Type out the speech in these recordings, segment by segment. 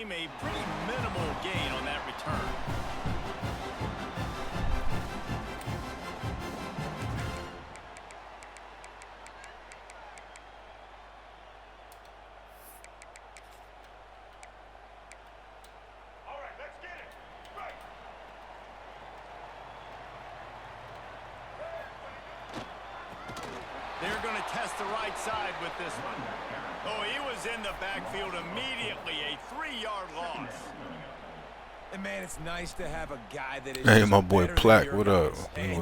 team a pretty minimal gain on that return. They're going to test the right side with this one. Oh, he was in the backfield immediately. A 3-yard loss. And, man, it's nice to have a guy that is. Hey, my boy Plack, what up? Hey,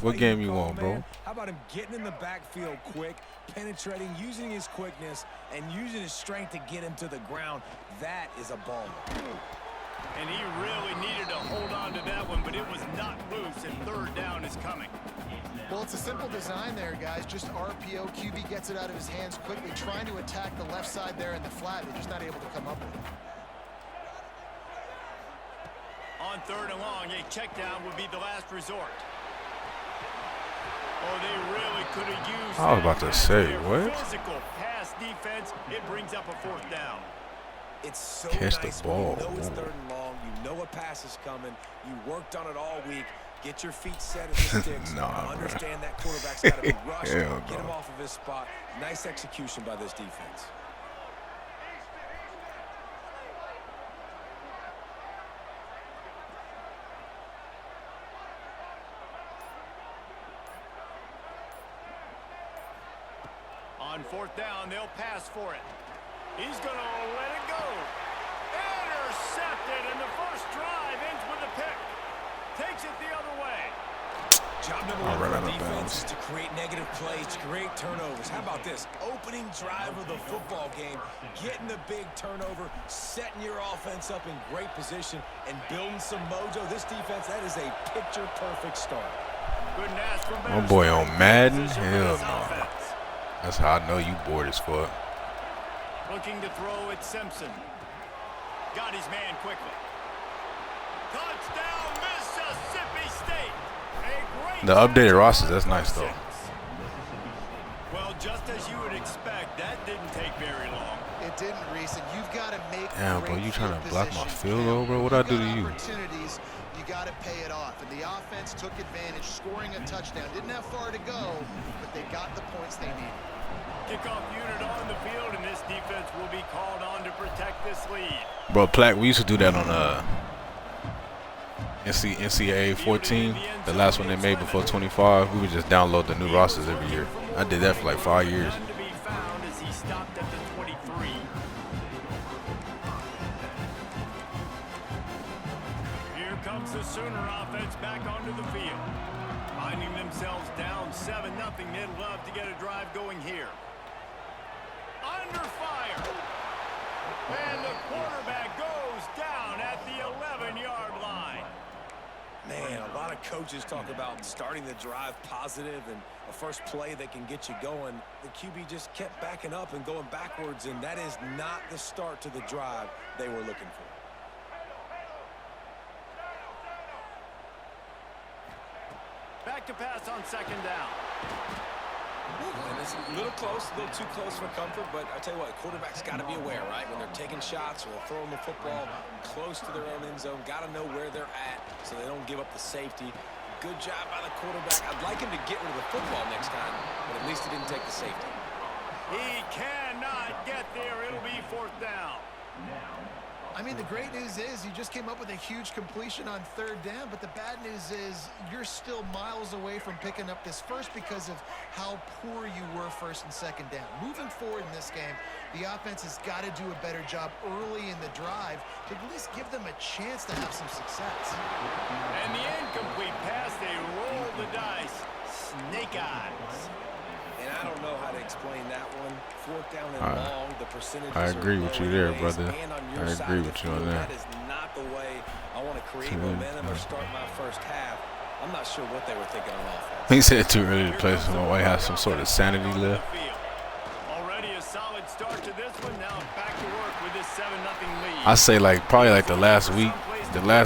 What game you want, bro? How about him getting in the backfield quick, penetrating, using his quickness, and using his strength to get him to the ground? That is a baller. And he really needed to hold on to that one, but it was not loose, and third down is coming. Well, it's a simple design there, guys. Just RPO. QB gets it out of his hands quickly, trying to attack the left side there in the flat. They're just not able to come up with it. On third and long, a check down would be the last resort. Oh, they really could have used I was about to say, what? Physical pass defense. It brings up a fourth down. It's so Catch nice the ball. when you know it's third and long. You know a pass is coming. You worked on it all week. Get your feet set at the sticks. Understand that quarterback's got to be rushed. Get him off of his spot. Nice execution by this defense. On fourth down, they'll pass for it. He's going to let it go. Intercepted, and the first drive ends with a pick. Takes it the other way. Job number one for the defense is to create negative plays, to create turnovers. How about this? Opening drive of the football game, getting the big turnover, setting your offense up in great position, and building some mojo. This defense, that is a picture-perfect start. Couldn't ask for better. My boy on Madden? Hell no. That's how I know you bored as fuck. Looking to throw at Simpson. Got his man quickly. Touchdown, Mississippi State. The updated rosters, that's nice though. Well, just as you would expect, that didn't take very long. It didn't, Reese, and you've got to make. Damn, bro, you trying to block my field goal, bro? What'd I do to you? Opportunities, you got to pay it off. And the offense took advantage, scoring a touchdown. Didn't have far to go, but they got the points they needed. Kickoff unit on the field, and this defense will be called on to protect this lead. Bro, Plaque, we used to do that on NCAA 14, the last one they made before 25. We would just download the new rosters every year. I did that for like 5 years. To be found as he stopped at the 23. Here comes the Sooner offense back onto the field. Finding themselves down 7-0, they'd love to get a drive going here. Under fire. And the quarterback goes down at the 11-yard line. Man, a lot of coaches talk about starting the drive positive and a first play that can get you going. The QB just kept backing up and going backwards, and that is not the start to the drive they were looking for. Back to pass on second down. And it's a little close, a little too close for comfort, but I tell you what, quarterback's got to be aware, right? When they're taking shots or they're throwing the football close to their own end zone, got to know where they're at so they don't give up the safety. Good job by the quarterback. I'd like him to get rid of the football next time, but at least he didn't take the safety. He cannot get there. It'll be fourth down. I mean, the great news is you just came up with a huge completion on third down, but the bad news is you're still miles away from picking up this first because of how poor you were first and second down. Moving forward in this game, the offense has got to do a better job early in the drive to at least give them a chance to have some success. And the incomplete pass, they roll the dice. Snake eyes. And I don't know how to explain that one. Fourth down and long, the percentage. I agree with you there, brother. I agree with you on that. That is not the way I want to create momentum or start my first half. I'm not sure what they were thinking on offense. He said too early to play, so my wife has some sort of sanity left. Already a solid start to this one. Now back to work with this 7-0 lead. I say like probably like the last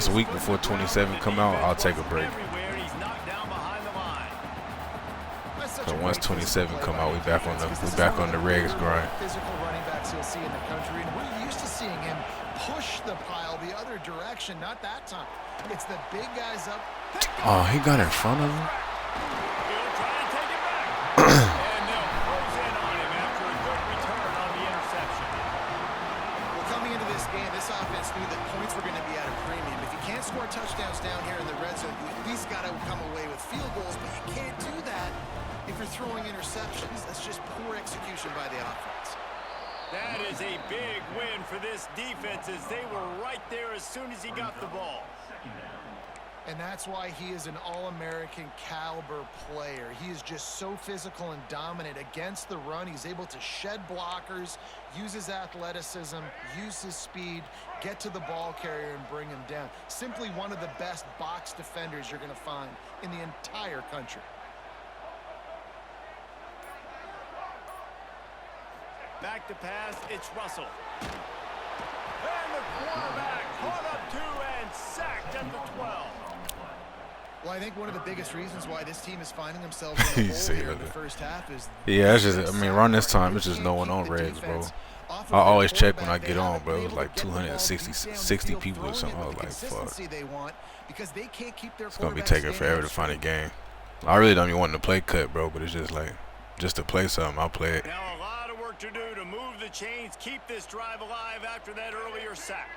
week before 27 come out, I'll take a break. So such a once 27 come out, we back on the regs grind. Physical running backs you'll see in the country, and we're used to seeing him push the pile the other direction. Not that time. It's the big guys up. Oh, he got in front of him. He'll try to take it back. And they'll close in on him after a good return on the interception. Well, coming into this game, this offense knew that points were going to be at a premium. If you can't score touchdowns down here in the red zone, you at least got to come away with field goals, but you can't do that if you're throwing interceptions. That's just poor execution by the offense. That is a big win for this defense as they were right there as soon as he got the ball. And that's why he is an all-American caliber player. He is just so physical and dominant against the run. He's able to shed blockers, use his athleticism, use his speed, get to the ball carrier and bring him down. Simply one of the best box defenders you're going to find in the entire country. Back to pass, it's Russell. And the quarterback caught up to and sacked at the 12. Well, I think one of the biggest reasons why this team is finding themselves in the hole here in the first half is... Yeah, it's just, I mean, around this time, it's just no one on regs, bro. I always check when I get on, bro. It was like 260 people or something. I was like, fuck. It's going to be taking forever to find a game. I really don't even want to play cut, bro, but it's just like, just to play something, I'll play it. Now a lot of work to do to move the chains, keep this drive alive after that earlier sack.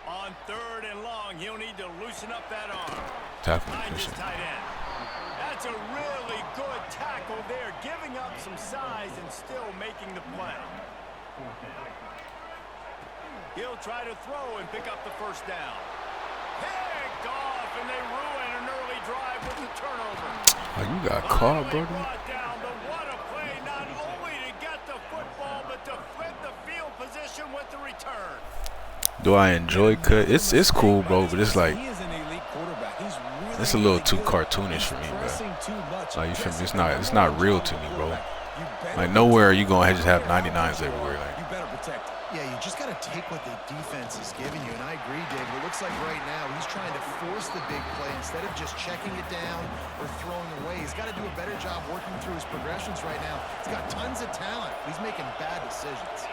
On 3rd and long, he'll need to loosen up that arm. Behind his tight end. That's a really good tackle there, giving up some size and still making the play. He'll try to throw and pick up the first down. Picked off, and they ruin an early drive with the turnover. Oh, you got caught, brother. Down, but what a play, not only to get the football, but to flip the field position with the return. Do I enjoy cut? It's cool, bro, but it's like it's a little too cartoonish for me, bro. Like, you feel me? It's not real to me, bro. Like, nowhere are you gonna just have 99s everywhere. Like, yeah, you just got to take what the defense is giving you, and I agree, Dave. It looks like right now he's trying to force the big play instead of just checking it down or throwing away. He's got to do a better job working through his progressions right now. He's got tons of talent. He's making bad decisions.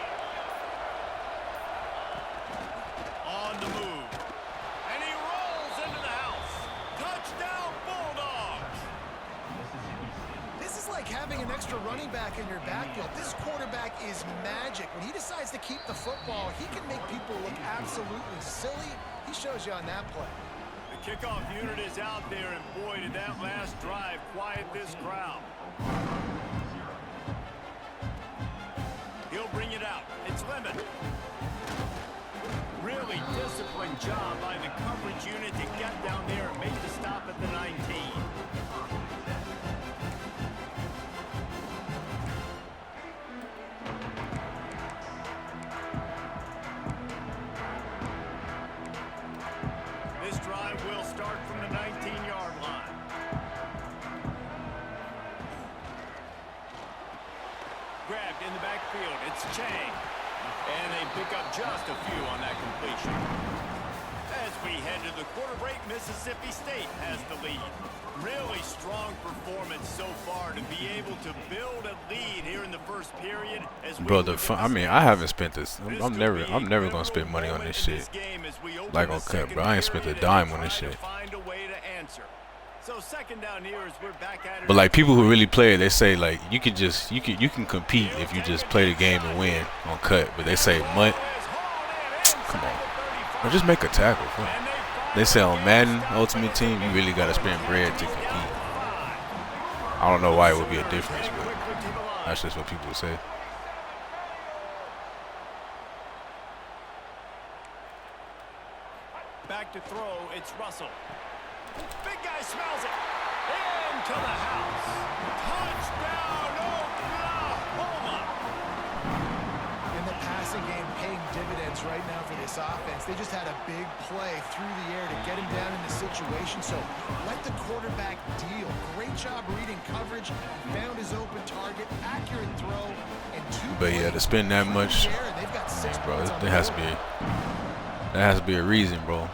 On the move. And he rolls into the house. Touchdown, Bulldogs. This is like having an extra running back in your backfield. This quarterback is magic. When he decides to keep the football, he can make people look absolutely silly. He shows you on that play. The kickoff unit is out there, and boy, did that last drive quiet this crowd. He'll bring it out. It's Lemon. Really disciplined job by the coverage unit to get down there and make the stop at the 19. This drive will start from the 19-yard line. Grabbed in the backfield. It's Chang. And they pick up just a few on that completion. As we head to the quarter break, Mississippi State has the lead. Really strong performance so far to be able to build a lead here in the first period. As brother, I mean, I haven't spent this. I'm never gonna spend money on this shit. Like on cut, bro. I ain't spent a dime on this shit. So second down here as we're back at it. But like, people who really play it, they say like you can compete if you just play the game and win on cut. But they say come on, or just make a tackle. Bro. They say on Madden Ultimate Team, you really gotta spend bread to compete. I don't know why it would be a difference, but that's just what people say. Back to throw, it's Russell. Big guy smells it. Into the house. Touchdown, Oklahoma. And the passing game paying dividends right now for this offense. They just had a big play through the air to get him down in the situation. So let the quarterback deal. Great job reading coverage. Found his open target. Accurate throw. And but yeah, to spend that much, bro, there has to be a reason, bro.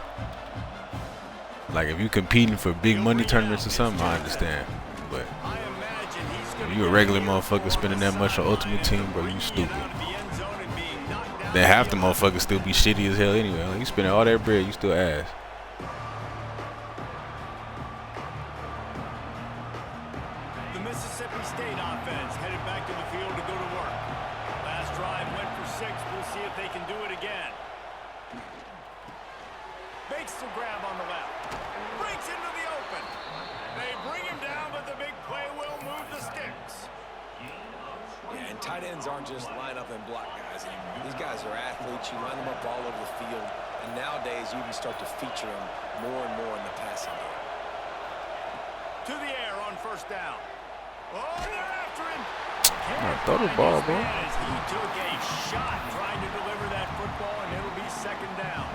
Like, if you're competing for big money tournaments or something, I understand. But I imagine he If you a regular motherfucker spending that much on Ultimate Team, bro, you stupid. Then half the motherfuckers still be shitty as hell anyway. Like, you spending all that bread, you still ass. The Mississippi State offense headed back to the field to go to work. Last drive went for 6. We'll see if they can do it again. Makes the grab on the left. Breaks into the open. They bring him down, but the big play will move the sticks. Yeah, and tight ends aren't just line up and block guys anymore. These guys are athletes. You line them up all over the field. And nowadays, you can start to feature them more and more in the passing game. To the air on first down. Oh, they're after him. Throw the ball, bro. As he took a shot trying to deliver that football, and it'll be second down.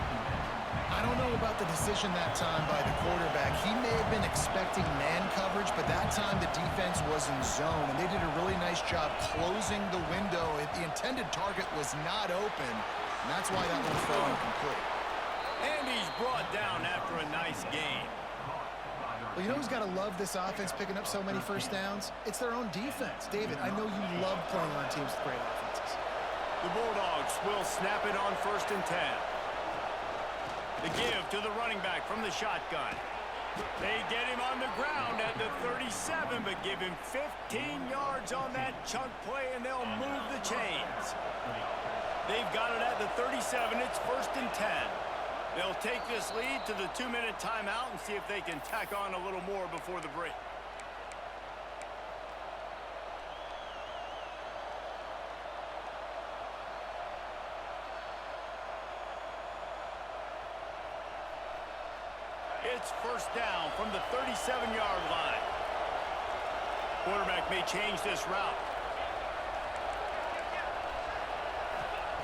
I don't know about the decision that time by the quarterback. He may have been expecting man coverage, but that time the defense was in zone, and they did a really nice job closing the window. The intended target was not open, and that's why that one fell incomplete. And he's brought down after a nice game. Well, you know who's got to love this offense picking up so many first downs? It's their own defense. David, I know you love playing on teams with great offenses. The Bulldogs will snap it on 1st and 10. The give to the running back from the shotgun. They get him on the ground at the 37, but give him 15 yards on that chunk play, and they'll move the chains. They've got it at the 37. It's 1st and 10. They'll take this lead to the 2-minute timeout and see if they can tack on a little more before the break. It's first down from the 37-yard line. Quarterback may change this route.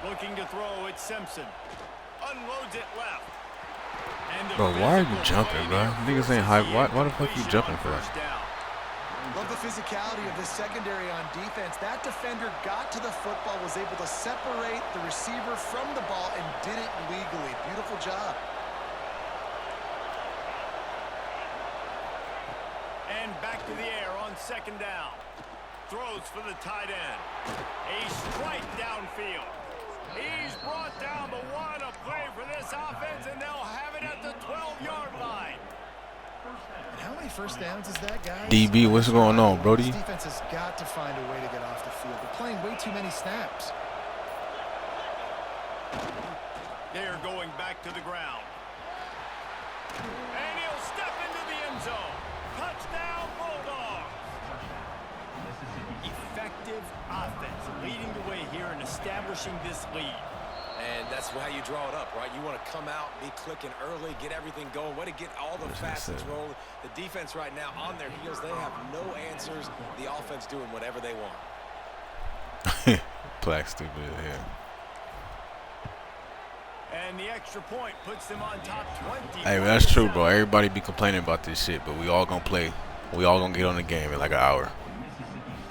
Looking to throw, it's Simpson. Unloads it left. Bro, why are you jumping, bro? Niggas ain't hype. Why the fuck you jumping for? Love the physicality of this secondary on defense. That defender got to the football, was able to separate the receiver from the ball, and did it legally. Beautiful job. And back to the air on 2nd down. Throws for the tight end. A strike downfield. He's brought down, but what a play for this offense, and they'll have it at the 12-yard line. And how many first downs is that, guys? DB, what's going on, Brody? This defense has got to find a way to get off the field. They're playing way too many snaps. They're going back to the ground. And he'll step into the end zone. Touchdown, Bulldogs. Effective offense leading the way here and establishing this lead. And that's how you draw it up, right? You want to come out, be clicking early, get everything going, way to get all the facets rolling. The defense right now on their heels, they have no answers. The offense doing whatever they want. Black stupid, yeah. And the extra point puts them on top 20. Hey, that's true, bro. Everybody be complaining about this shit, but we all gonna play. We all gonna get on the game in like an hour.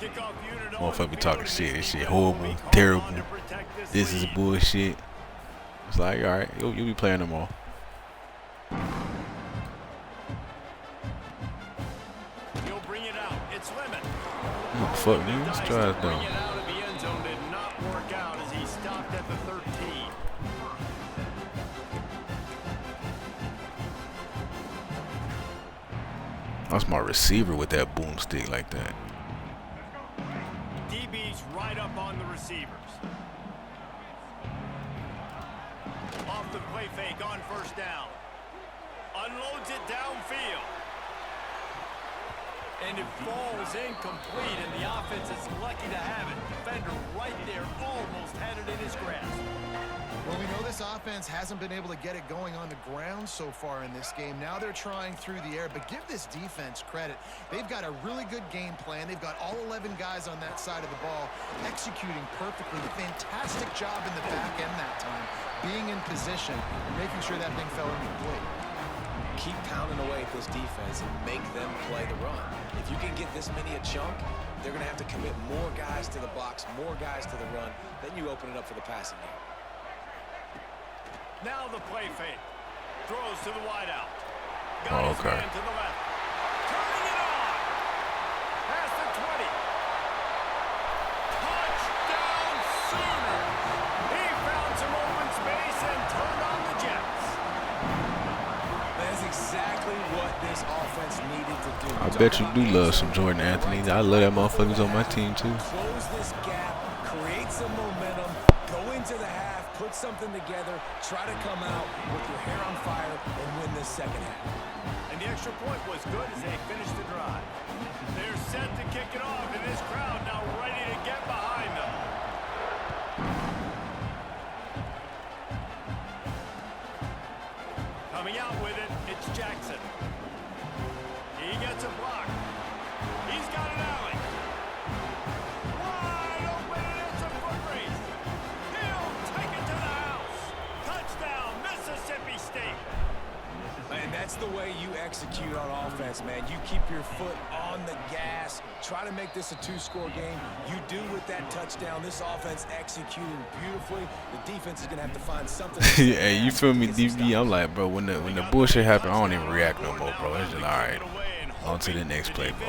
Motherfucker be talking shit. This shit horrible, terrible. This is bullshit. It's like, all right, you'll be playing them all. He'll bring it out. It's Lemon. Oh, fuck, man. Let's try it, though. Out of the end zone did not work out as he stopped at the 13. That's my receiver with that boomstick like that. DB's right up on the receivers. Off the play fake on 1st down. Unloads it downfield. And it falls incomplete, and the offense is lucky to have it. Defender right there almost had it in his grasp. Well, we know this offense hasn't been able to get it going on the ground so far in this game. Now they're trying through the air, but give this defense credit. They've got a really good game plan. They've got all 11 guys on that side of the ball executing perfectly. Fantastic job in the back end that time, being in position and making sure that thing fell incomplete. Keep pounding away at this defense and make them play the run. If you can get this many a chunk, they're going to have to commit more guys to the box, more guys to the run. Then you open it up for the passing game. Now the play fake. Throws to the wideout. Oh, okay. To the left. Turning it on. Past the 20. exactly what this offense needed to do. I bet you do love some Jordan Anthony. I love that motherfuckers on my team too. Close this gap, create some momentum, go into the half, put something together, try to come out with your hair on fire and win this second half. And the extra point was good as they finished the drive. They're set to kick it off, and this crowd now ready to get behind them. Coming out with it, it's Jackson. He gets a block. He's got an alley. Wide open, and it's a foot race. He'll take it to the house. Touchdown, Mississippi State. And that's the way you execute on offense, man. You keep your foot on the gas. Try to make this a two-score game. You do with that touchdown. This offense executing beautifully. The defense is going to have to find something. Hey, you feel me, DB? I'm like, bro, when the bullshit happen, I don't even react no more, bro. It's just, all right, on to the next play, bro.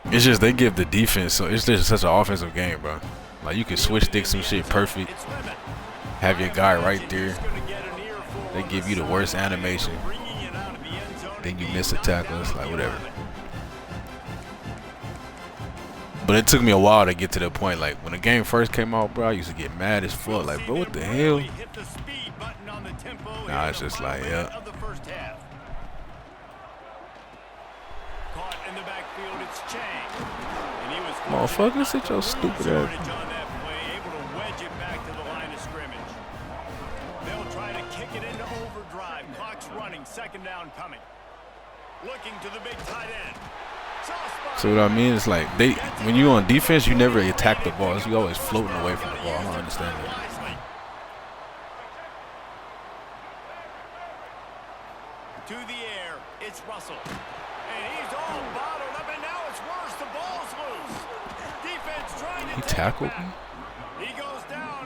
It's just they give the defense, so it's just such an offensive game, bro. Like, you can switch stick some shit perfect. Have your guy right there. They give you the worst animation. Then you miss a tackle. It's like whatever. But it took me a while to get to that point. Like when the game first came out, bro, I used to get mad as fuck. Like, bro, what the hell? Nah, it's just like, yeah. Motherfucker, sit your stupid ass. Second down coming. Looking to the big tight end. So what I mean is like when you on defense, you never attack the ball. You always floating away from the ball. I don't understand that. To the air, it's Russell. And he's all bottled up, and now it's worse. The ball's loose. Defense trying to he tackled me. He goes down.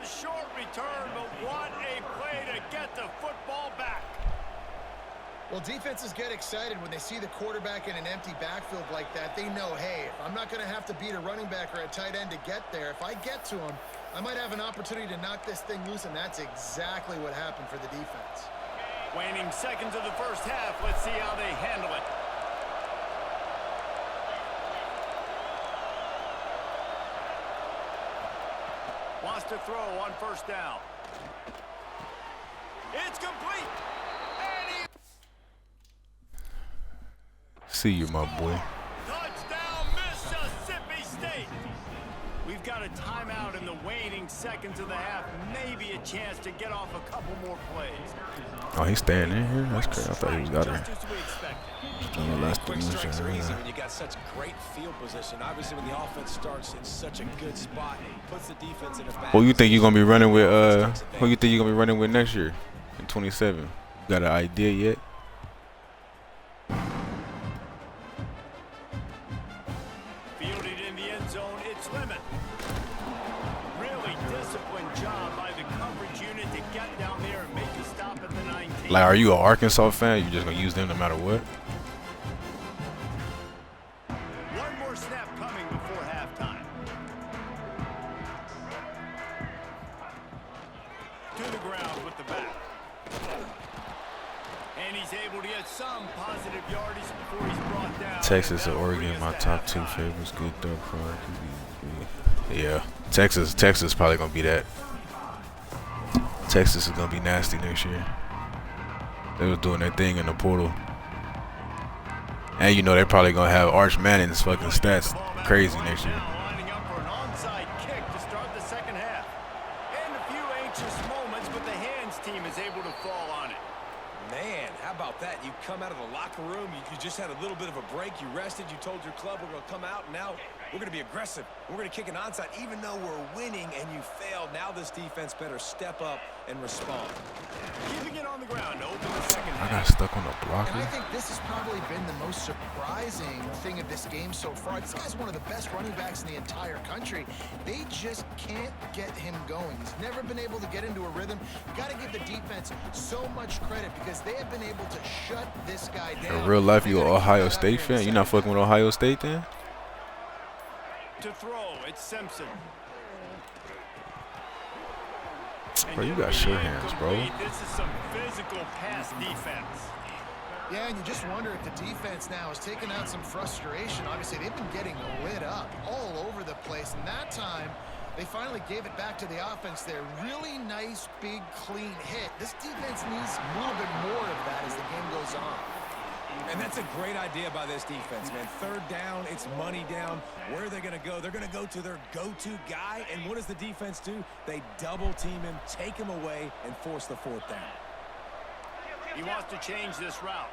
Short return, but what a play to get the football back. Well, defenses get excited when they see the quarterback in an empty backfield like that. They know, hey, if I'm not going to have to beat a running back or a tight end to get there, if I get to him, I might have an opportunity to knock this thing loose, and that's exactly what happened for the defense. Waning seconds of the first half. Let's see how they handle it. Wants to throw on first down. It's complete. See you, my boy. Touchdown, Mississippi State. We've got a timeout in the waning seconds of the half. Maybe a chance to get off a couple more plays. Oh, he's staying in here? That's crazy. I thought he was out there. Quick strikes are easy when you got such great field position. Obviously, when the offense starts in such a good spot, puts the defense in a bad. Who you think you're gonna be running with? Who you think you're gonna be running with next year in 27? You got an idea yet? Fielded in the end zone, it's Lemon. Really disciplined job by the coverage unit to get down there and make a stop at the 19. Like, are you an Arkansas fan? You just gonna use them no matter what? One more snap coming before halftime. To the ground with the back. And he's able to get some positive yardage before he's brought down. Texas or Oregon, my top two favorites. Good dog for yeah. Texas probably gonna be that. Texas is gonna be nasty next year. They was doing their thing in the portal. And you know they're probably gonna have Arch Manning's fucking stats crazy next year. Lining up for an onside kick to start the second half. And a few anxious moments, but the hands team is able to fall on it. Man, how about that? You come out of the locker room, you just had a little bit of a break, you rested, you told your club we're going to come out, and now we're going to be aggressive. We're going to kick an onside, even though we're winning and you failed. Now this defense better step up and respond. Keeping it on the ground to open the second half. I got stuck on the blocker. And I think this has probably been the most surprising thing of this game so far. This guy's one of the best running backs in the entire country. They just can't get him going. He's never been able to get into a rhythm. You got to give the defense so much credit because they have been able to shut this guy down. In real life, you an Ohio State fan? You not fucking with Ohio State then? To throw, it's Simpson. Bro, you got sure hands, bro. This is some physical pass defense. Yeah, and you just wonder if the defense now has taken out some frustration. Obviously, they've been getting lit up all over the place, and that time they finally gave it back to the offense there. Really nice, big, clean hit. This defense needs a little bit more of that as the game goes on. And that's a great idea by this defense, man. Third down, it's money down. Where are they going to go? They're going to go to their go-to guy. And what does the defense do? They double-team him, take him away, and force the fourth down. He wants to change this route.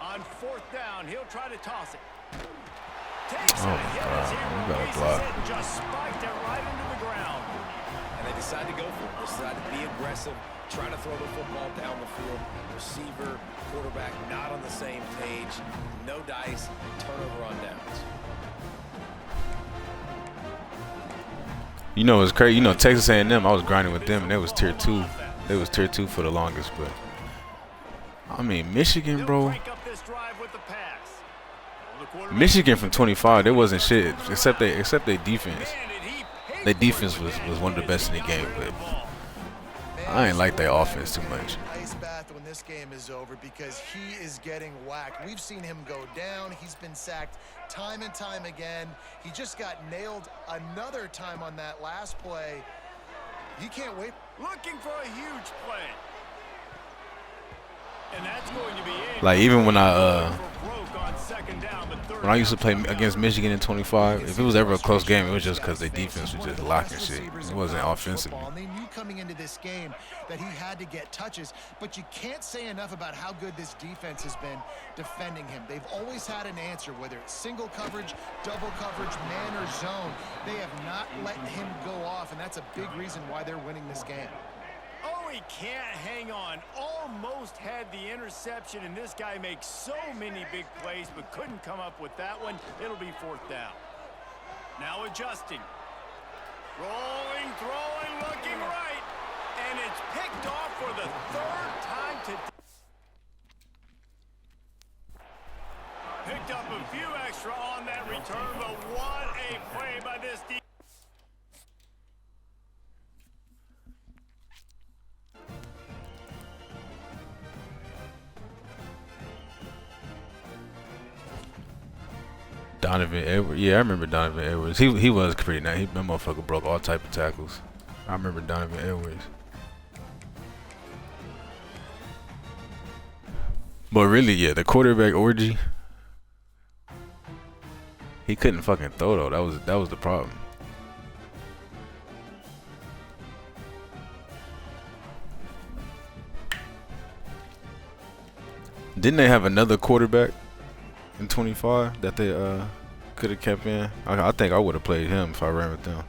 On fourth down, he'll try to toss it. Takes Oh, a hit as he you gotta releases block. it and just spiked it right into the ground. And they decide to go for it. They decide to be aggressive, try to throw the football down the field. Receiver, quarterback, not on the same page. No dice, turnover on downs. You know, it's crazy. You know, Texas A&M, I was grinding with them, and they was tier 2. They was tier 2 for the longest, but I mean, Michigan, bro. Michigan from 25, they wasn't shit except they defense. Their defense was one of the best in the game, but I ain't like their offense too much. Ice bath when this game is over because he is getting whacked. We've seen him go down. He's been sacked time and time again. He just got nailed another time on that last play. You can't wait. Looking for a huge play. And that's going to be like even when I used to play against Michigan in 25, if it was ever a close game, it was just because their defense was just locking shit. It wasn't offensive. And they knew coming into this game that he had to get touches, but you can't say enough about how good this defense has been defending him. They've always had an answer, whether it's single coverage, double coverage, man or zone. They have not let him go off, and that's a big reason why they're winning this game. Oh, he can't hang on. Almost had the interception, and this guy makes so many big plays, but couldn't come up with that one. It'll be fourth down. Now adjusting. Rolling, throwing, looking right. And it's picked off for the third time today. Picked up a few extra on that return, but what a play by this defense. Donovan Edwards. Yeah, I remember Donovan Edwards. He was pretty nice. That motherfucker broke all type of tackles. I remember Donovan Edwards. But really, yeah, the quarterback orgy. He couldn't fucking throw though. That was the problem. Didn't they have another quarterback in 25 that they could have kept in? I think I would have played him if I ran with them.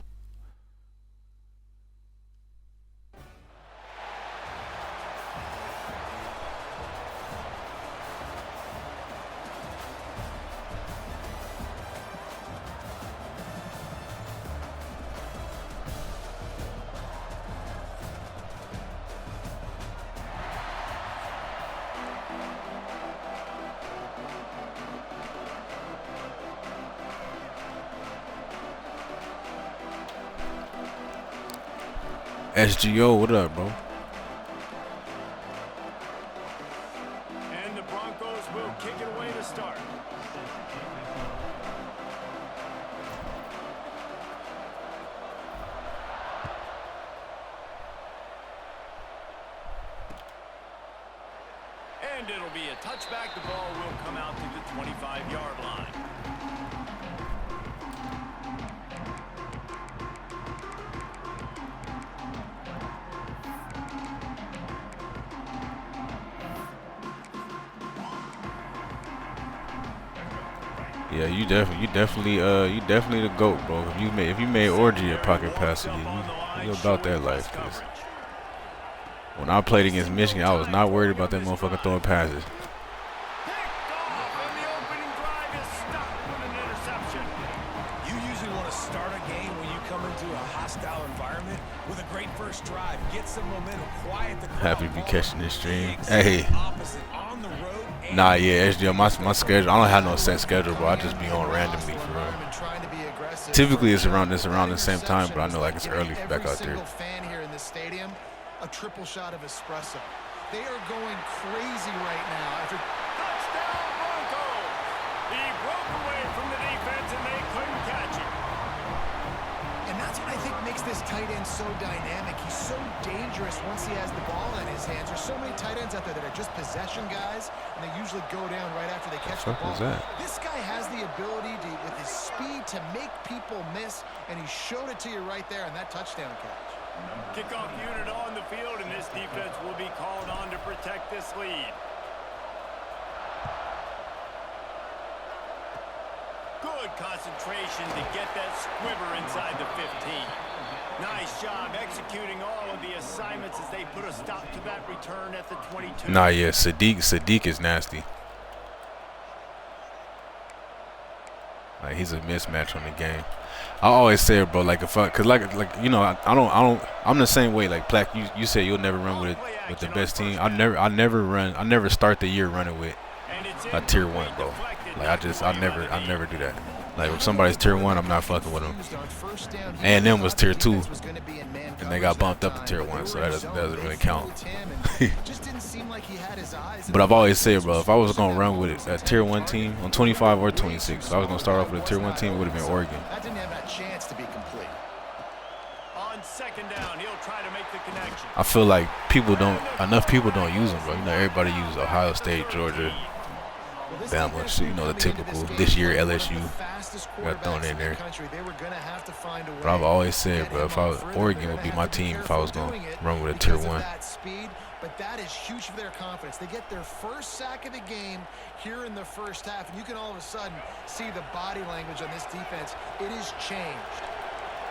SGO, what up, bro? And the Broncos will kick it away to start. And it'll be a touchback. The ball will come out to the 25-yard line. Yeah, you definitely the GOAT, bro. If you made Orgy a pocket passer, you about that life. Cause when I played against Michigan, I was not worried about that motherfucker throwing passes. You usually want to start a game when you come into a hostile environment with a great first drive, get some momentum, quiet the crowd. Happy to be catching this stream. Hey. Hey. Opposite on the road Nah, yeah, SGL, my schedule. I don't have no set schedule, bro. I just be on randomly for real. Typically, it's around the same time, but I know like it's early back out there. Fan here in the stadium, a triple shot of espresso. They are going crazy right now. After Touchdown Broncos! He broke away from the defense and they couldn't catch him. And that's what I think makes this tight end so dynamic. He's so dangerous once he has the ball in his hands. There's so many tight ends out there that are just possession guys, and they usually go down right after they catch the ball. This guy has the ability to, with his speed, to make people miss, and he showed it to you right there on that touchdown catch. Kickoff unit on the field, and this defense will be called on to protect this lead. Good concentration to get that squiver inside the 15. Nice job executing all of the assignments as they put a stop to that return at the 22. Nah, yeah, Sadiq is nasty. Like, he's a mismatch on the game. I always say it, bro. Like, cause like you know, I'm the same way. Like, Plaque, you said you'll never run with the best team. I never start the year running with a tier 1, bro. Like, I never do that. Like, if somebody's tier 1, I'm not fucking with them. A&M was tier 2, and they got bumped up to tier 1, so that doesn't really count. But I've always said, bro, if I was gonna run with a tier 1 team on 25 or 26, if I was gonna start off with a tier 1 team, it would have been Oregon. That didn't have that chance to be complete. On second down, he'll try to make the connection. I feel like enough people don't use them, bro. You know, everybody uses Ohio State, Georgia, Bama, you know, the typical. This year, LSU got thrown in there. But I've always said, bro, Oregon would be my team if I was going to run with a tier 1. But that is huge for their confidence. They get their first sack of the game here in the first half, and you can all of a sudden see the body language on this defense. It has changed.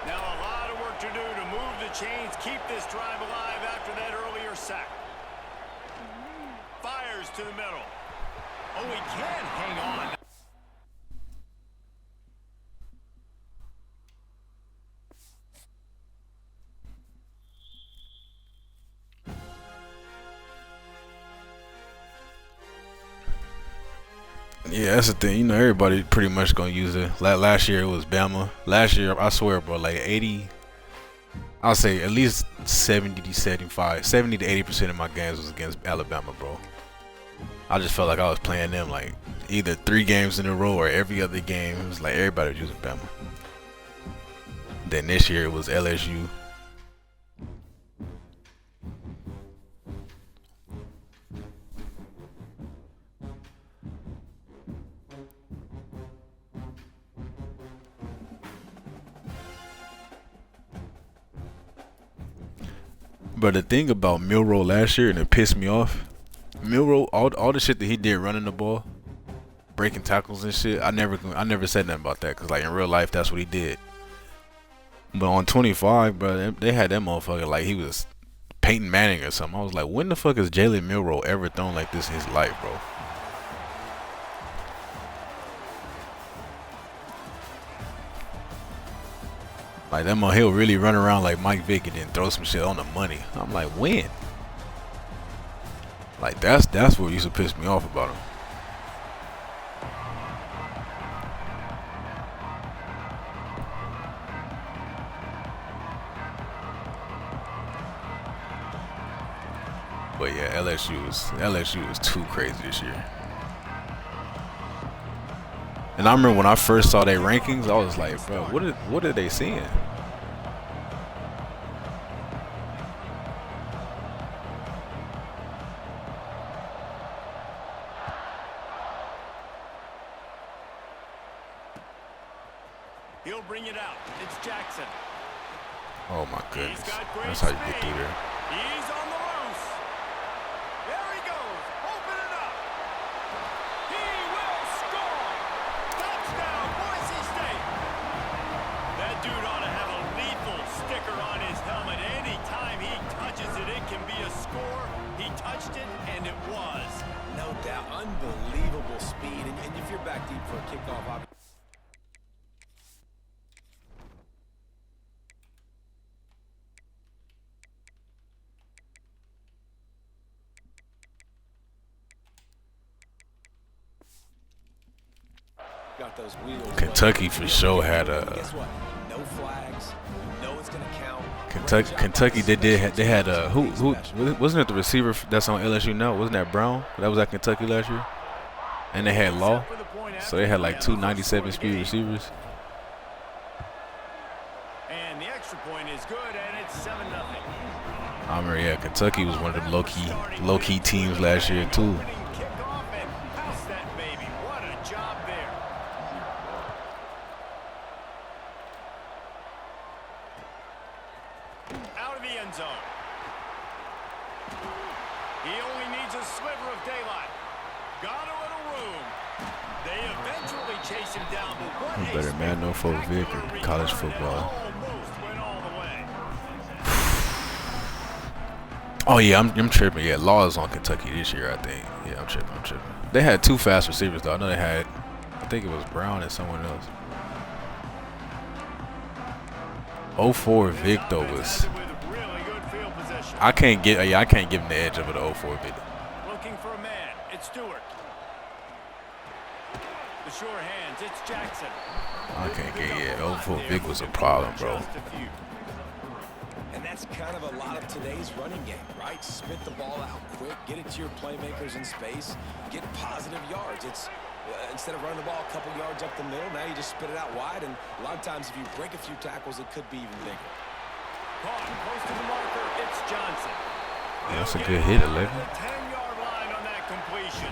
Now a lot of work to do to move the chains, keep this drive alive after that earlier sack. Fires to the middle. Oh, he can hang on. Yeah, that's the thing. You know, everybody pretty much gonna use it. Last year it was Bama. Last year, I swear, bro, like 80, I'll say at least 70 to 80% of my games was against Alabama, bro. I just felt like I was playing them like either 3 games in a row or every other game. It was like everybody was using Bama. Then this year it was LSU. But the thing about Milroe last year, and it pissed me off, Milroe, all the shit that he did running the ball, breaking tackles and shit, I never said nothing about that, because like in real life that's what he did. But on 25, bro, they had that motherfucker like he was Peyton Manning or something. I was like, when the fuck has Jalen Milroe ever thrown like this in his life, bro? Like, that man, he'll really run around like Mike Vick and then throw some shit on the money. I'm like, when? Like, that's what used to piss me off about him. But yeah, LSU was too crazy this year. And I remember when I first saw their rankings, I was like, bro, what are they seeing? He'll bring it out. It's Jackson. Oh my goodness. That's how you get through there. He's on the loose. There he goes. Open it up. He will score. Touchdown, Boise State. That dude ought to have a lethal sticker on his helmet. Anytime he touches it, it can be a score. He touched it, and it was. No doubt. Unbelievable speed. And if you're back deep for a kickoff, obviously. Got those wheels. Kentucky for sure had a. Guess what? No flags. No, it's gonna count. Kentucky, they had a who wasn't it the receiver that's on LSU now? Wasn't that Brown? That was at Kentucky last year, and they had Law, so they had like 2 97 speed receivers. And the extra point is good, and it's 7-0. I remember, yeah, Kentucky was one of them low key teams last year too. Out of the end zone. He only needs a sliver of daylight. Got a little room. They eventually chase him down, but what You better man no for Vic in college football. Almost went all the way. Oh yeah, I'm tripping. Yeah, Law is on Kentucky this year, I think. Yeah, I'm tripping. They had 2 fast receivers though. I know they had, I think it was Brown and someone else. 04 Vic though was. I can't give him the edge over the 04 Vic. Looking for a man. It's Stewart. The sure hands. It's Jackson. I can't get it. 04 Vic was a problem, bro. And that's kind of a lot of today's running game, right? Spit the ball out quick, get it to your playmakers in space, get positive yards. It's instead of running the ball a couple yards up the middle, now you just spit it out wide, and a lot of times if you break a few tackles, it could be even bigger. Caught close to the marker, it's Johnson. Yeah, that's a good hit, 11. The 10-yard line on that completion.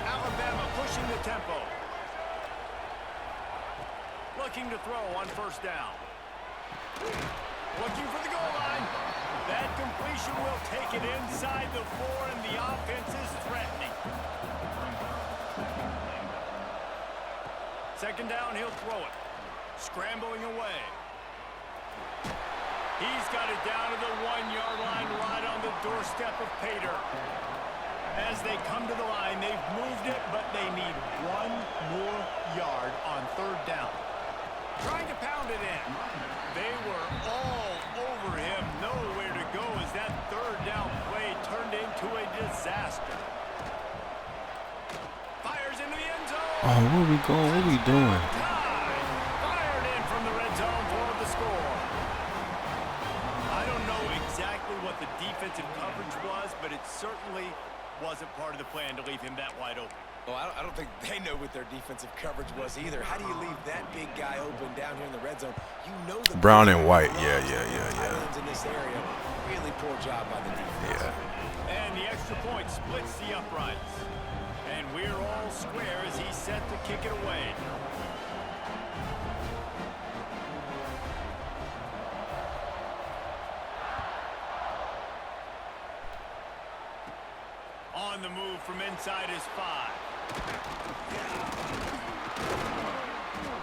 Alabama pushing the tempo. Looking to throw on first down. Looking for the goal line. That completion will take it inside the 4, and the offense is threatening. Second down, he'll throw it. Scrambling away. He's got it down to the 1-yard line, right on the doorstep of Pater. As they come to the line, they've moved it, but they need 1 more yard on third down. Trying to pound it in. They were all over him. Nowhere to go as that third down play turned into a disaster. Fires into the end zone. Oh, where we going? What are we doing? Fired in from the red zone for the score. I don't know exactly what the defensive coverage was, but it certainly wasn't part of the plan to leave him that wide open. Well, I don't think they know what their defensive coverage was either. How do you leave that big guy open down here in the red zone? You know the Brown and White. Yeah. in this area. Really poor job by the defense. Yeah. And the extra point splits the uprights. And we're all square as he's set to kick it away. On the move from inside his 5.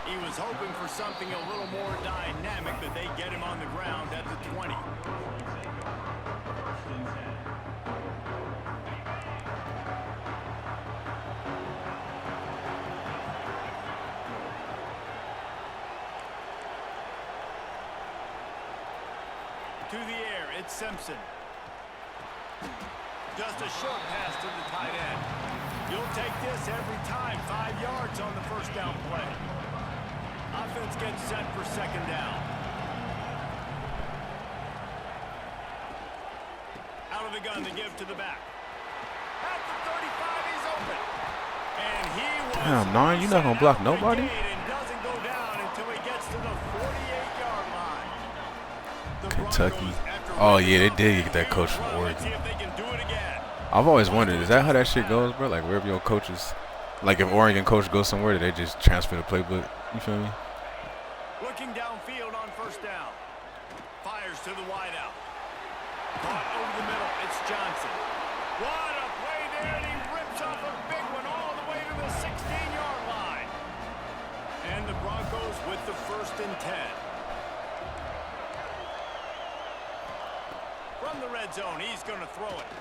He was hoping for something a little more dynamic, but they get him on the ground at the 20. To the air, it's Simpson. Just a short pass to the tight end. You'll take this every time. 5 yards on the first down play. Offense gets set for second down. Out of the gun to give to the back. At the 35, he's open. And he was... Damn, 9, you're not going to block nobody? And doesn't go down until he gets to the 48-yard line. The Kentucky. Broncos, Oh, yeah, they did get that coach from Oregon. see if they can do it again. I've always wondered, is that how that shit goes, bro? Like, wherever your coaches, like if Oregon coach goes somewhere, do they just transfer the playbook? You feel me? Looking downfield on first down. Fires to the wideout. Caught over the middle. It's Johnson. What a play there, and he rips off a big one all the way to the 16-yard line. And the Broncos with the 1st and 10. From the red zone, he's going to throw it.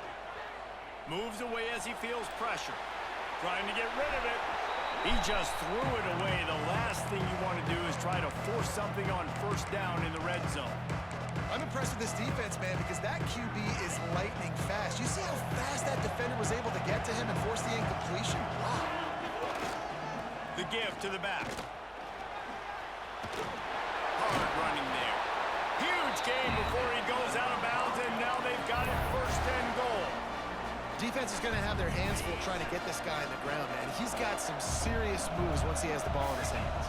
Moves away as he feels pressure. Trying to get rid of it. He just threw it away. The last thing you want to do is try to force something on first down in the red zone. I'm impressed with this defense, man, because that QB is lightning fast. You see how fast that defender was able to get to him and force the incompletion? Wow. The give to the back. Hard running there. Huge game before he goes out of bounds, and now they've got it 1st and goal. Defense is going to have their hands full trying to get this guy on the ground, man. He's got some serious moves once he has the ball in his hands.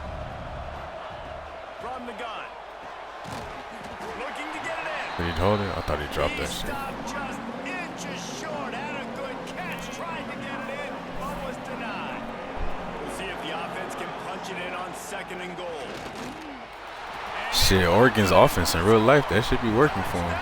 From the gun. Looking to get it in. Did he hold it? I thought he dropped that shit. Stopped just inches short. Had a good catch. Tried to get it in, but was denied. We'll see if the offense can punch it in on 2nd and goal. Shit, Oregon's offense in real life, that should be working for him.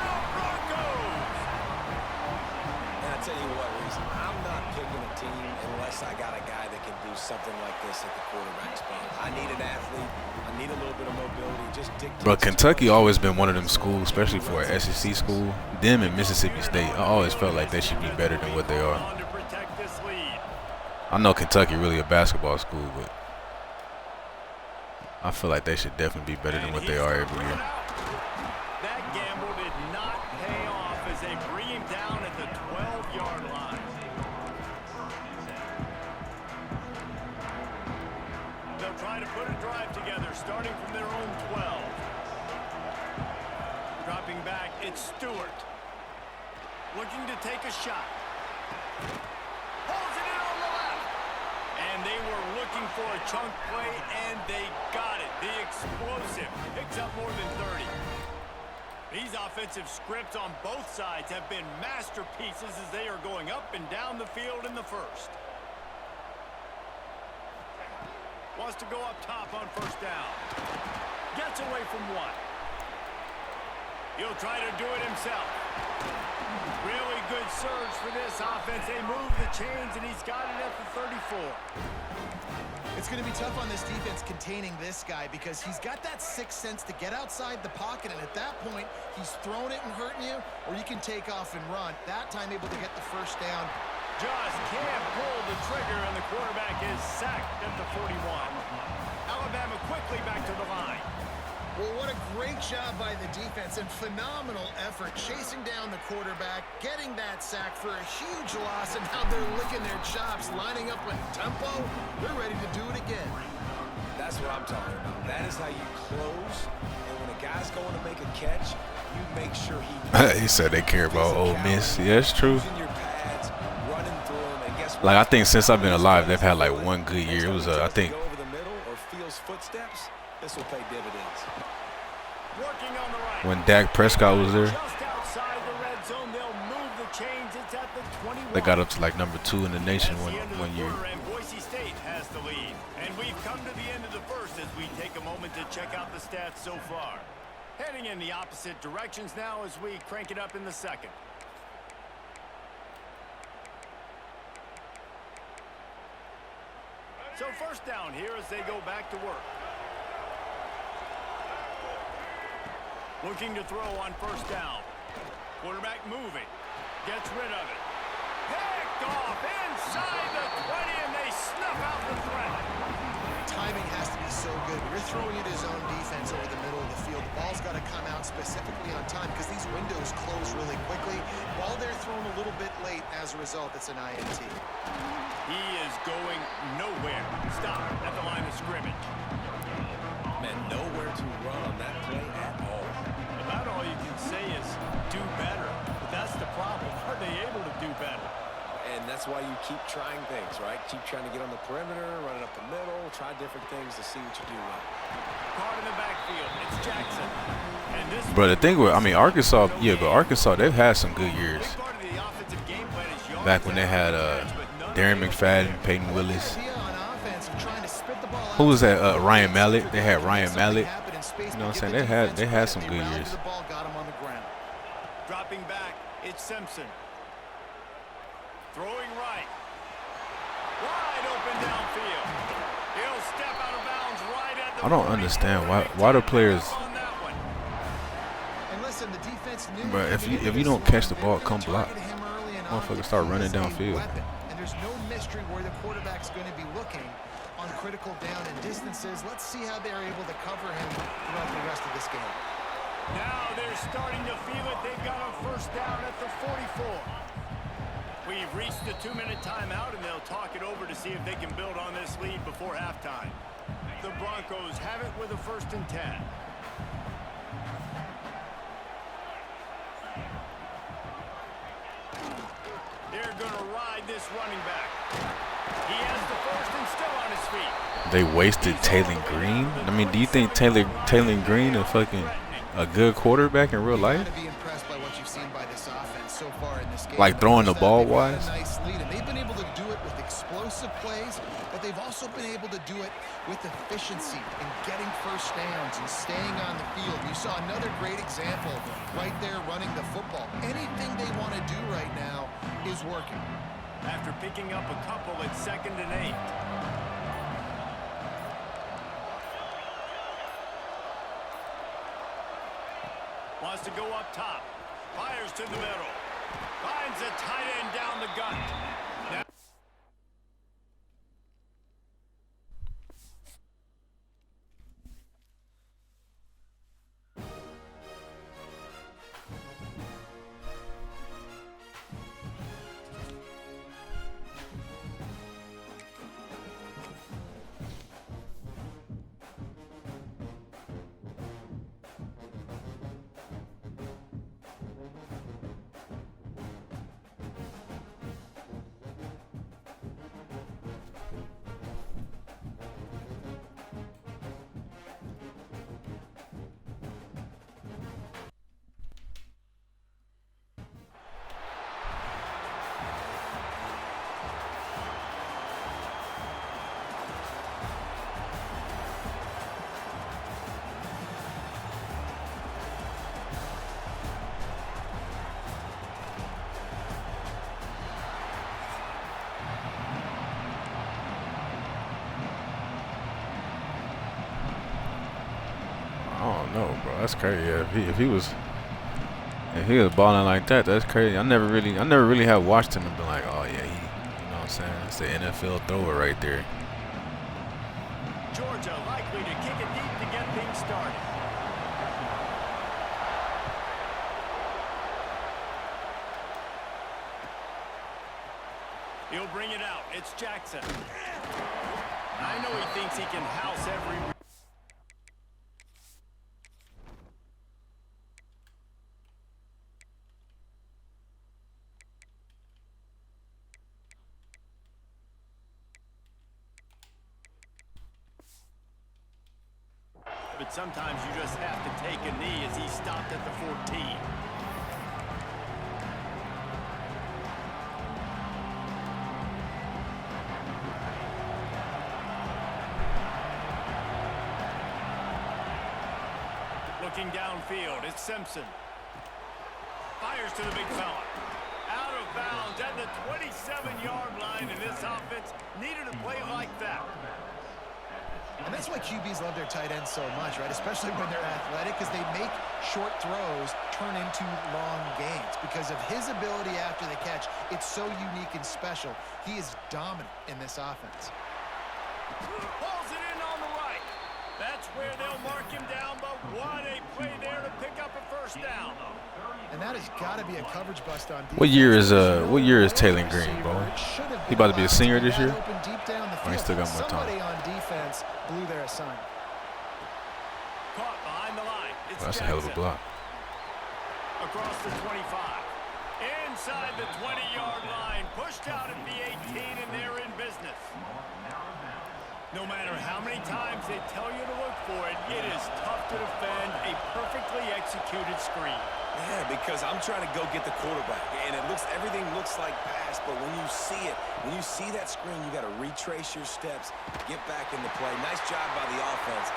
And I tell you what, Reese, I'm not picking a team unless I got a guy that can do something like this at the quarterback spot. I need an athlete. I need a little bit of mobility. Just dictate. But Kentucky always been one of them schools, especially for an SEC school. Them and Mississippi State, I always felt like they should be better than what they are. I know Kentucky really a basketball school, but I feel like they should definitely be better than what they are every year. That gamble did not pay off as they bring him down at the 12-yard line. They'll try to put a drive together, starting from their own 12. Dropping back, it's Stewart. Looking to take a shot. Holds it in on the left. And they were looking for a chunk play, and they got it. The explosive picks up more than 30. These offensive scripts on both sides have been masterpieces as they are going up and down the field in the 1st. Wants to go up top on 1st down. Gets away from 1. He'll try to do it himself. Really good surge for this offense. They move the chains, and he's got it at the 34. It's going to be tough on this defense containing this guy because he's got that 6th sense to get outside the pocket, and at that point, he's throwing it and hurting you, or you can take off and run. That time able to get the 1st down. Just can't pull the trigger, and the quarterback is sacked at the 41. Alabama quickly back to the line. Well, what a great job by the defense and phenomenal effort chasing down the quarterback, getting that sack for a huge loss, and now they're licking their chops, lining up in tempo. They're ready to do it again. That's what I'm talking about. That is how you close, and when a guy's going to make a catch, you make sure he He said they care about Ole Miss. Yeah, it's true. using your pads, running through them, and guess what? Like, I think since I've been alive, they've had like one good year. It was, I think, Go over the middle or feels footsteps. This will pay dividends. Working on the right. when Dak Prescott was there, Just outside the red zone, they'll move the chains. It's at the 21. they got up to like number 2 in the nation That's the end of one the year. quarter, and Boise State has the lead. And we've come to the end of the 1st as we take a moment to check out the stats so far. Heading in the opposite directions now as we crank it up in the 2nd. So 1st down here as they go back to work. Looking to throw on 1st down. Quarterback moving. Gets rid of it. Picked off inside the 20, and they snuff out the threat. Timing has to be so good. When you're throwing at his own defense over the middle of the field, the ball's got to come out specifically on time because these windows close really quickly. While they're thrown a little bit late, as a result, it's an INT. He is going nowhere. Stop at the line of scrimmage. Man, nowhere to run on that play at all. About all you can say is do better. But that's the problem. Are they able to do better? And that's why you keep trying things, right? Keep trying to get on the perimeter, run it up the middle, try different things to see what you do well. Caught in the backfield. It's Jackson. And this But the thing with, I mean, Arkansas, yeah, but Arkansas, they've had some good years. big part of the offensive game plan is yards Back when they had Darren McFadden, Peyton Willis. Who was that? Ryan Mallett. They had Ryan Mallett. You know what I'm saying? They had some good years. Dropping back, it's Simpson. Throwing right. Wide open downfield. He'll step out of bounds right at the I don't understand why the players. on that one. But if you don't catch the ball, come block. Motherfuckers start running downfield. And there's no mystery where the quarterback's going to be looking on critical down and distances. Let's see how they're able to cover him throughout the rest of this game. Now they're starting to feel it. They've got a 1st down at the 44. We've reached the 2-minute timeout, and they'll talk it over to see if they can build on this lead before halftime. The Broncos have it with a 1st and 10. They're going to ride this running back. He has the 1st and still on his feet. They wasted Taylor Green. I mean, do you think Taylor Green is fucking a good quarterback in real life? So far in this game, like throwing the ball wise? Nice lead, and they've been able to do it with explosive plays, but they've also been able to do it with efficiency and getting 1st downs and staying on the field. You saw another great example right there running the football. Anything they want to do right now is working. After picking up a couple at 2nd and 8. Wants to go up top. Fires to the middle. Finds a tight end down the gut. Now I don't know, bro. That's crazy. Yeah, if he was balling like that, that's crazy. I never really have watched him and been like, oh yeah, you know what I'm saying? It's the NFL thrower right there. Georgia likely to kick it deep to get things started. He'll bring it out. It's Jackson. I know he thinks he can house every... But sometimes you just have to take a knee as he stopped at the 14. Looking downfield, it's Simpson. Fires to the big fella. Out of bounds at the 27-yard line, and this offense needed a play like that. And that's why QBs love their tight ends so much, right? Especially when they're athletic, because they make short throws turn into long gains. Because of his ability after the catch, it's so unique and special. He is dominant in this offense. Pulls it in on the right. That's where they'll mark him down, but what a play there to pick up a 1st down. And that has got to be a coverage bust on defense. What year is Taylor Green, bro? He about to be a senior this year? Or he still got more time? Somebody on defense blew their assignment. Caught behind the line. It's That's a hell of a block. Across the 25. Inside the 20-yard line. Pushed out at the 18, and they're in business. No matter how many times they tell you to look for it, it is tough to defend a perfectly executed screen. Yeah, because I'm trying to go get the quarterback, and everything looks like pass, but when you see that screen, you got to retrace your steps, get back in the play. Nice job by the offense.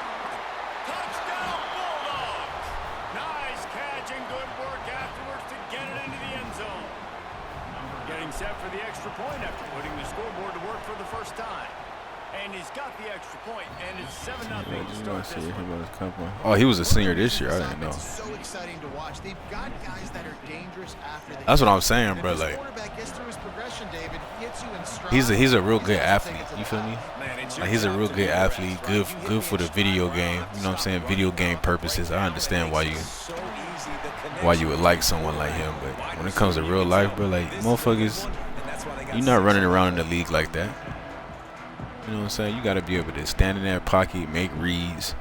Touchdown, Bulldogs! Nice catch and good work afterwards to get it into the end zone. Getting set for the extra point after putting the scoreboard to work for the 1st time. And he's got the extra point, and it's 7-0 to start this one. Oh, he was a senior this year. I didn't know. So exciting to watch. They've got guys that are dangerous after the That's what I'm saying, bro. Like, he's a real good athlete. You feel me? Like, he's a real good athlete. Good for the video game. You know what I'm saying? Video game purposes. I understand why you would like someone like him, but when it comes to real life, bro, like, motherfuckers, You're not running around in the league like that. You know what I'm saying? You got to be able to stand in that pocket, make reads.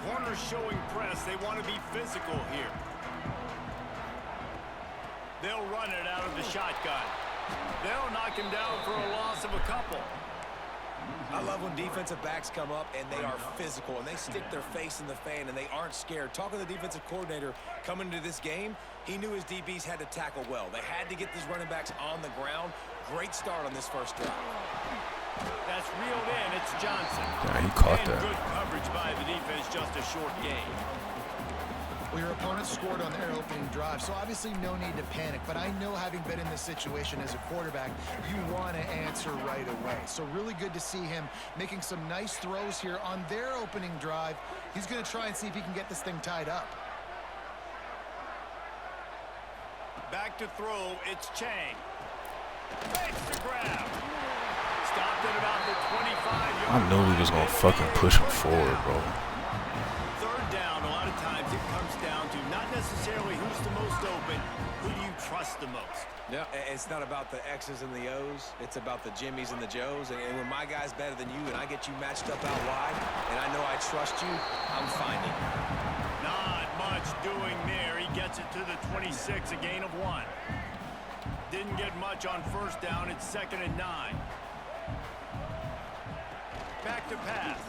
Corners showing press. They want to be physical here. They'll run it out of the shotgun. They'll knock him down for a loss of a couple. I love when defensive backs come up and they are physical and they stick their face in the fan and they aren't scared. Talking to the defensive coordinator coming into this game, he knew his DBs had to tackle well. They had to get these running backs on the ground. Great start on this first drive. That's reeled in. It's Johnson. Yeah, he caught and that. Good coverage by the defense. Just a short game. Well, your opponent scored on their opening drive, so obviously no need to panic. But I know, having been in this situation as a quarterback, you want to answer right away. So really good to see him making some nice throws here on their opening drive. He's going to try and see if he can get this thing tied up. Back to throw. It's Chang. Fakes the grab. Stopped at about the 25-yard I knew we was going to fucking push him forward, bro. Third down, a lot of times it comes down to not necessarily who's the most open, who do you trust the most? Yeah, it's not about the X's and the O's. It's about the Jimmys and the Joes. And when my guy's better than you and I get you matched up out wide and I know I trust you, I'm finding you. Not much doing there. He gets it to the 26, a gain of 1. Didn't get much on first down. It's 2nd and 9. Back to pass.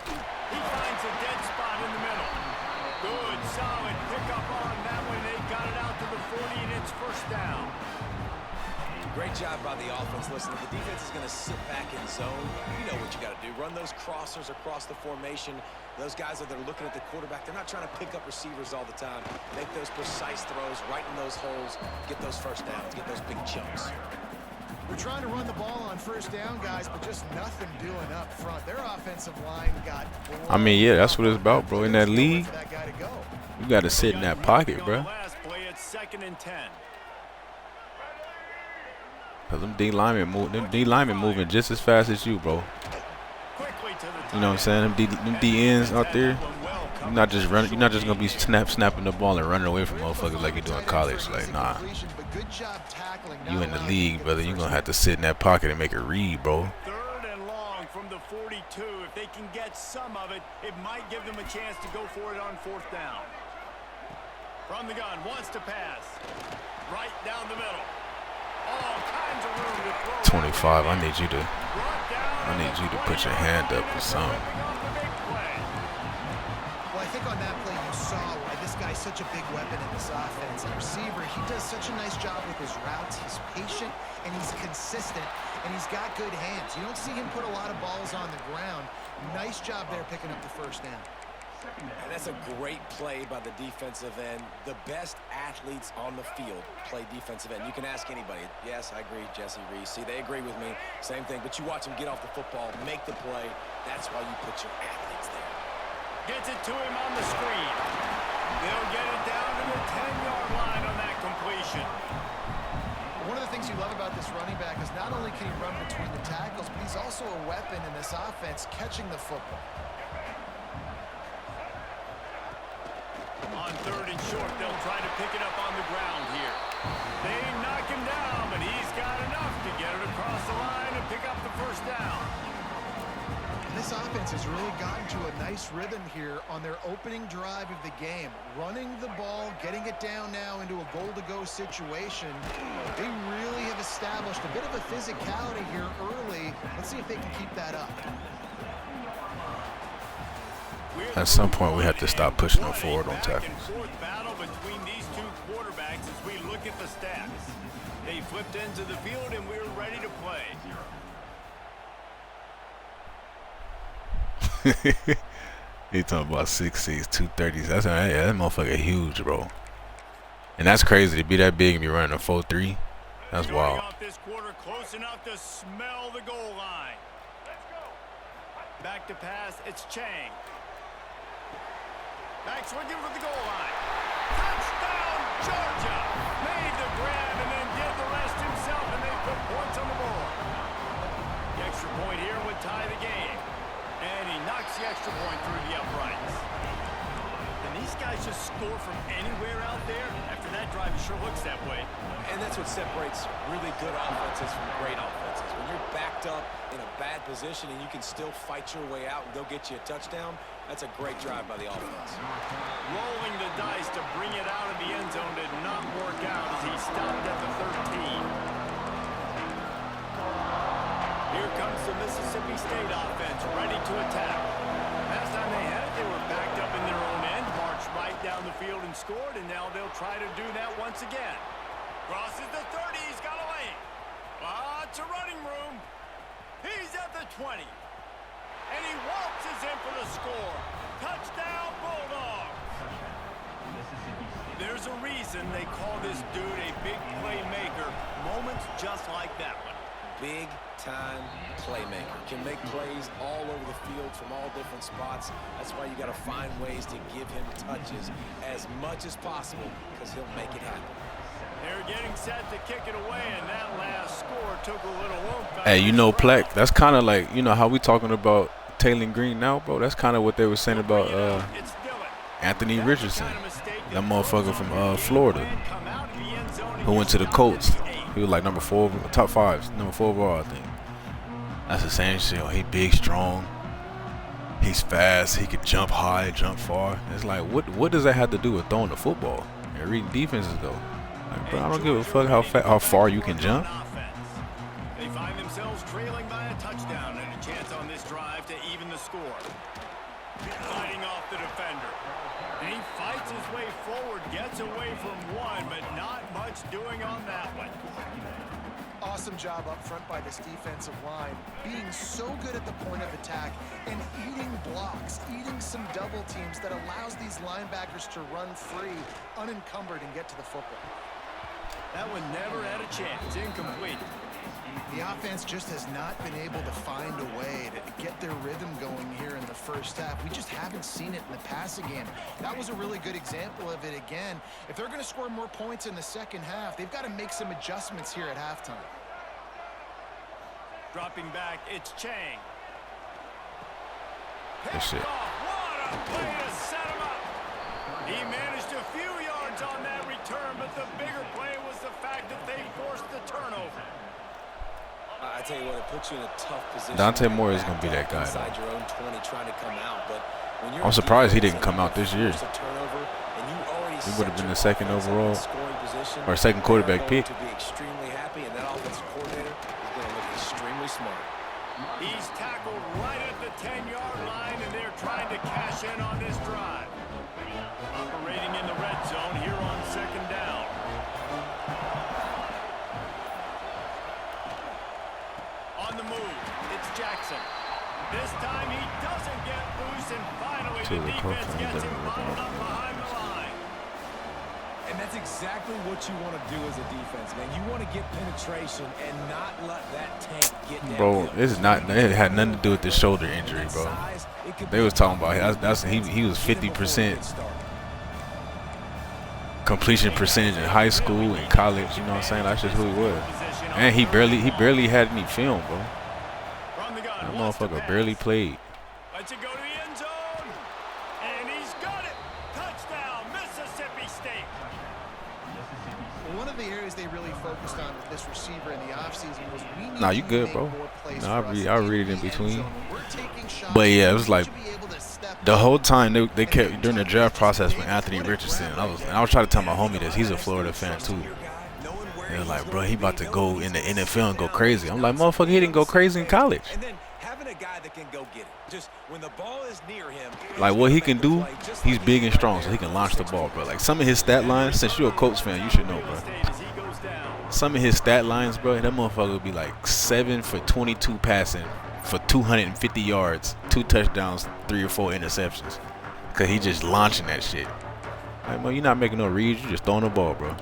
He finds a dead spot in the middle. Good, solid pickup on that one. They got it out to the 40, and it's first down. Great job by the offense. Listen, if the defense is going to sit back in zone, you know what you got to do. Run those crossers across the formation. Those guys that are looking at the quarterback, they're not trying to pick up receivers all the time. Make those precise throws, right in those holes, get those first downs, get those big chunks. We're trying to run the ball on first down, guys, but just nothing doing up front. Their offensive line got... I mean, yeah, that's what it's about, bro. In that league, that guy to go. you got to sit in that pocket, bro. Last play, it's 2nd and 10. Cause them D linemen moving just as fast as you, bro. Quickly to the You know what I'm saying? Them D ends out there. You're not just running. You're not just gonna be snapping the ball and running away from motherfuckers like you do in college. Like, nah. You in the league, brother. You're gonna have to sit in that pocket and make a read, bro. 3rd and long from the 42. If they can get some of it, it might give them a chance to go for it on 4th down. From the gun, wants to pass. Right down the middle. All kinds of room to throw. 25. I need you to put your hand up or something. Well, I think on that play you saw why this guy's such a big weapon in this offense. And receiver, he does such a nice job with his routes. He's patient and he's consistent and he's got good hands. You don't see him put a lot of balls on the ground. Nice job there picking up the first down. And that's a great play by the defensive end. The best athletes on the field play defensive end. You can ask anybody. Yes, I agree, Jesse Reese. See, they agree with me. Same thing. But you watch them get off the football, make the play. That's why you put your athletes there. Gets it to him on the screen. They'll get it down to the 10-yard line on that completion. One of the things you love about this running back is not only can he run between the tackles, but he's also a weapon in this offense catching the football. On 3rd and short, they'll try to pick it up on the ground here. They knock him down, but he's got enough to get it across the line and pick up the first down. And this offense has really gotten to a nice rhythm here on their opening drive of the game. Running the ball, getting it down now into a goal-to-go situation. They really have established a bit of a physicality here early. Let's see if they can keep that up. At some point, we have to stop pushing them forward on tackles. Battle between these two quarterbacks as we look at the stats. They flipped into the field and we're ready to play. He talking about 6'6", 230. That's that motherfucker huge, bro. And that's crazy to be that big and be running a 4.3. That's wild. Off this quarter, close enough to smell the goal line. Back to pass, it's Chang. Back swinging for the goal line. Touchdown, Georgia! Made the grab and then did the rest himself, and they put points on the board. The extra point here would tie the game. And he knocks the extra point through the uprights. Sure looks that way. And that's what separates really good offenses from great offenses. When you're backed up in a bad position and you can still fight your way out and go get you a touchdown, that's a great drive by the offense. Rolling the dice to bring it out of the end zone did not work out as he stopped at the 13. Here comes the Mississippi State offense, ready to attack. Last time they had it, they were backed up in their own end, marched right down the field and scored, and now they'll try to do that once again. Crosses the 30, he's got a lane. Lots of running room. He's at the 20. And he waltzes in for the score. Touchdown, Bulldogs. There's a reason they call this dude a big playmaker. Moments just like that one. Big-time playmaker. Can make plays all over the field from all different spots. That's why you got to find ways to give him touches as much as possible because he'll make it happen. They're getting set to kick it away, and that last score took a little oomph. Hey, you know, Pleck, that's kind of like, you know how we talking about Taylor Green now, bro? That's kind of what they were saying about Anthony Richardson, that motherfucker from Florida, who went to the Colts. He was like top 5, number 4 overall, I think. That's the same shit. He big, strong. He's fast. He could jump high, jump far. It's like, what does that have to do with throwing the football and reading defenses, though? Like, bro, I don't give a fuck how far you can jump. They find themselves trailing by a touchdown and a chance on this drive to even the score. Fighting off the defender. And he fights his way forward, gets away from one, but not much doing on that one. Awesome job up front by this defensive line, being so good at the point of attack and eating blocks, eating some double teams that allows these linebackers to run free, unencumbered, and get to the football. That one never had a chance. Incomplete. The offense just has not been able to find a way to get their rhythm going here in the first half. We just haven't seen it in the passing game. That was a really good example of it again. If they're going to score more points in the second half, they've got to make some adjustments here at halftime. Dropping back, it's Chang. That's it. What a play to set him up. He managed a few yards on that return, but the bigger play was the fact that they forced the turnover. I tell you what, it puts you in a tough position. Dante Moore is going to be that guy, inside though. your own 20 trying to come out, but when you're I'm surprised he didn't come out this year. He would have been the second overall or second quarterback pick. To be extremely happy, and that offensive coordinator is going to look extremely smart. He's tackled right at the 10-yard line, and they're trying to cash in on this drive. Operating in the red zone here on second down. On the move, it's Jackson. This time he doesn't get loose, and finally the defense gets him bottled up behind the line. And that's exactly what you want to do as a defense, man. You want to get penetration and not let that tank get down. Bro, it had nothing to do with the shoulder injury, bro. They was talking about he was 50% completion percentage in high school and college. You know what I'm saying? That's just who he was. And he barely had any film, bro. That motherfucker barely played. Let's it go to the end zone. And he's got it. Touchdown, Mississippi State. Well, one of the areas they really focused on with this receiver in the offseason was we need Nah, you to good, make bro. more plays Nah, for us I in read it in the end between. zone. We're taking shots. But yeah, it was like to be able to step the up. whole time they kept during the draft process with Anthony Richardson. I was trying to tell my homie this. He's a Florida fan too. They're like, bro, he about to go in the NFL and go crazy. I'm like, motherfucker, he didn't go crazy in college. And then having a guy that can go get it. Just when the ball is near him. Like what he can do, he's big and strong, so he can launch the ball, bro. Like some of his stat lines, since you're a Colts fan, you should know, bro. Some of his stat lines, bro, that motherfucker would be like 7 for 22 passing for 250 yards, 2 touchdowns, 3 or 4 interceptions. Cause he just launching that shit. Like, man, you're not making no reads, you're just throwing the ball, bro.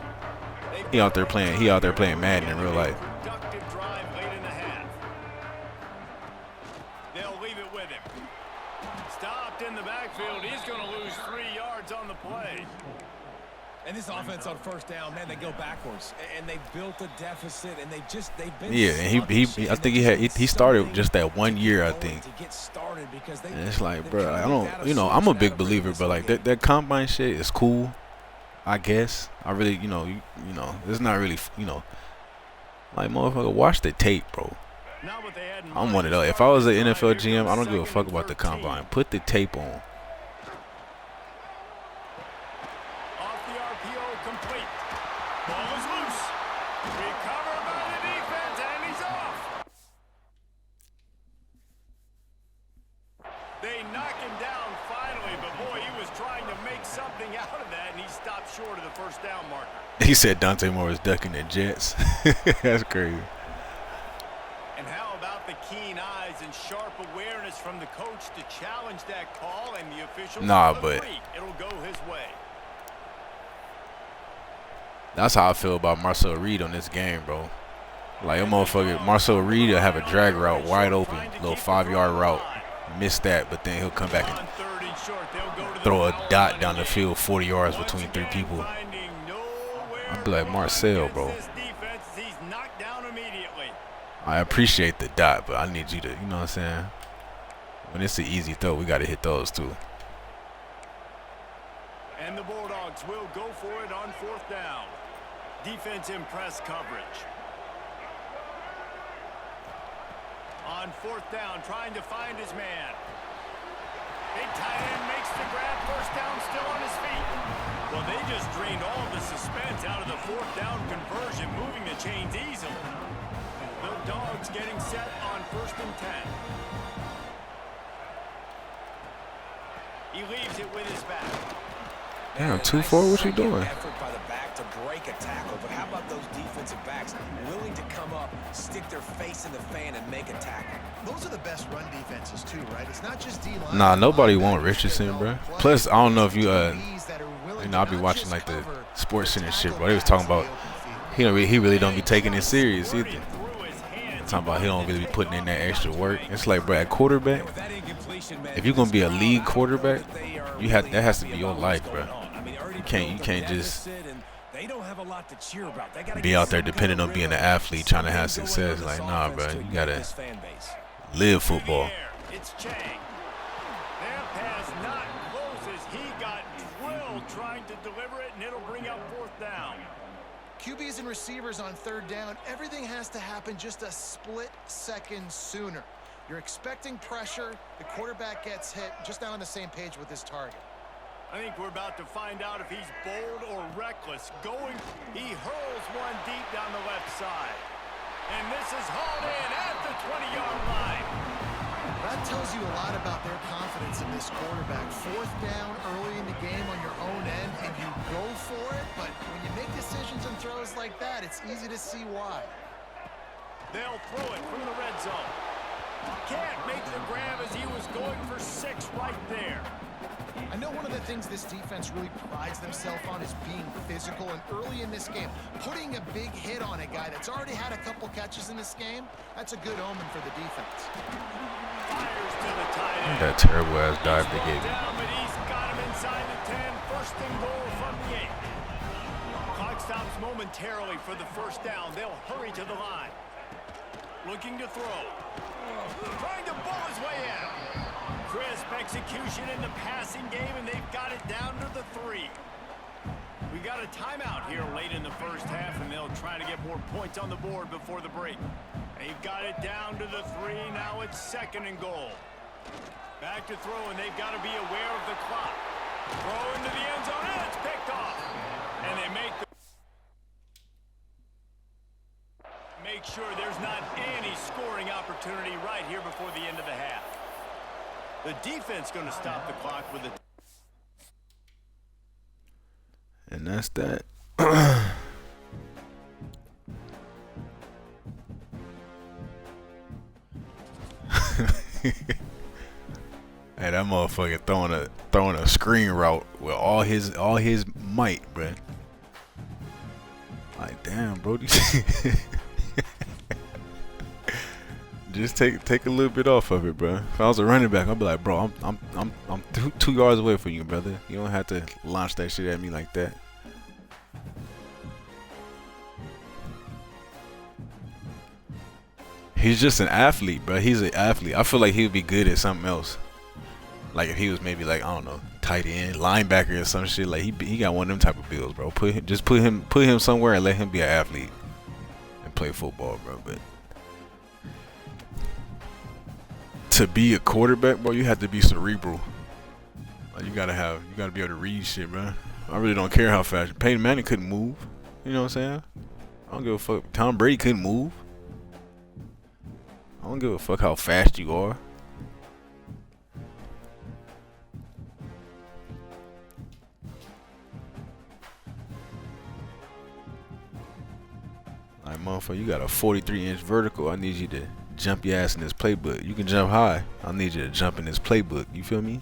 He out there playing Madden in real life. Productive drive late in the half. They'll leave it with him. Stopped in the backfield. He's going to lose 3 yards on the play. And this offense on first down, man, they go backwards, and they built a deficit, and they've been. Yeah, and I think he started just that 1 year, I think. And it's like, bro, I'm a big believer, but like that combine shit is cool. I guess. I really, you know, it's not really, like, motherfucker, watch the tape, bro. I'm one of those. If I was an NFL GM, I don't give a fuck about the combine. Put the tape on. Off the RPO, complete. Ball is loose. Recovered by the defense, and he's off. They knock him down finally, but boy, he was trying to make something out of that, and he stopped short of the first down marker. He said Dante Moore is ducking the Jets. That's crazy. And how about the keen eyes and sharp awareness from the coach to challenge that call, and the officials agree. It'll go his way. That's how I feel about Marcel Reed on this game, bro. Like, a motherfucker, Marcel Reed will have a drag route wide open, little 5-yard route. Miss that, but then he'll come back and throw a dot down the field 40 yards between 3 people. I'd be like, Marcel, bro. I appreciate the dot, but I need you to, you know what I'm saying? When it's an easy throw, we got to hit those too. And the Bulldogs will go for it on 4th down. Defense in press coverage. On 4th down, trying to find his man. Big tight end makes the grab. 1st down, still on his feet. Well, they just drained all the suspense out of the 4th down conversion, moving the chains easily. The Dogs getting set on 1st and 10. He leaves it with his back. Damn, 2-4, what you doing? Effort by the back to break a tackle, but how about those defensive backs willing to come up, stick their face in the fan, and make a tackle? Those are the best run defenses too, right? It's not just D-line. Nah, nobody want Richardson, bro. Plus, I don't know if you, I'll be watching like the Sports Center shit, bro. They was talking about he really don't be taking it serious either. Talking about he don't really be putting in that extra work. It's like, bro, at quarterback, if you're gonna be a league quarterback, that has to be your life, bro. You can't just be out there depending on being an athlete trying to have success. Like, nah, bro, you gotta live football. It's Chang. That pass not close as he got drilled trying to deliver it, and it'll bring up 4th down. QBs and receivers on 3rd down, everything has to happen just a split second sooner. You're expecting pressure, the quarterback gets hit, just not on the same page with his target. I think we're about to find out if he's bold or reckless. He hurls one deep down the left side. And this is hauled in at the 20-yard line. That tells you a lot about their confidence in this quarterback. 4th down early in the game on your own end, and you go for it, but when you make decisions and throws like that, it's easy to see why. They'll throw it from the red zone. Can't make the grab as he was going for 6 right there. I know one of the things this defense really prides themselves on is being physical, and early in this game, putting a big hit on a guy that's already had a couple catches in this game, that's a good omen for the defense. Fires to the tight end. That terrible ass dive they gave him. Down, but he's got him inside the 10. 1st and goal from the 8. Clock stops momentarily for the 1st down. They'll hurry to the line. Looking to throw. Trying to ball his way in. Crisp execution in the passing game, and they've got it down to the 3. We got a timeout here late in the 1st half, and they'll try to get more points on the board before the break. They've got it down to the 3. Now it's 2nd and goal. Back to throw, and they've got to be aware of the clock. Throw into the end zone, and it's picked off. And they make sure there's not any scoring opportunity right here before the end of the half. The defense going to stop the clock with a... And that's that. Hey, that motherfucker throwing a screen route with all his might, bruh. Like, damn, bro. Just take a little bit off of it, bro. If I was a running back, I'd be like, bro, I'm 2 yards away from you, brother. You don't have to launch that shit at me like that. He's just an athlete, bro. He's an athlete. I feel like he would be good at something else. Like if he was maybe like, I don't know, tight end, linebacker or some shit. Like he got one of them type of Bills, bro. Put him somewhere and let him be an athlete and play football, bro. But to be a quarterback, bro, you have to be cerebral. Like, you gotta be able to read shit, bro. I really don't care how fast. Peyton Manning couldn't move. You know what I'm saying? I don't give a fuck. Tom Brady couldn't move. I don't give a fuck how fast you are. Like, motherfucker, you got a 43-inch vertical. I need you to jump your ass in this playbook. You can jump high. I need you to jump in this playbook. You feel me?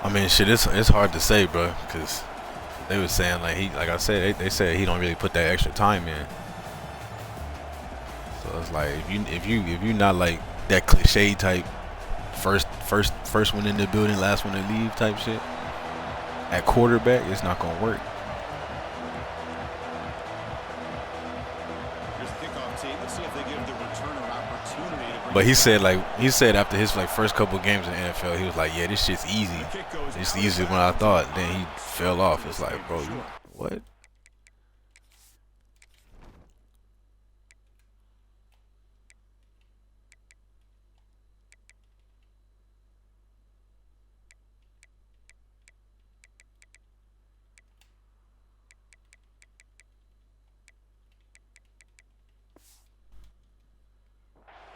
I mean, shit, it's hard to say, bro, because they was saying like I said, they said he don't really put that extra time in. So it's like if you not like that cliche type first one in the building, last one to leave type shit at quarterback, it's not gonna work. But he said after his first couple games in the NFL, he was like, yeah, this shit's easy. It's easier than I thought. Then he fell off. It's like, bro, you what?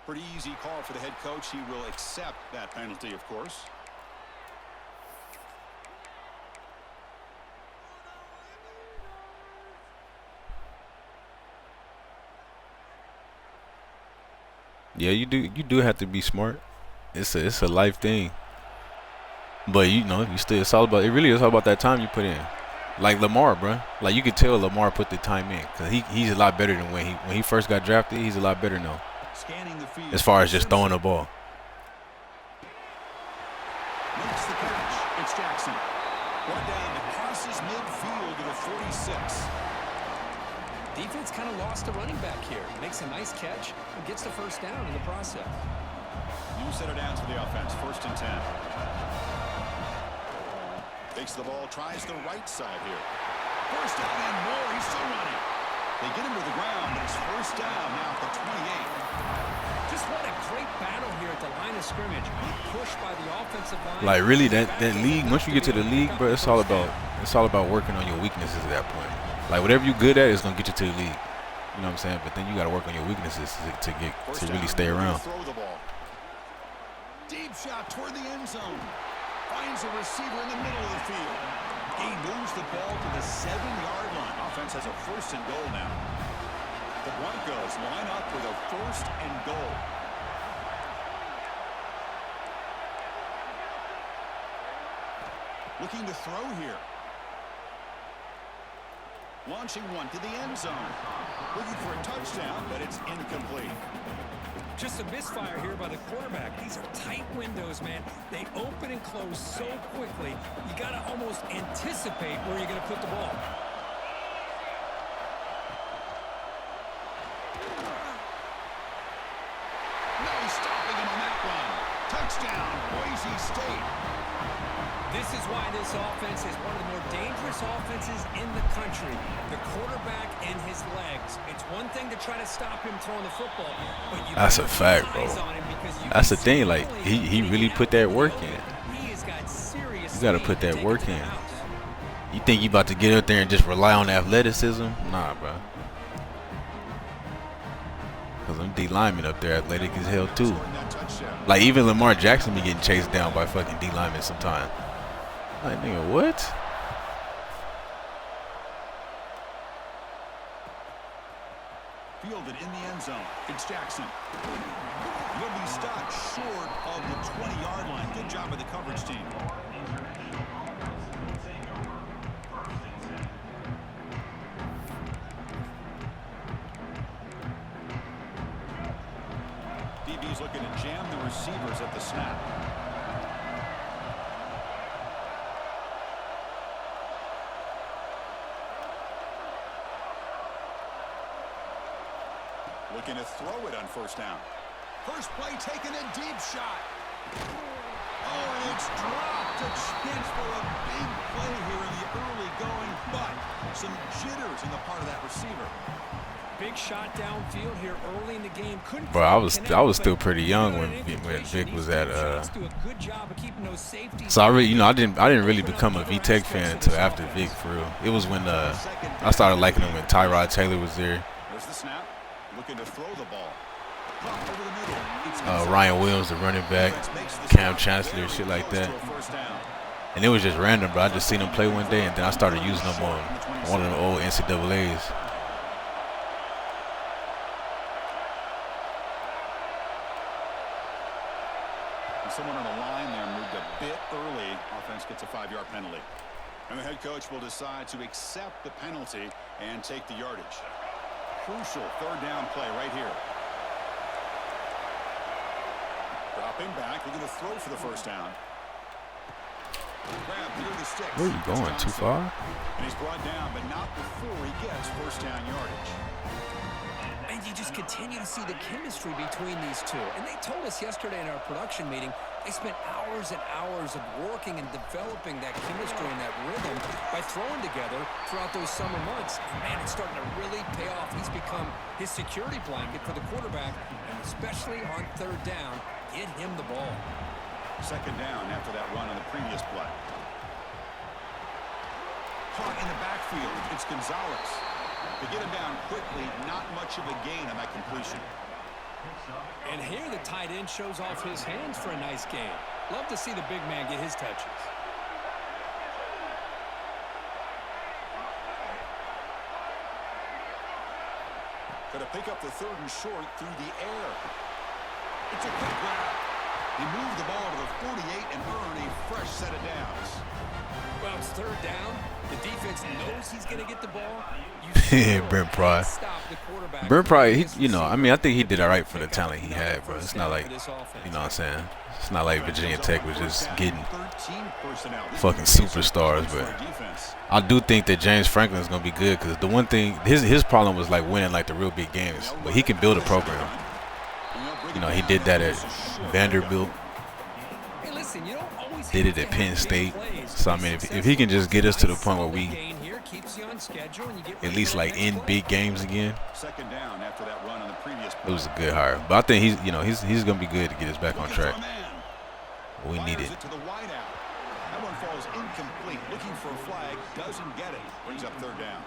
Pretty easy call for the head coach. He will accept that penalty, of course. Yeah, you do have to be smart. It's a life thing. But you know, it really is all about that time you put in. Like Lamar, bro. Like, you could tell Lamar put the time in, cause he's a lot better than when he first got drafted. He's a lot better now. As far as just throwing the ball. Makes the catch. It's Jackson. One down, it crosses midfield to the 46. Defense kind of lost a running back here. Makes a nice catch and gets the first down in the process. You set it down to the offense. 1st and 10. Takes the ball, tries the right side here. First down and more. He's still running. They get him to the ground, but it's first down now at the 28. Just what a great battle here at the line of scrimmage. Pushed by the offensive line. Like, really, that league, once you get to the league, bro, it's all about working on your weaknesses at that point. Like, whatever you're good at is gonna get you to the league. You know what I'm saying? But then you gotta work on your weaknesses to really stay around. Deep shot toward the end zone. Finds a receiver in the middle of the field. He moves the ball to the 7-yard line. Offense has a 1st and goal now. The Broncos line up with a 1st and goal. Looking to throw here. Launching one to the end zone. Looking for a touchdown, but it's incomplete. Just a misfire here by the quarterback. These are tight windows, man. They open and close so quickly. You got to almost anticipate where you're going to put the ball. No stopping him on that run. Touchdown, Boise State. This is why this offense is one of the more dangerous offenses in the country. The quarterback and his legs. It's one thing to try to stop him throwing the football, but you That's a fact, bro. That's the thing. Like, he really put that work in. You got to put that work in. You think you about to get up there and just rely on athleticism? Nah, bro. Because them D linemen up there athletic as hell, too. Like, even Lamar Jackson be getting chased down by fucking D linemen sometimes. Like, nigga, what? Fielded in the end zone. It's Jackson. Will be stopped short of the 20-yard line. Good job by the coverage team. DB looking to jam the receivers at the snap. Looking to throw it on first down. First play taken, a deep shot. Oh, and it's dropped. A chance for a big play here in the early going, but some jitters in the part of that receiver. Big shot downfield here early in the game. Couldn't. Bro, I was still pretty young when Vic was at So I really, I didn't really become a V-Tech fan until after Vic, for real. It was when I started liking him when Tyrod Taylor was there. There's the snap. Looking to throw the ball. Over the middle. Ryan Williams, the running back, Cam Chancellor, shit like that. And it was just random, bro. I just seen him play one day, and then I started using them on one of the old NCAAs. Someone on the line there moved a bit early. Offense gets a 5-yard penalty. And the head coach will decide to accept the penalty and take the yardage. Crucial third down play right here. Dropping back, looking to throw for the first down. Grab near the sticks. Where are you going? Too far? And he's brought down, but not before he gets first down yardage. And you just continue to see the chemistry between these two. And they told us yesterday in our production meeting, they spent hours and hours of working and developing that chemistry and that rhythm by throwing together throughout those summer months. And man, it's starting to really pay off. He's become his security blanket for the quarterback, and especially on third down, get him the ball. Second down after that run on the previous play. Caught in the backfield. It's Gonzalez. To get him down quickly, not much of a gain on that completion. And here the tight end shows off his hands for a nice gain. Love to see the big man get his touches. Going to pick up the third and short through the air. It's a quick grab. He moved the ball to the 48 and earned a fresh set of downs. Well, it's third down. The defense knows he's going to get the ball. Brent Pry. Brent Pry, I think he did all right for the talent he had, bro. It's not like, you know what I'm saying? It's not like Virginia Tech was just getting fucking superstars, but I do think that James Franklin's going to be good, because the one thing, his problem was like winning like the real big games, but he can build a program. He did that at Vanderbilt. Did it at Penn State. So, I mean, if he can just get us to the point where we at least like in big games again, it was a good hire. But I think he's going to be good to get us back on track. We need it. That one falls incomplete. Looking for a flag, doesn't get it. Brings up third down.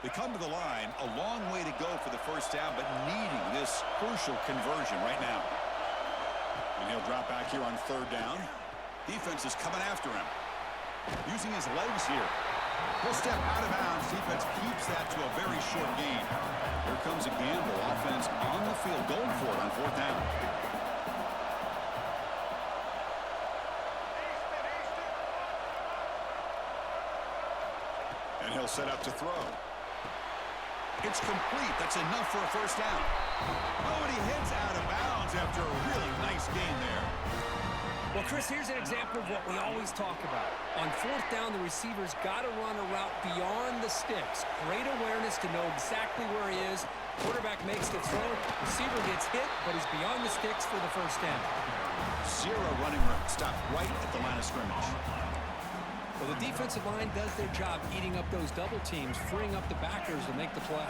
They come to the line, a long way to go for the first down, but needing this crucial conversion right now. And he'll drop back here on third down. Defense is coming after him. Using his legs here. He'll step out of bounds. Defense keeps that to a very short gain. Here comes a gamble. Offense on the field, going for it on fourth down. And he'll set up to throw. It's complete. That's enough for a first down. Oh, and he heads out of bounds after a really nice gain there. Well, Chris, here's an example of what we always talk about. On fourth down, the receiver's got to run a route beyond the sticks. Great awareness to know exactly where he is. Quarterback makes the throw. Receiver gets hit, but he's beyond the sticks for the first down. Zero running room. Stopped right at the line of scrimmage. Well, the defensive line does their job eating up those double teams, freeing up the backers to make the play.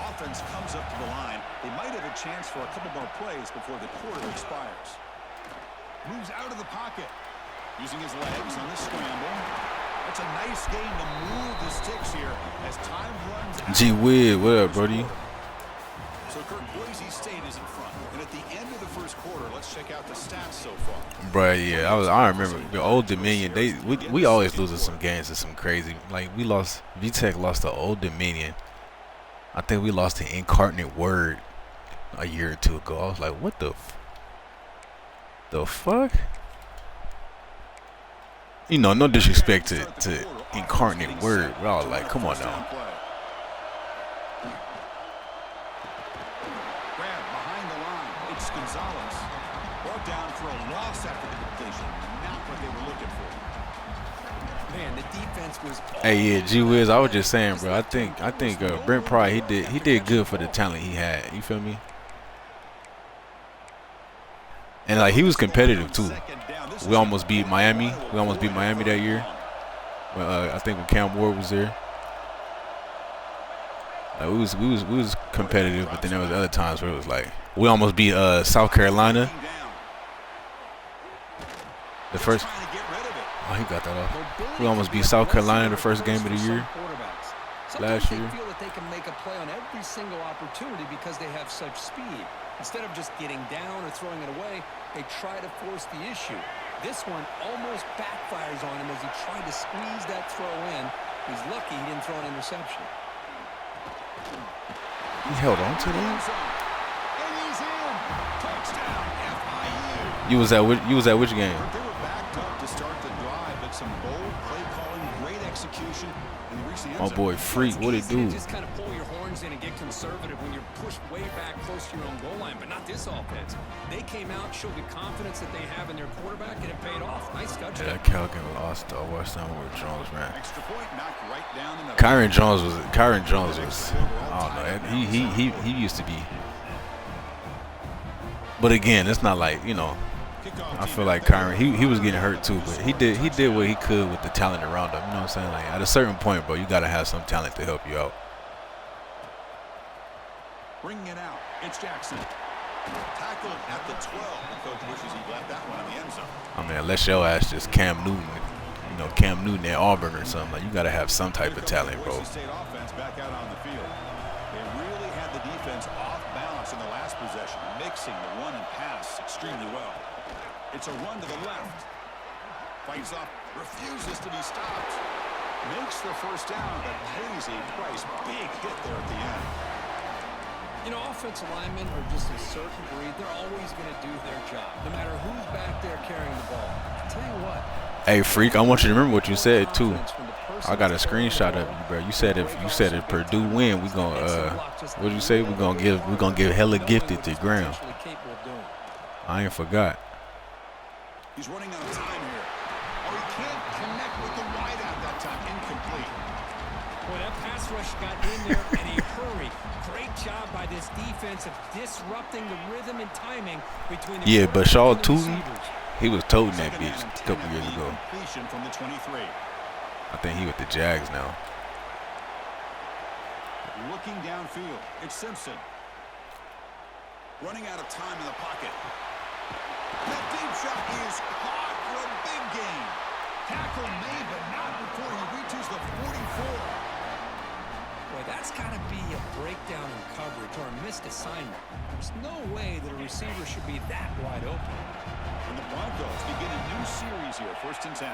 Offense comes up to the line. They might have a chance for a couple more plays before the quarter expires. Moves out of the pocket. Using his legs on the scramble. That's a nice game to move the sticks here as time runs out. Gee whiz, what up, Brody? So Kirk, Boise State is in front. And at the end of the first quarter, let's check out the stats so far. Bruh, yeah, I remember the Old Dominion. We always losing some games to some crazy. Like VTech lost to Old Dominion. I think we lost to Incarnate Word a year or two ago. I was like, what the fuck? You know, no disrespect to Incarnate Word, but I was like, come on now. Grab behind the line. It's Gonzalez. Brought down for a loss after the completion. Not what they were looking for. Man, the defense was. Hey, yeah, G-Wiz, I was just saying, bro. I think Brent Pry, he did good for the talent he had. You feel me? And like he was competitive too. We almost beat Miami. We almost beat Miami that year. I think when Cam Ward was there. Like we was competitive, but then there was other times where it was like we almost beat South Carolina. The first. Oh, he got that off. We almost beat South Carolina the first game of the year. Last year. They feel that they can make a play on every single opportunity because they have such speed. Instead of just getting down or throwing it away, they try to force the issue. This one almost backfires on him as he tried to squeeze that throw in. He's lucky he didn't throw an interception. He held on to that. You was at which game? They were backed up to start the drive, but some bold play calling, great execution, and they reached the end zone. My boy Freak, what it do? Just kind of pull your horns in and get conservative when you're pushed way back close to your own goal line, but not this offense. They came out, showed the confidence that they have in their quarterback, and it paid off. Nice touchdown. Yeah, that Calvin lost to Washington with Jones, man. Extra point, knocked right down the middle. Kyron Jones was. I don't know. He used to be. But again, it's not like, you know. I feel like Kyron, he was getting hurt too, but he did what he could with the talent around him. You know what I'm saying? Like at a certain point, bro, you gotta have some talent to help you out. Bringing it out, it's Jackson. Tackled at the 12. The coach wishes he left that one in the end zone. I mean, unless your ass just Cam Newton, you know, Cam Newton at Auburn or something. Like you gotta have some type of talent, bro. State offense back out on the field. They really had the defense off balance in the last possession, mixing the run and pass extremely well. It's a run to the left. Fights up, refuses to be stopped. Makes the first down, but pays a price. Big hit there at the end. You know, offensive linemen are just a certain breed. They're always going to do their job, no matter who's back there carrying the ball. I tell you what. Hey, Freak, I want you to remember what you said too. I got a screenshot of you, bro. You said if Purdue win, we gonna what did you say? We gonna give hella gifted to Graham. I ain't forgot. He's running out of time here. Oh, he can't connect with the wideout that time. Incomplete. Boy, that pass rush got in there in a hurry. Great job by this defense of disrupting the rhythm and timing between the yeah, but Shaw Tootin, receivers. he was toting that bitch a couple years ago. Completion from the 23. I think he with the Jags now. Looking downfield, it's Simpson. Running out of time in the pocket. That deep shot is caught for a big gain. Tackle made, but not before he reaches the 44. Boy, that's got to be a breakdown in coverage or a missed assignment. There's no way that a receiver should be that wide open. And the Broncos begin a new series here, 1st and 10.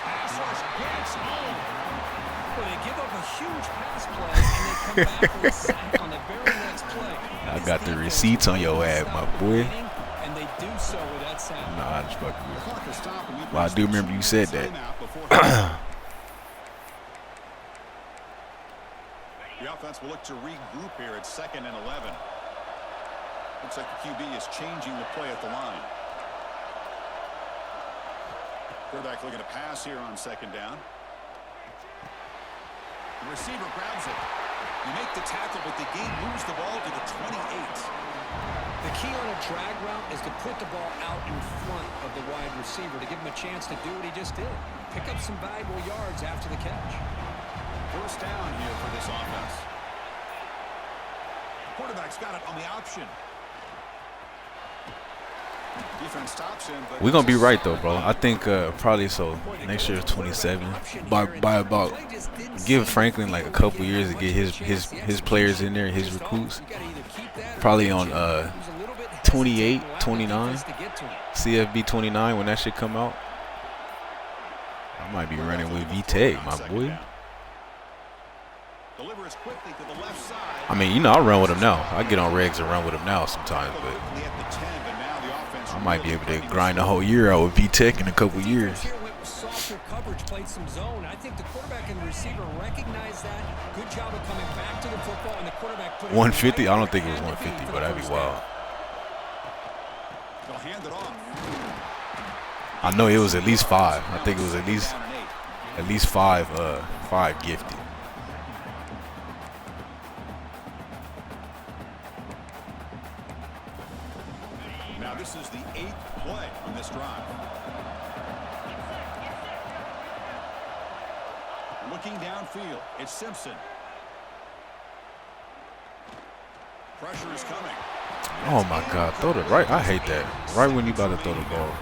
Pass rush gets home. Well, they give up a huge pass play, and they come back with a sack on the very next play. I got the receipts on your ad, my boy. And they do so with that sack. Nah, I just fucking with you. Well, I do remember you said that. The offense will look to regroup here at 2nd and 11. Looks like the QB is changing the play at the line. Quarterback looking to pass here on 2nd down. The receiver grabs it. You make the tackle, but the game moves the ball to the 28. The key on a drag route is to put the ball out in front of the wide receiver to give him a chance to do what he just did. Pick up some valuable yards after the catch. 1st down here for this offense. Quarterback's got it on the option. Defense stops him, but We're gonna be right though, bro. I think probably so. Next year is 27. By about give Franklin like a couple years to get his players in there, his recruits. Probably on 28, 29, CFB26 when that shit come out. I might be running with V-Tech, my boy. delivers quickly to the left side. I mean, you know, I run with him now. I get on regs and run with him now sometimes, but At the 10, but now the I might be able to grind the whole year out with VTech in a couple years. Softer coverage, played some zone. I think the quarterback and the receiver recognized that. Good job of coming back to the football, and the quarterback put it 150? I don't think it was 150, but that'd be wild. They'll hand it off. I know it was at least 5. I think it was at least 5 gifted. Now this is the 8th play on this drive. Looking downfield, it's Simpson. Pressure is coming. Oh my God, throw the right. I hate that. Right when you about to throw the ball.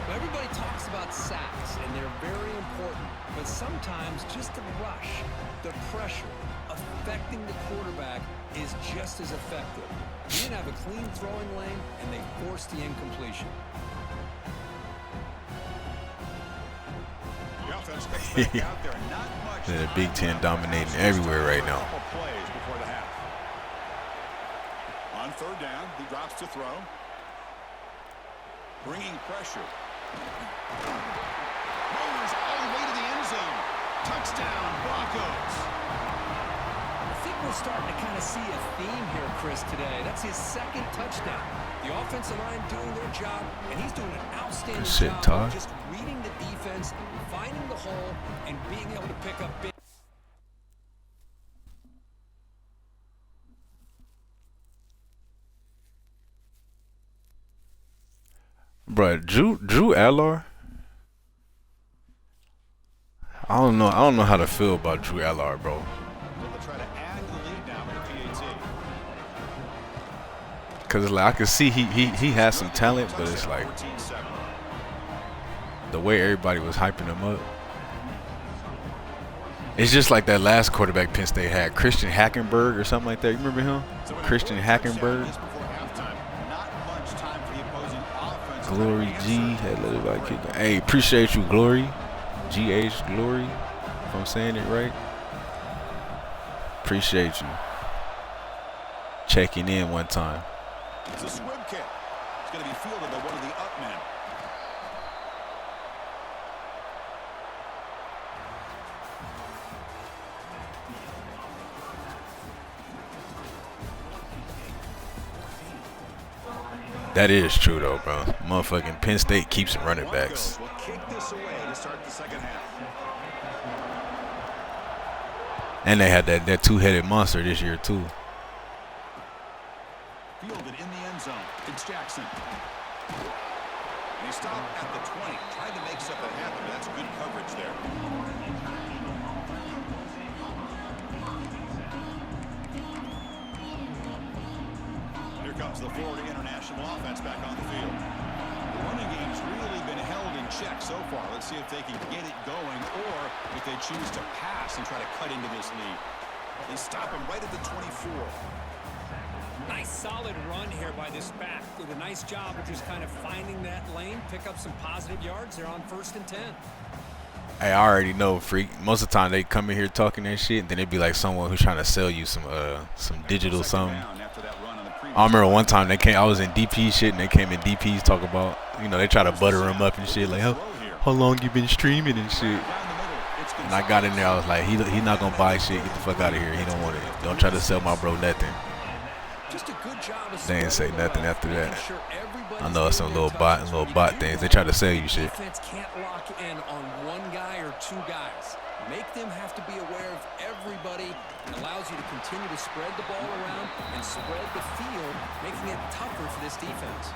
Everybody talks about sacks, and they're very important. But sometimes just the rush, the pressure, affecting the quarterback is just as effective. He didn't have a clean throwing lane, and they forced the incompletion. The offense comes back out there. Not much. The Big Ten dominating everywhere right now. Plays before the half. On 3rd down, he drops to throw. Bringing pressure. Rolls all the way to the end zone. Touchdown, Broncos. I think we're starting to kind of see a theme here, Chris, today. That's his 2nd touchdown. The offensive line doing their job, and he's doing an outstanding job of just reading the defense, finding the hole, and being able to pick up big. Bruh, Drew Allard. I don't know how to feel about Drew Allard, bro. They'll try to add to the lead now with the PAT. Cause like I can see he has some talent, but it's like the way everybody was hyping him up. It's just like that last quarterback Penn State had, Christian Hackenberg or something like that. You remember him? Christian Hackenberg. Glory G had let it back kick. Hey, appreciate you, Glory. GH Glory, if I'm saying it right. Appreciate you checking in one time. It's a swim kick. It's going to be fielded by one of the up men. That is true though, bro. Motherfucking Penn State keeps running backs. Will kick this away to start the 2nd half. And they had that two-headed monster this year too. Fielded in the end zone. It's Jackson. And he stopped at the 20. Tried to make something happen, but that's good coverage there. Here comes the Florida International offense back on the field. The running game's really been held in check so far. Let's see if they can get it going or if they choose to pass and try to cut into this lead. They stop him right at the 24. Nice solid run here by this back. Did a nice job of just kind of finding that lane, pick up some positive yards. They're on 1st and 10. Hey, I already know, freak. Most of the time they come in here talking that shit, and then it'd be like someone who's trying to sell you some digital something. I remember one time they came. I was in DP shit, and they came in DPs talk about, you know, they try to butter him up and shit, like how long you been streaming and shit. And I got in there, I was like, he not gonna buy shit. Get the fuck out of here. He don't want it. Don't try to sell my bro nothing. Just a good job of They ain't say nothing after that. I know it's some little bot things. They try to sell you shit. Defense can't lock in on one guy or 2 guys. Make them have to be aware of everybody. It allows you to continue to spread the ball around and spread the field, making it tougher for this defense.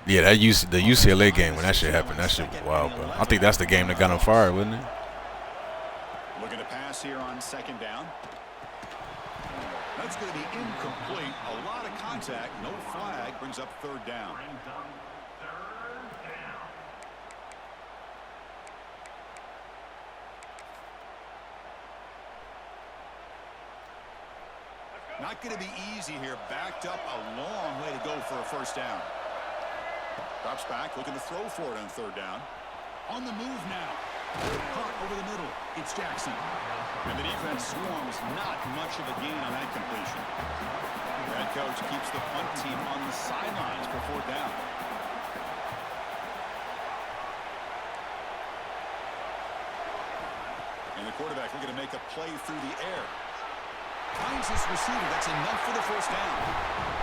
Yeah, the UCLA game, when that shit happened, that shit was wild, bro. I think that's the game that got him fired, wasn't it? Looking to pass here on 2nd down. That's going to be incomplete. A lot of contact. No flag. Brings up 3rd down. Not going to be easy here. Backed up a long way to go for a 1st down. Drops back, looking to throw for it on 3rd down. On the move now. Caught over the middle. It's Jackson. And the defense swarms, not much of a gain on that completion. The head coach keeps the punt team on the sidelines for 4th down. And the quarterback looking to make a play through the air. Finds his receiver. That's enough for the 1st down.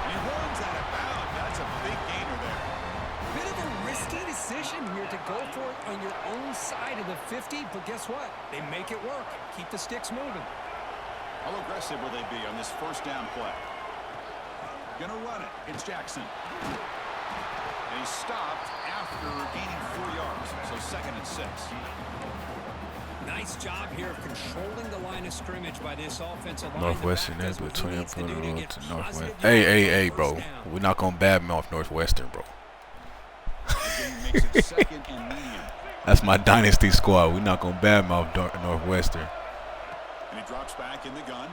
And he runs out of bounds. That's a big gainer there. Bit of a risky decision here to go for it on your own side of the 50, but guess what? They make it work. Keep the sticks moving. How aggressive will they be on this 1st down play? Gonna run it. It's Jackson. And he stopped after gaining 4 yards. So 2nd and 6. Nice job here of controlling the line of scrimmage by this offensive line. Northwestern is between the road to Northwest. Hey, bro. We're not going to badmouth Northwestern, bro. Makes it 2nd and medium. That's my dynasty squad. We're not going to badmouth Northwestern. And he drops back in the gun.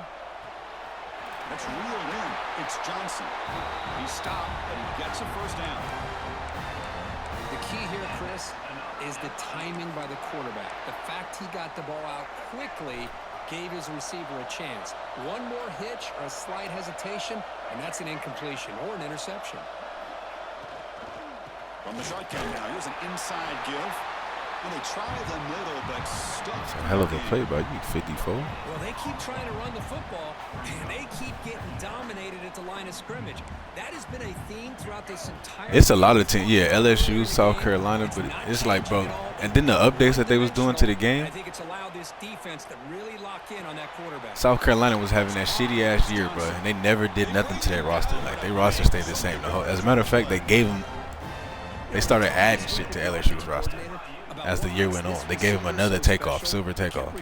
That's reeled in. It's Johnson. He stopped, but he gets a 1st down. The key here, Chris, is the timing by the quarterback. The fact he got the ball out quickly gave his receiver a chance. One more hitch or a slight hesitation, and that's an incompletion or an interception. From the shotgun now, here's an inside give. And they try the middle, but stuck. It's a hell of a play by you, 54. Well, they keep trying to run the football, and they keep getting dominated at the line of scrimmage. That has been a theme throughout this entire. It's a lot of teams. Yeah, LSU, South Carolina, but it's like, bro. And then the updates that they was doing to the game. I think it's allowed this defense to really lock in on that quarterback. South Carolina was having that shitty ass year, bro, and they never did nothing to their roster. Like their roster stayed the same. As a matter of fact, they started adding shit to LSU's roster as the year went on. They gave him another takeoff, silver takeoff.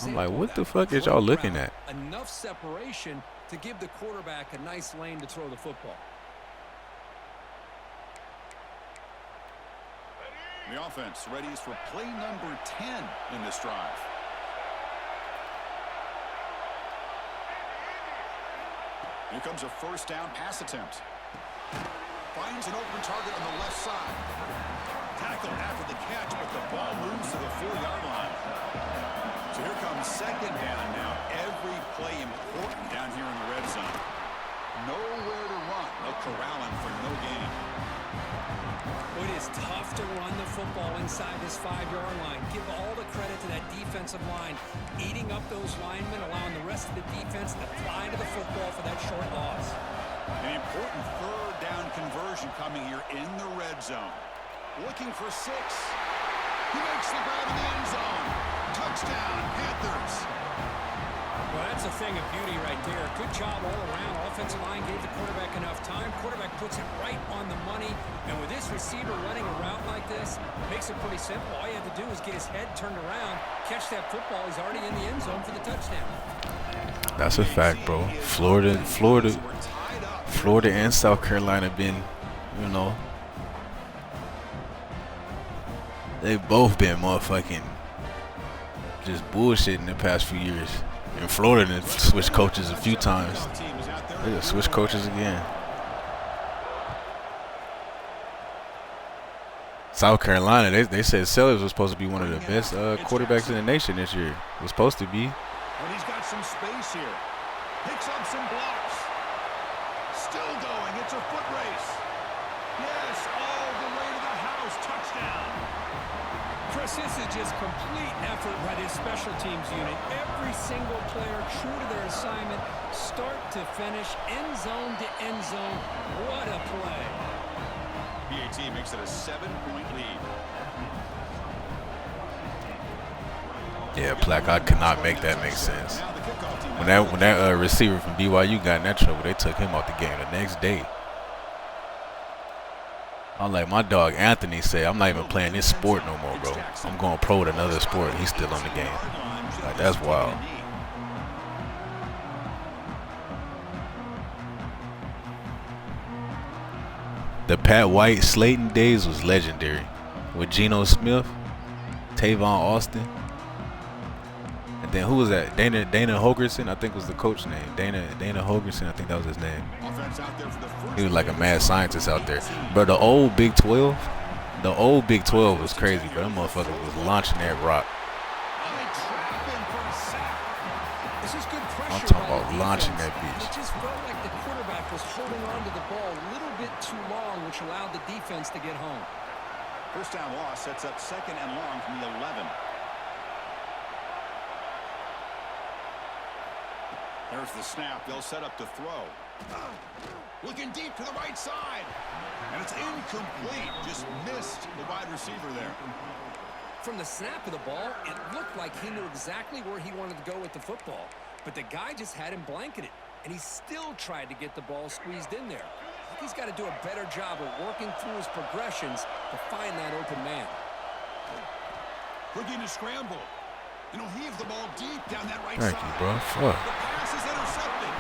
I'm like, what the fuck is y'all looking at? Enough separation to give the quarterback a nice lane to throw the football. The offense ready for play number 10 in this drive. Here comes a 1st down pass attempt. Finds an open target on the left side. Tackled after the catch, but the ball moves to the 4-yard line. So here comes 2nd down now. Every play important down here in the red zone. Nowhere to run. They'll corral him for no gain. It is tough to run the football inside this 5-yard line. Give all the credit to that defensive line, eating up those linemen, allowing the rest of the defense to fly to the football for that short loss. An important 3rd down conversion coming here in the red zone. Looking for 6. He makes the grab in the end zone. Touchdown, Panthers. Well, that's a thing of beauty right there. Good job all around. Offensive line gave the quarterback enough time. Quarterback puts it right on the money. And with this receiver running a route like this, makes it pretty simple. All you have to do is get his head turned around, catch that football. He's already in the end zone for the touchdown. That's a fact, bro. Florida and South Carolina been, they've both been motherfucking just bullshitting the past few years. In Florida, they switched coaches a few times. They just switched coaches again. South Carolina, they said Sellers was supposed to be one of the best quarterbacks in the nation this year. Was supposed to be. But he's got some space here. Picks up some blocks. Still going. It's a foot race. Yes, all the way to the house. Touchdown. Chris, this is just complete effort by this special teams unit. Every single player true to their assignment, start to finish, end zone to end zone. What a play. BAT makes it a 7-point lead. Yeah, Plack, I cannot make that make sense. When that receiver from BYU got in that trouble, they took him out the game the next day. I'm like, my dog Anthony said, I'm not even playing this sport no more, bro. I'm going pro with another sport, and he's still on the game. Like, that's wild. The Pat White Slayton days was legendary. With Geno Smith, Tavon Austin. And then who was that? Dana Holgerson, I think was the coach name. Dana Holgerson, I think that was his name. He was like a mad scientist out there. But the old Big 12, The old Big 12 was crazy, but them motherfuckers was launching that rock. I'm talking about launching that bitch. It just felt like the quarterback was holding on to the ball a little bit too long, which allowed the defense to get home. First down loss sets up 2nd and long from the 11. There's the snap. They'll set up to throw. Looking deep to the right side. And it's incomplete. Just missed the wide receiver there. From the snap of the ball, it looked like he knew exactly where he wanted to go with the football. But the guy just had him blanketed. And he still tried to get the ball squeezed in there. He's got to do a better job of working through his progressions to find that open man. Looking to scramble. And he'll heave the ball deep down that right Thank side. you, bro. Fuck. The pass is intercepted.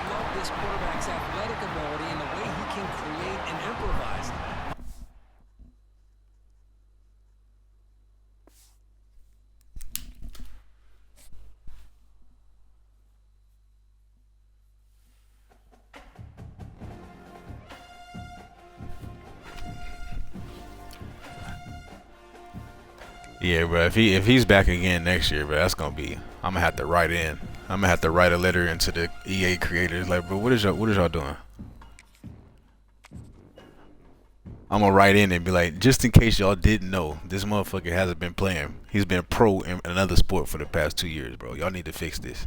Love this quarterback's athletic ability and the way he can create and improvise. Yeah, bro. If he's back again next year, bro, that's gonna be. I'm gonna have to write in. I'm gonna have to write a letter into the EA creators, like, bro, what is y'all doing? I'm gonna write in and be like, just in case y'all didn't know, this motherfucker hasn't been playing. He's been pro in another sport for the past 2 years, bro. Y'all need to fix this.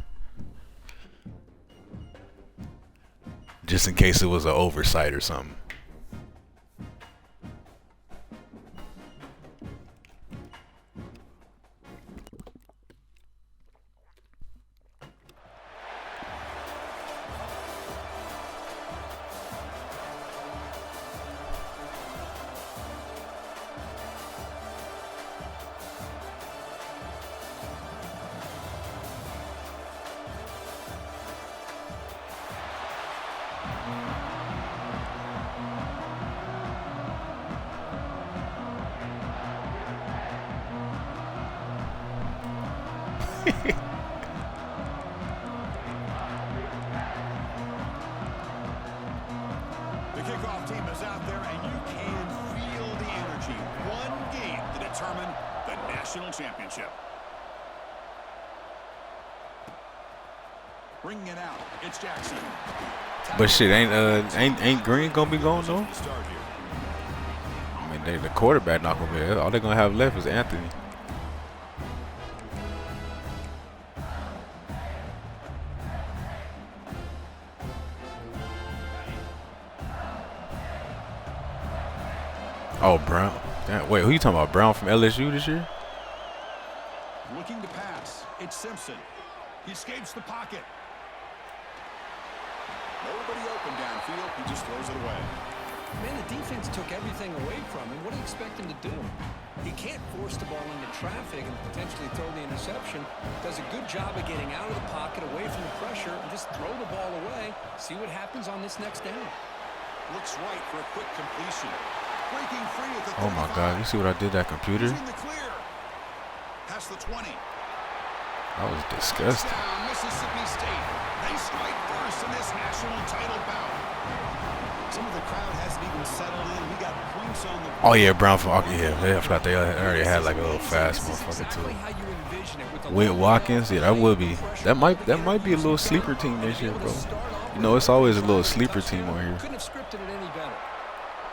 Just in case it was an oversight or something. The kickoff team is out there, and you can feel the energy. One game to determine the national championship. Bringing it out, it's Jackson. But shit, ain't Green gonna be going though? I mean, the quarterback not gonna be there. All they're gonna have left is Anthony. Oh, Brown. Damn, wait, who you talking about? Brown from LSU this year? Looking to pass. It's Simpson. He escapes the pocket. Nobody open downfield. He just throws it away. Man, the defense took everything away from him. What do you expect him to do? He can't force the ball into traffic and potentially throw the interception. Does a good job of getting out of the pocket, away from the pressure, and just throw the ball away. See what happens on this next down. Looks right for a quick completion. Breaking free at the 35. Oh my God! You see what I did to that computer? He's in the clear. Past the 20. That was disgusting. Touchdown, Mississippi State. They strike first in this national title bout. Some of the crowd hasn't even settled in. We got points on the board. Oh yeah, Brown from I forgot they already had like a little fast motherfucker too. With Watkins, yeah, that would be. That might be a little sleeper team this year, bro. You know, it's always a little sleeper team on here. Couldn't have scripted it any better.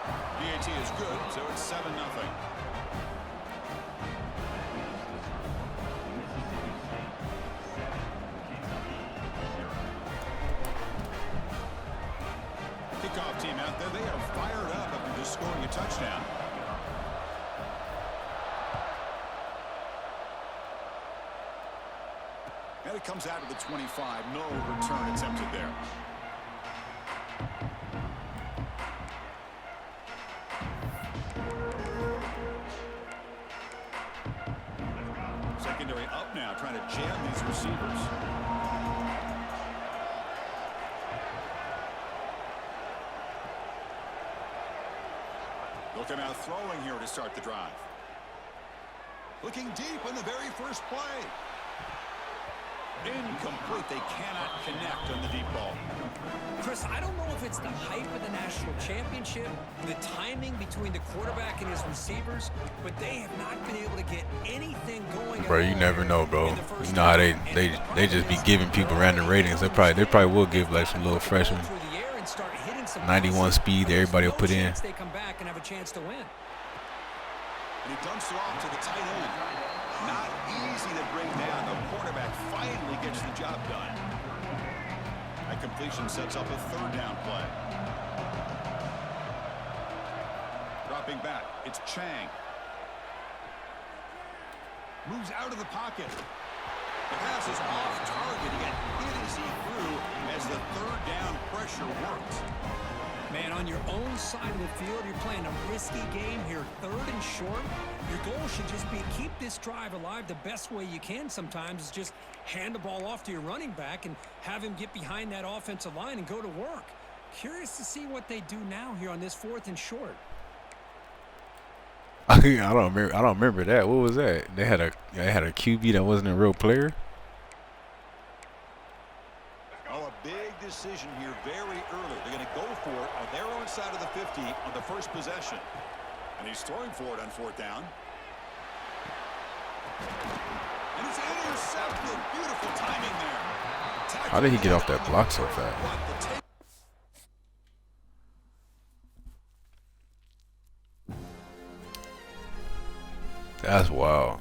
PAT is good, so it's 7-0. Kickoff team out there, they are fired up after just scoring a touchdown. And it comes out to the 25. No return attempted there. Secondary up now, trying to jam these receivers. Looking out throwing here to start the drive. Looking deep in the very first play. Incomplete. They cannot connect on the deep ball. Chris, I don't know if it's the hype of the national championship, the timing between the quarterback and his receivers, but they have not been able to get anything going. Bro, you never know, bro. You know how they just be giving people random ratings. They probably will give like some little freshmen 91 speed that everybody will put in. They come back and have a chance to win. And he dumps it off to the tight end. Not easy to bring down. The quarterback finally gets the job done. That completion sets up a third down play. Dropping back, it's Chang. Moves out of the pocket. The pass is off target. He got hit as he threw as the third down pressure works. Man, on your own side of the field, you're playing a risky game here, 3rd and short. Your goal should just be keep this drive alive the best way you can sometimes is just hand the ball off to your running back and have him get behind that offensive line and go to work. Curious to see what they do now here on this 4th and short. I don't remember that. What was that? They had a QB that wasn't a real player. Oh, a big decision here very early. They're going to go for it on their own side of the 50 on the first possession. And he's throwing for it on 4th down. And it's intercepted. Beautiful timing there. How did he get off that block so fast? That's wild.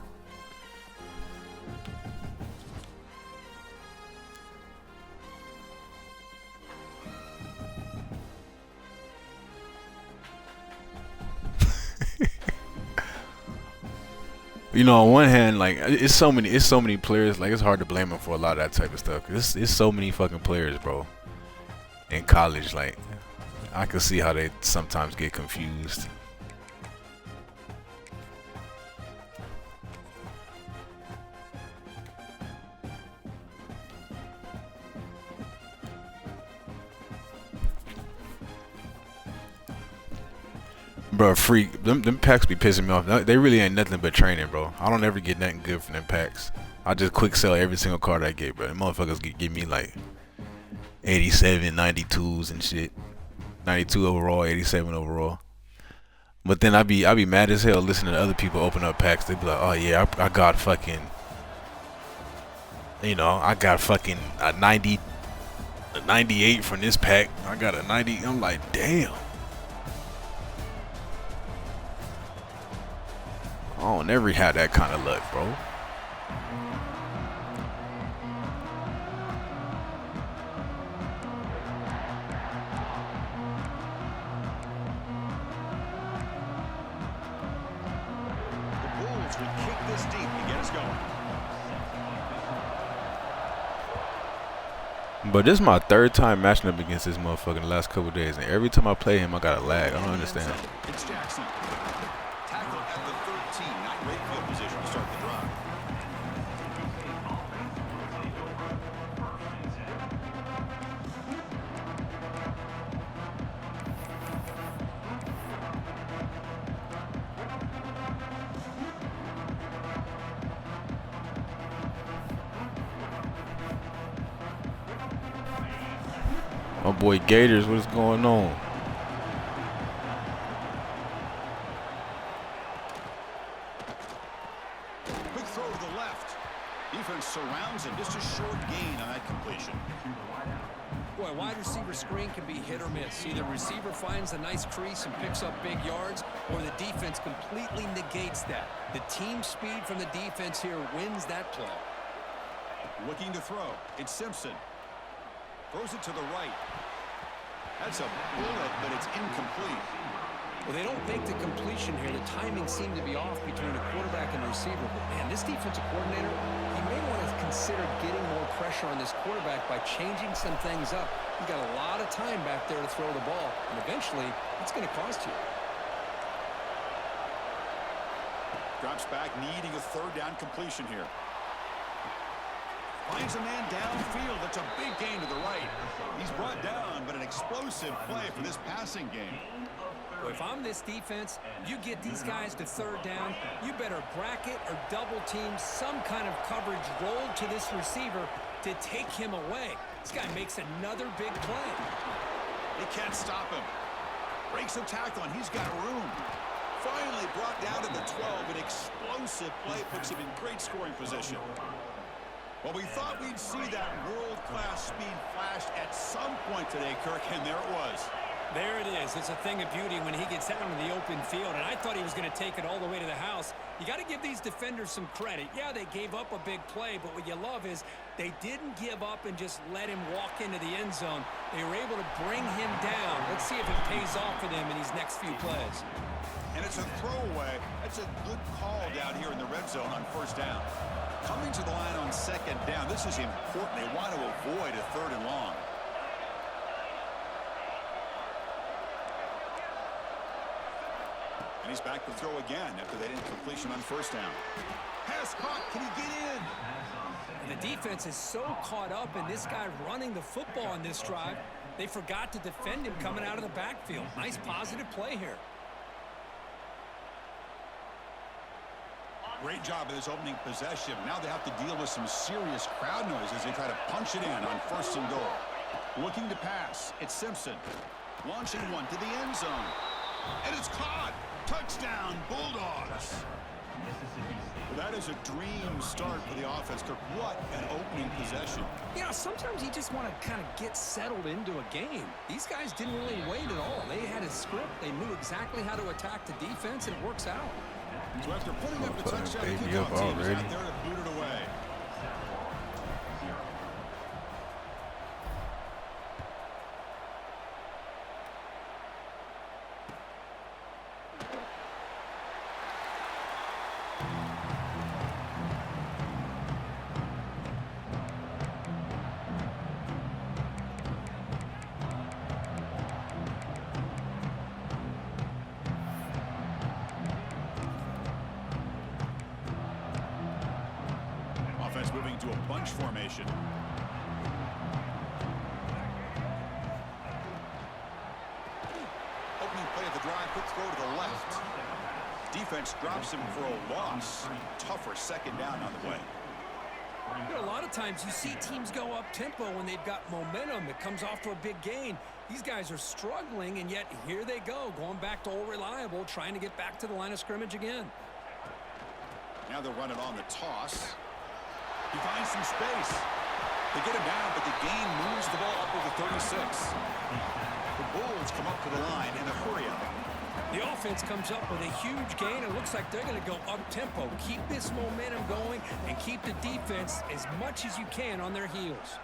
You know, on one hand, like it's so many players. Like it's hard to blame them for a lot of that type of stuff. It's so many fucking players, bro. In college, like I can see how they sometimes get confused. Bro, freak. Them packs be pissing me off. They really ain't nothing but training, bro. I don't ever get nothing good from them packs. I just quick sell every single card I get, bro. Them motherfuckers give me like 87, 92s and shit. 92 overall, 87 overall. But then I be mad as hell listening to other people open up packs. They be like, oh yeah, I got fucking, you know, I got fucking a 90, a 98 from this pack. I got a 90. I'm like, damn. I don't never have that kind of luck, bro. The Bulls will kick this deep to get us going. But this is my 3rd time matching up against this motherfucker in the last couple of days, and every time I play him, I got a lag. I don't understand. It's Jackson. Tackle at the 13, not great field position to start the drive. My boy Gators, what is going on? Quick throw to the left. Defense surrounds him. Just a short gain on that completion. Boy, wide receiver screen can be hit or miss. Either receiver finds a nice crease and picks up big yards, or the defense completely negates that. The team speed from the defense here wins that play. Looking to throw. It's Simpson. Throws it to the right. That's a bullet, but it's incomplete. Well, they don't make the completion here. The timing seemed to be off between a quarterback and a receiver. But, man, this defensive coordinator, he may want to consider getting more pressure on this quarterback by changing some things up. He's got a lot of time back there to throw the ball, and eventually it's going to cost you. Drops back, needing a 3rd down completion here. Finds a man downfield. That's a big gain to the right. He's brought down, but an explosive play for this passing game. Well, if I'm this defense, you get these guys to 3rd down, you better bracket or double team some kind of coverage roll to this receiver to take him away. This guy makes another big play. They can't stop him. Breaks a tackle, and he's got room. Finally brought down to the 12. An explosive play puts him in great scoring position. Well, we thought we'd see that world-class speed flash at some point today, Kirk, and there it was. There it is. It's a thing of beauty when he gets out in the open field, and I thought he was going to take it all the way to the house. You got to give these defenders some credit. Yeah, they gave up a big play, but what you love is they didn't give up and just let him walk into the end zone. They were able to bring him down. Let's see if it pays off for them in these next few plays. And it's a throwaway. That's a good call down here in the red zone on first down. Coming to the line on second down, this is important. They want to avoid a 3rd and long. And he's back to throw again after that incompletion on first down. Pass caught. Can he get in? And the defense is so caught up in this guy running the football on this drive, they forgot to defend him coming out of the backfield. Nice positive play here. Great job in this opening possession. Now they have to deal with some serious crowd noise as they try to punch it in on 1st and goal. Looking to pass. It's Simpson. Launching one to the end zone. And it's caught. Touchdown, Bulldogs. That is a dream start for the offense. Kirk, what an opening possession. You know, sometimes you just want to kind of get settled into a game. These guys didn't really wait at all. They had a script. They knew exactly how to attack the defense, and it works out. So after putting up the touchdown, the Baby up kickoff team is already. out there to boot it away. Offense moving to a bunch formation. Opening play of the drive, quick throw to the left. Defense drops him for a loss. Tougher 2nd down on the way. You know, a lot of times you see teams go up-tempo when they've got momentum. It comes off to a big gain. These guys are struggling, and yet here they go, going back to old reliable, trying to get back to the line of scrimmage again. Now they're running on the toss. He finds some space. They get him down, but the gain moves the ball up over 36. The Bulls come up to the line in a hurry up. The offense comes up with a huge gain. It looks like they're going to go up-tempo. Keep this momentum going and keep the defense as much as you can on their heels.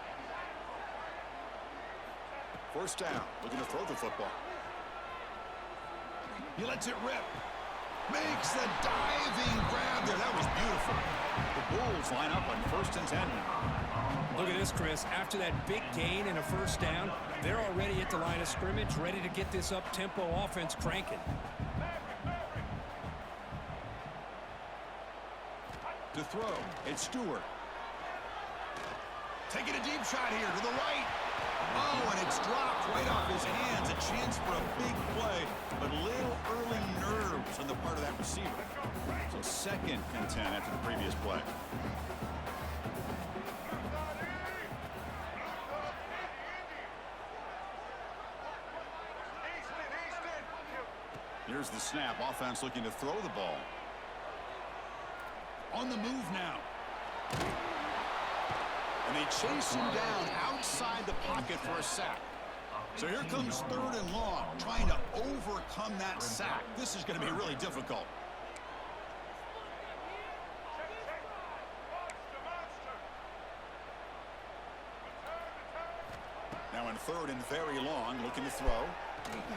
First down, looking to throw the football. He lets it rip. Makes the diving grab there. That was beautiful. The Bulls line up on 1st and 10. Look at this, Chris. After that big gain and a first down, they're already at the line of scrimmage, ready to get this up-tempo offense cranking. To throw, it's Stewart. Taking a deep shot here to the right. Oh, and it's dropped right off his hands. A chance for a big play, but little early nerves on the part of that receiver. So 2nd and 10 after the previous play. Here's the snap. Offense looking to throw the ball. On the move now. And they chase him down outside the pocket for a sack. So here comes 3rd and long, trying to overcome that sack. This is going to be really difficult. Now in 3rd and very long, looking to throw.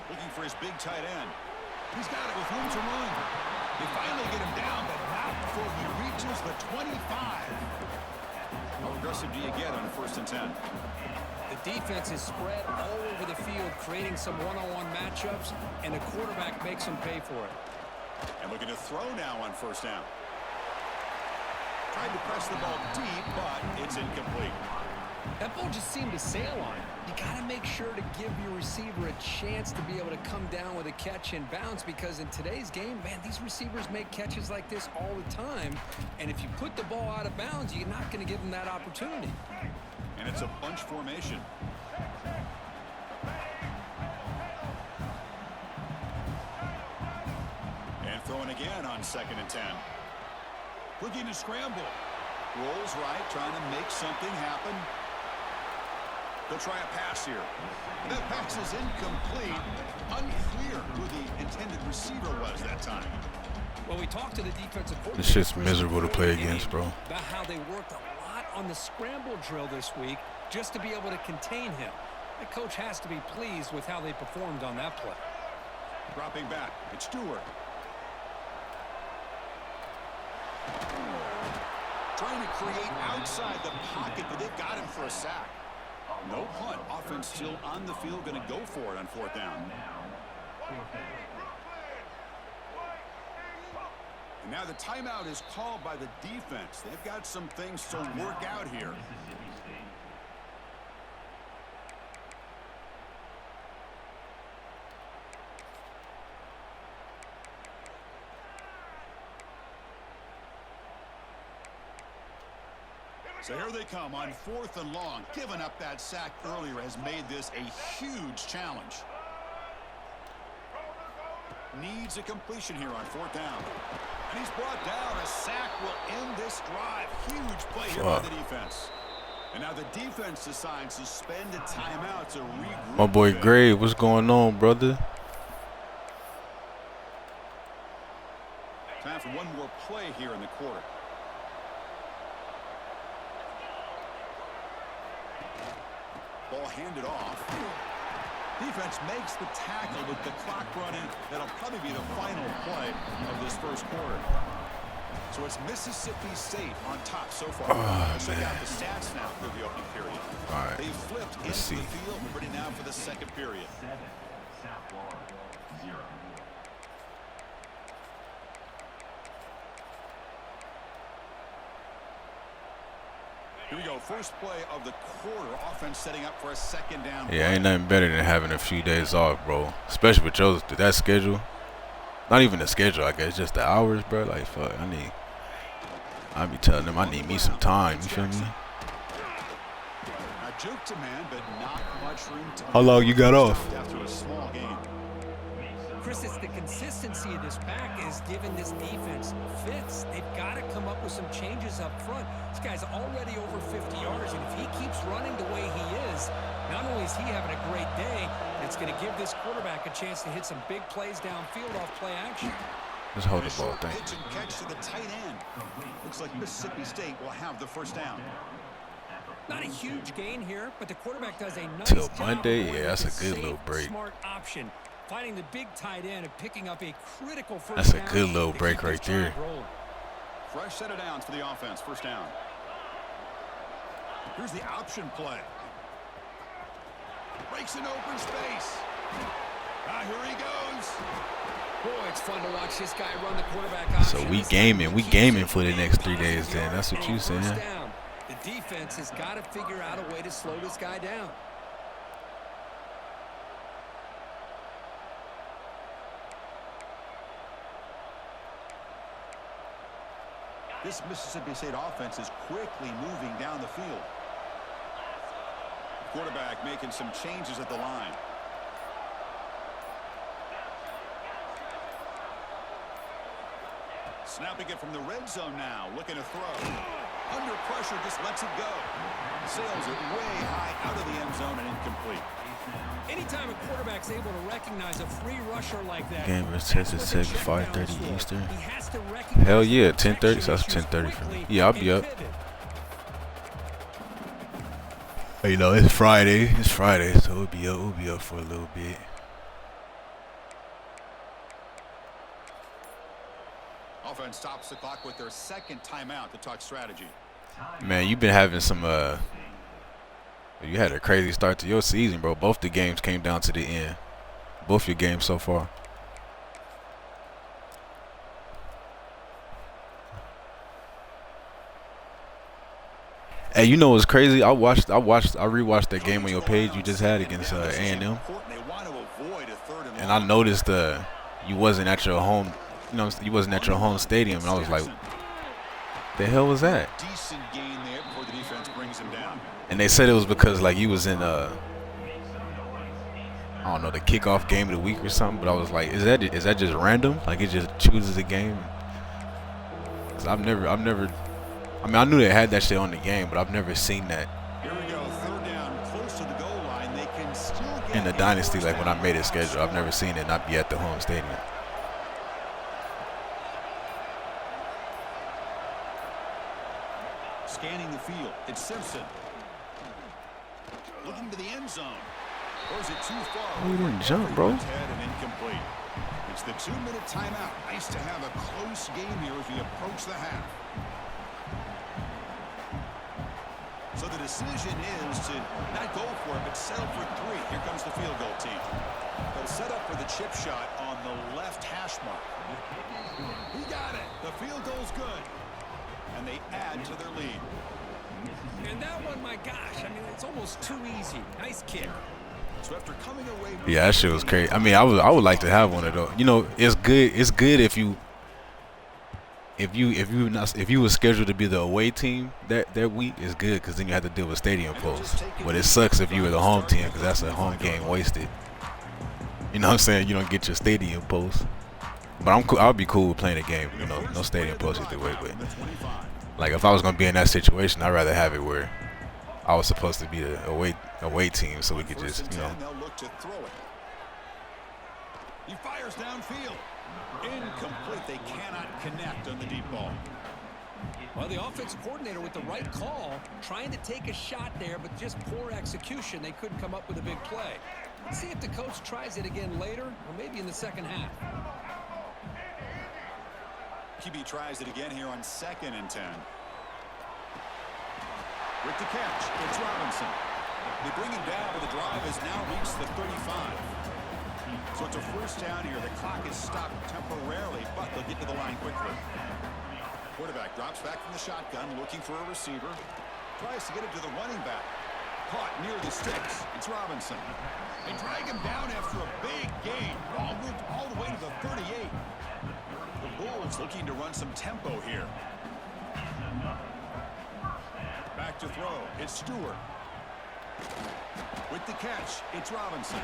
Looking for his big tight end. He's got it with room to run. They finally get him down, but not before he reaches the 25. How aggressive do you get on 1st and 10? The defense is spread all over the field, creating some one-on-one matchups, and the quarterback makes them pay for it. And looking to throw now on 1st down. Tried to press the ball deep, but it's incomplete. That ball just seemed to sail on him. You got to make sure to give your receiver a chance to be able to come down with a catch and bounce, because in today's game, man, these receivers make catches like this all the time. And if you put the ball out of bounds, you're not going to give them that opportunity. And it's a bunch formation. throwing again on 2nd and 10. Looking to scramble. Rolls right, trying to make something happen. They'll try a pass here. That pass is incomplete. Unclear who the intended receiver was that time. Well, we talked to the defensive coordinator. This shit's miserable to play against, bro. About how they worked a lot on the scramble drill this week just to be able to contain him. The coach has to be pleased with how they performed on that play. Dropping back, it's Stewart. Trying to create outside the pocket, but they've got him for a sack. No punt. Offense still on the field, going to go for it on 4th down. And now the timeout is called by the defense. They've got some things to work out here. So here they come on 4th and long. Giving up that sack earlier has made this a huge challenge. Needs a completion here on 4th down. And he's brought down. A sack will end this drive. Huge play here by the defense. And now the defense decides to spend a timeout to regroup. My boy Gray, what's going on, brother? Time for one more play here in the quarter. Ball handed off. Defense makes the tackle with the clock running. That'll probably be the final play of this first quarter. So it's Mississippi State on top so far. Let's check out the stats now through the opening period. All right. They flipped into the field and ready now for the second period. Here we go. First play of the quarter. Offense setting up for a 2nd down. Yeah, ain't nothing better than having a few days off, bro. Especially with yours, that schedule. Not even the schedule, I guess, just the hours, bro. Like, fuck, I be telling them I need me some time. You feel me? Juke to man, but not much room to. How long you got off? After a small game. Chris, it's the consistency of this pack is giving this defense fits. They've got to come up with some changes up front. This guy's already over 50 yards, and if he keeps running the way he is, not only is he having a great day, it's going to give this quarterback a chance to hit some big plays downfield off play action. Just hold the ball, thank Pitch and catch to the tight end. Looks like Mississippi State will have the first down. Not a huge gain here, but the quarterback does a nice Till job. Monday, yeah, that's a good safe, little break. Smart option. Finding the big tight end and picking up a critical first That's a down good little to break keep right this drive there. rolling. Fresh set of downs for the offense. First down. Here's the option play. Breaks an open space. Here he goes. Boy, it's fun to watch this guy run the quarterback option. So we gaming for the next 3 days then. That's what you saying. The defense has got to figure out a way to slow this guy down. This Mississippi State offense is quickly moving down the field. Quarterback making some changes at the line. Snapping it from the red zone now, looking to throw. Under pressure, just lets it go. Sails it way high out of the end zone and incomplete. Anytime a quarterback's able to recognize a free rusher like that, Game is Texas Tech, 5:30 Eastern. he has to recognize Hell yeah, the 10:30. So that's protection 10:30 for me. quickly Yeah, I'll be and up. pivot. You know, it's Friday. It's Friday, so we'll be up for a little bit. Offense stops the clock with their second timeout to talk strategy. Man, you've been having some you had a crazy start to your season, bro. Both the games came down to the end. Both your games so far. Hey, you know what's crazy? I rewatched that game on your page you just had against A&M. And I noticed you wasn't at your home, you wasn't at your home stadium, and I was like, the hell was that? Decent gain there before the defense brings him down. And they said it was because like you was in I don't know, the kickoff game of the week or something. But I was like, is that just random? Like it just chooses a game? Cause I've never. I mean, I knew they had that shit on the game, but I've never seen that Here we go, third down, close to the goal line. They can still get in the dynasty. Like when I made a schedule, I've never seen it not be at the home stadium. Scanning the field, it's Simpson. Looking to the end zone. Throws it too far. Oh, you didn't jump, bro. Head and incomplete. It's the 2-minute timeout. Nice to have a close game here as we approach the half. So the decision is to not go for it, but settle for 3. Here comes the field goal team. They'll set up for the chip shot on the left hash mark. He got it. The field goal's good. And they add to their lead. And that one, my gosh, I mean, it's almost too easy. Nice kick. So after coming away with Yeah, that shit was crazy. I mean, I would like to have one of those. You know, it's good. It's good if you were scheduled to be the away team that week. It's good because then you have to deal with stadium posts. But it sucks if you were the home team because that's a home game wasted. You know what I'm saying? You don't get your stadium post. But I'm cool. I'll be cool with playing a game. You know, no stadium posts either way. But like if I was gonna be in that situation, I'd rather have it where I was supposed to be the away team, so we could just, you know. They'll look to throw it. He fires downfield. Incomplete. They cannot connect on the deep ball. Well, the offense coordinator with the right call, trying to take a shot there, but just poor execution. They couldn't come up with a big play. Let's see if the coach tries it again later, or maybe in the second half. QB tries it again here on 2nd and 10. With the catch, it's Robinson. They bring him down, but the drive has now reached the 35. So it's a first down here. The clock is stopped temporarily, but they'll get to the line quickly. Quarterback drops back from the shotgun, looking for a receiver. Tries to get it to the running back. Caught near the sticks. It's Robinson. They drag him down after a big gain. Ball moved all the way to the 38. The Bulls looking to run some tempo here. Back to throw. It's Stewart. With the catch, it's Robinson.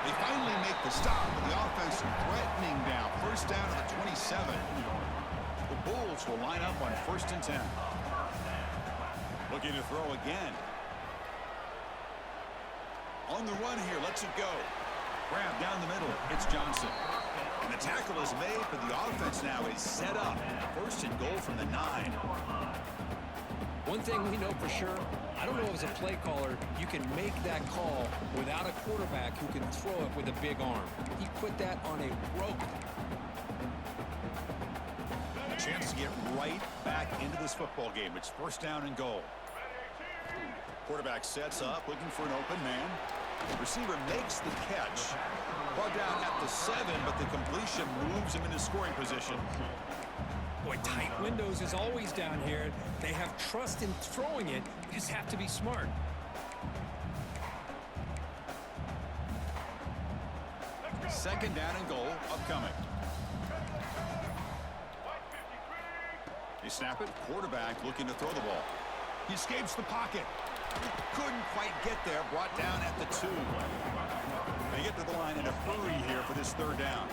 They finally make the stop, but the offense threatening down. First down to the 27. The Bulls will line up on 1st and 10. Looking to throw again. On the run here, lets it go. Grab down the middle. It's Johnson. And the tackle is made, but the offense now is set up. 1st and goal from the 9. One thing we know for sure, I don't know as a play caller, you can make that call without a quarterback who can throw it with a big arm. He put that on a rope. A chance to get right back into this football game. It's 1st down and goal. Quarterback sets up, looking for an open man. The receiver makes the catch. Ball down at the 7, but the completion moves him into scoring position. Boy, tight windows is always down here. They have trust in throwing it. You just have to be smart. Second down and goal upcoming. They snap it. Quarterback looking to throw the ball. He escapes the pocket. Couldn't quite get there. Brought down at the 2. They get to the line in a hurry here for this 3rd down.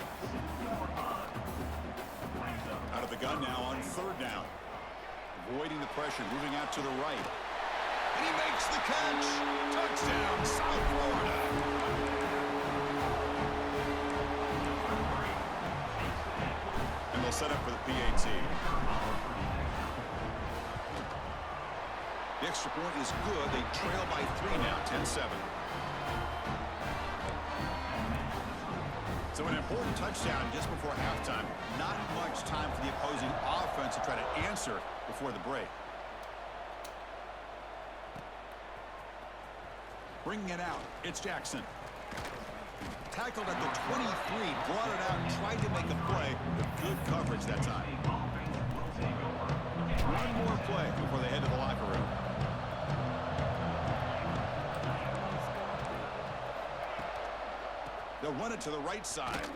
Out of the gun now on 3rd down. Avoiding the pressure, moving out to the right. And he makes the catch. Touchdown, South Florida. And they'll set up for the PAT. The extra point is good. They trail by 3 now, 10-7. So an important touchdown just before halftime. Not much time for the opposing offense to try to answer before the break. Bringing it out, it's Jackson. Tackled at the 23, brought it out, tried to make a play, but good coverage that time. One more play before they head to the locker room. They'll run it to the right side.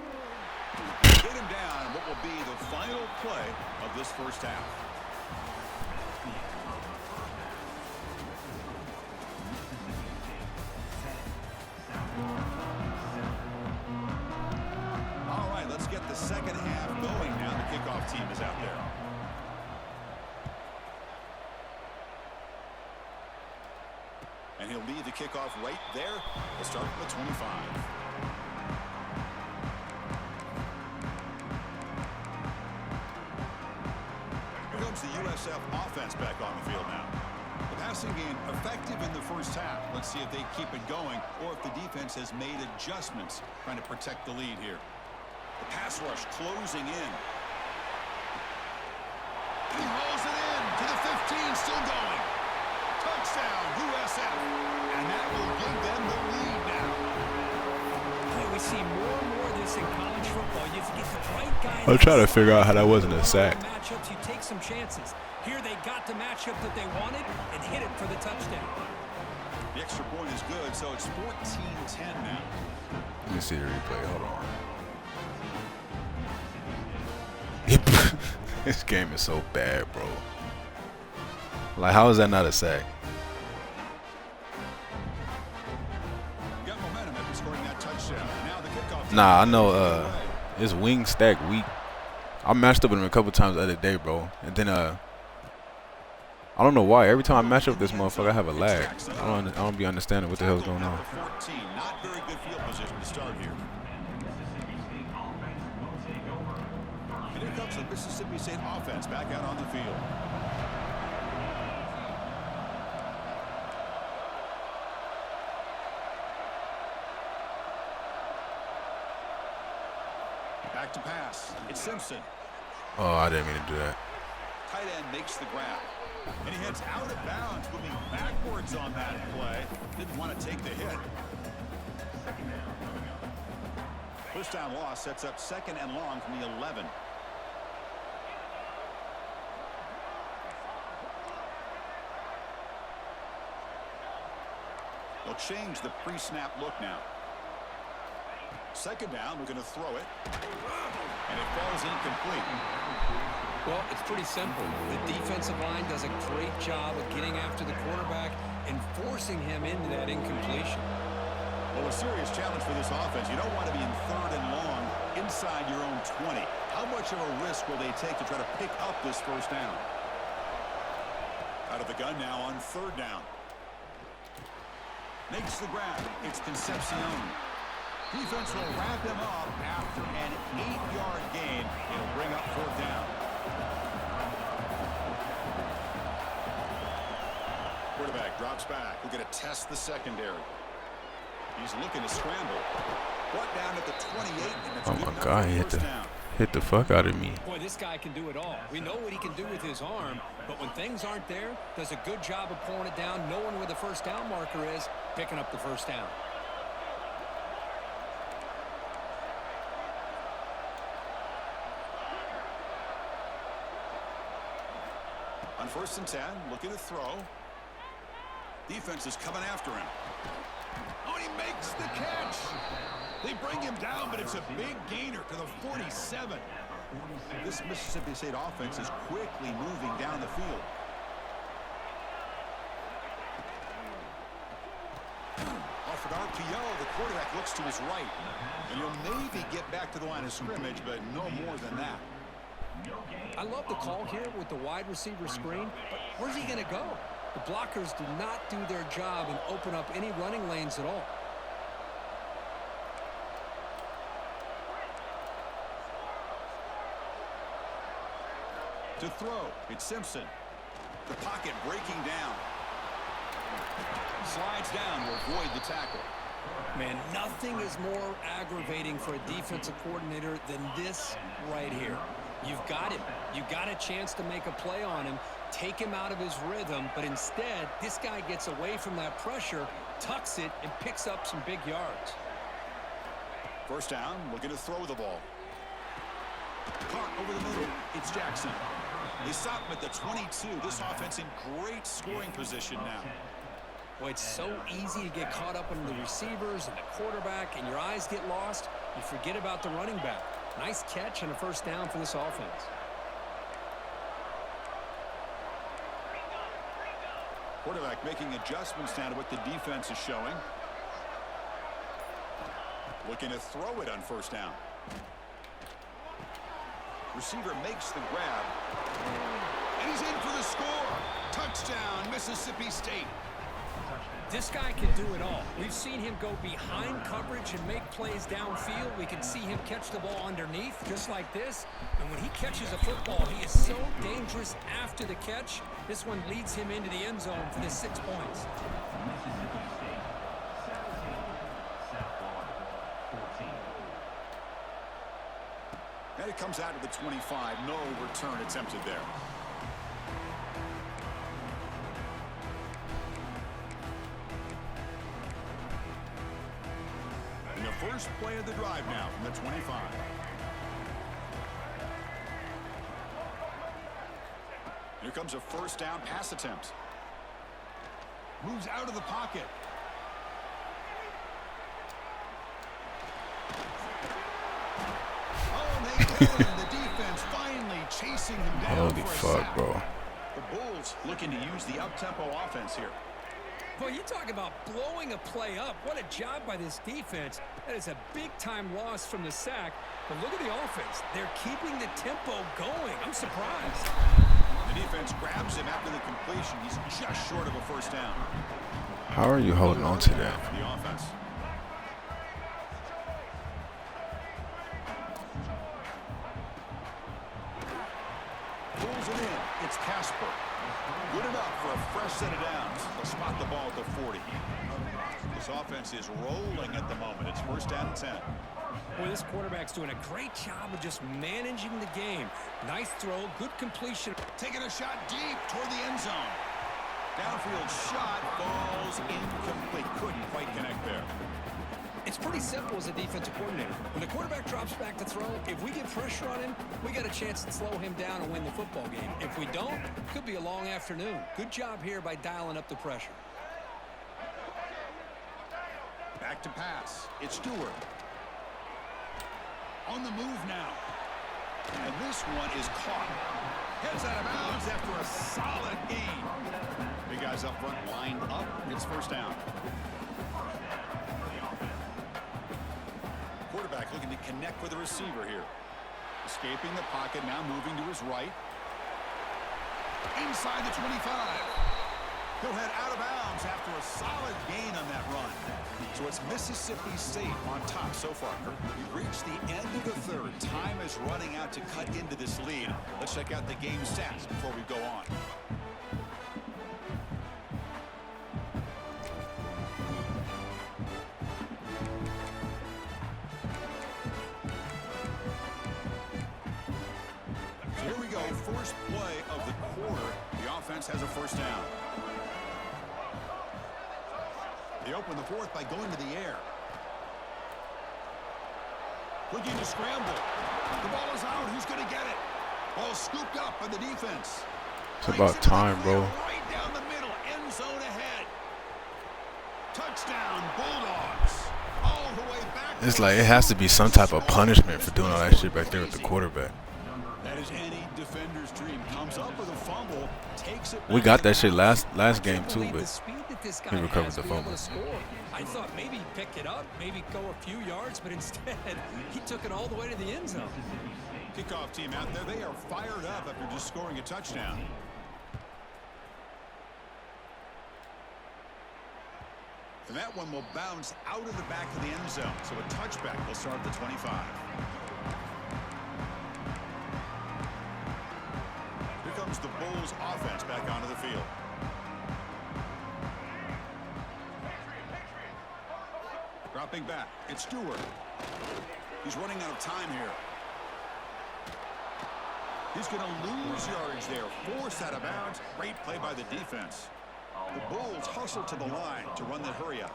Get him down. What will be the final play of this first half. team is out there. And he'll lead the kickoff right there. He'll start from the 25. Here comes the USF offense back on the field now. The passing game effective in the first half. Let's see if they keep it going or if the defense has made adjustments trying to protect the lead here. The pass rush closing in. He rolls it in to the 15, still going. Touchdown, USF. And that will give them the lead now. Boy, we see more and more of this in college football. You get the right guy. I'm trying to figure out how that wasn't a sack. Matchups, you take some chances. Here they got the matchup that they wanted and hit it for the touchdown. The extra point is good, so it's 14-10 now. Let me see the replay. Hold on. This game is so bad, bro. Like, how is that not a sack? Got momentum after scoring that touchdown. Now the kickoff. Nah, I know it's wing stack weak. I matched up with him a couple times the other day, bro. And then I don't know why. Every time I match up with this motherfucker, I have a lag. I don't be understanding what the hell's going on. 14, not very good field position to start here. And here comes the Mississippi State offense back out on the field. Back to pass. It's Simpson. Oh, I didn't mean to do that. Tight end makes the grab. And he heads out of bounds, moving backwards on that play. Didn't want to take the hit. First down loss sets up second and long from the 11. They'll change the pre-snap look now. Second down, we're going to throw it. And it falls incomplete. Well, it's pretty simple. The defensive line does a great job of getting after the quarterback and forcing him into that incompletion. Well, a serious challenge for this offense. You don't want to be in third and long inside your own 20. How much of a risk will they take to try to pick up this first down? Out of the gun now on third down. Makes the grab. It's Concepcion. Defense will wrap him up after an 8-yard gain. It'll bring up fourth down. Quarterback drops back. We're going to test the secondary. He's looking to scramble. Brought down at the 28. And it's Oh my God, he hit the fuck out of me. Boy, this guy can do it all. We know what he can do with his arm, but when things aren't there, does a good job of pulling it down, knowing where the first down marker is, picking up the first down. On first and 10, looking to throw. Defense is coming after him. Oh, he makes the catch. They bring him down, but it's a big gainer to the 47. This Mississippi State offense is quickly moving down the field. Off an RPO, the quarterback looks to his right. And he'll maybe get back to the line of scrimmage, but no more than that. I love the call here with the wide receiver screen, but where's he going to go? The blockers do not do their job and open up any running lanes at all. To throw, it's Simpson. The pocket breaking down. Slides down to avoid the tackle. Man, nothing is more aggravating for a defensive coordinator than this right here. You've got him. You've got a chance to make a play on him, take him out of his rhythm, but instead, this guy gets away from that pressure, tucks it, and picks up some big yards. First down, looking to throw the ball. Caught over the middle, it's Jackson. They stop him at the 22. This offense in great scoring position now. Boy, it's so easy to get caught up in the receivers and the quarterback, and your eyes get lost. You forget about the running back. Nice catch and a first down for this offense. Quarterback making adjustments now to what the defense is showing. Looking to throw it on first down. Receiver makes the grab. And he's in for the score. Touchdown, Mississippi State. This guy can do it all. We've seen him go behind coverage and make plays downfield. We can see him catch the ball underneath, just like this. And when he catches a football, he is so dangerous after the catch. This one leads him into the end zone for the 6 points. And it comes out to the 25. No return attempted there. And the first play of the drive now from the 25. Here comes a first down pass attempt. Moves out of the pocket. The defense finally chasing him down. Holy fuck, bro. The Bulls looking to use the up-tempo offense here. Boy, you talk about blowing a play up. What a job by this defense. That is a big-time loss from the sack. But look at the offense. They're keeping the tempo going. I'm surprised. The defense grabs him after the completion. He's just short of a first down. How are you holding on to that? For the offense. Pulls it in. It's Casper. Good enough for a fresh set of downs. They'll spot the ball at the 40. This offense is rolling at the moment. It's first down and 10. Boy, this quarterback's doing a great job of just managing the game. Nice throw, good completion. Taking a shot deep toward the end zone. Downfield shot falls incomplete. Couldn't quite connect there. It's pretty simple as a defensive coordinator. When the quarterback drops back to throw, if we get pressure on him, we got a chance to slow him down and win the football game. If we don't, it could be a long afternoon. Good job here by dialing up the pressure. Back to pass. It's Stewart. On the move now. And this one is caught. Heads out of bounds after a solid gain. Big guys up front lined up. It's first down. Quarterback looking to connect with the receiver here. Escaping the pocket, now moving to his right. Inside the 25. He'll head out of bounds after a solid gain on that run. So it's Mississippi State on top so far. We've reached the end of the third. Time is running out to cut into this lead. Let's check out the game stats before we go on. Here we go, first play of the quarter. The offense has a first down. They open the fourth by going to the air. Looking to scramble. The ball is out. Who's going to get it? Ball scooped up by the defense. It's about time, bro. Right down the middle. End zone ahead. Touchdown, Bulldogs. All the way back. It's like it has to be some type of punishment for doing all that shit back there with the quarterback. That is any defender's dream. Comes up with a fumble, takes it. We got that shit last game too, but he recovered the fumble. I thought maybe he'd pick it up, maybe go a few yards, but instead he took it all the way to the end zone. Kickoff team out there, they are fired up after just scoring a touchdown. And that one will bounce out of the back of the end zone. So a touchback will start at the 25. Here comes the Bulls offense back onto the field. Dropping back, it's Stewart. He's running out of time here. He's going to lose yardage there. Forced out of bounds. Great play by the defense. The Bulls hustle to the line to run the hurry-up.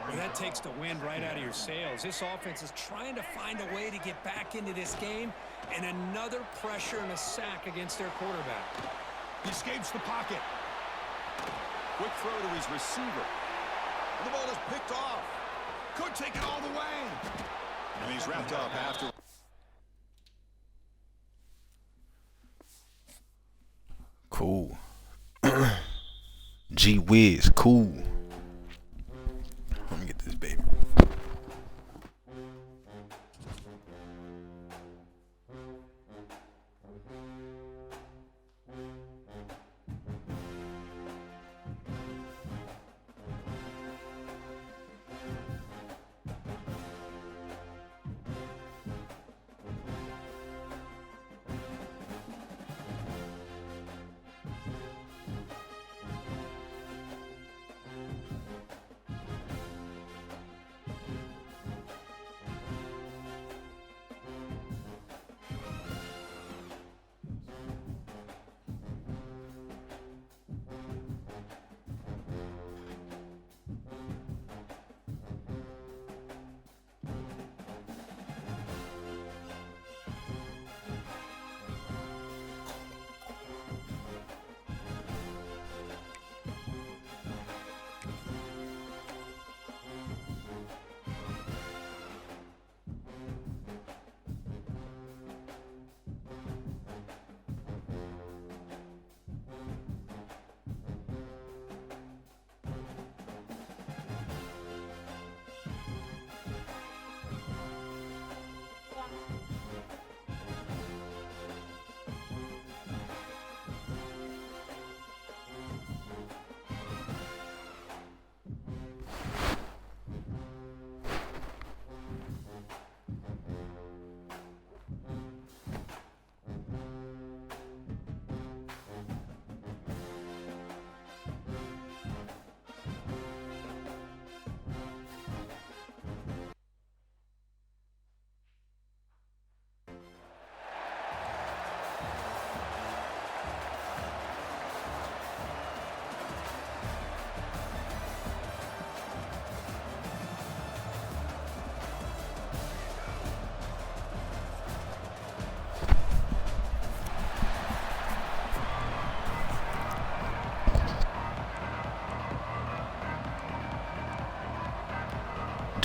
Well, that takes the wind right out of your sails. This offense is trying to find a way to get back into this game, and another pressure and a sack against their quarterback. He escapes the pocket. Quick throw to his receiver. And the ball is picked off. Could take it all the way. And he's wrapped up after. Cool. Gee whiz, cool. Let me get this baby.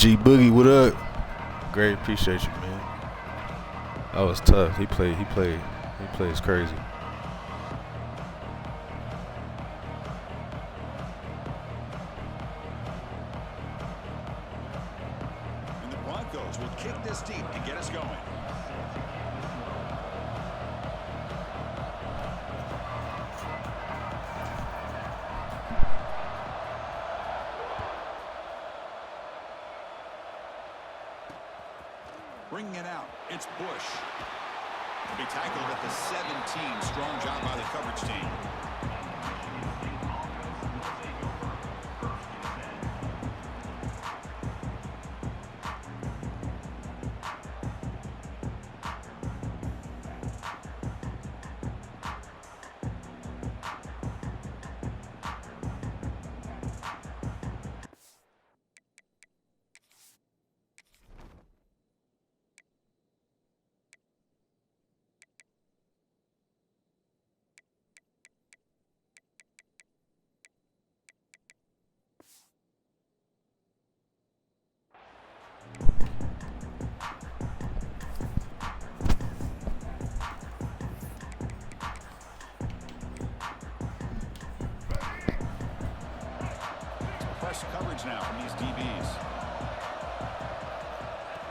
G Boogie, what up? Great, appreciate you, man. That was tough. He plays crazy. And the Broncos will kick this deep to get us going. Bringing it out, it's Bush. He'll be tackled at the 17. Strong job by the coverage team. Coverage now from these DBs.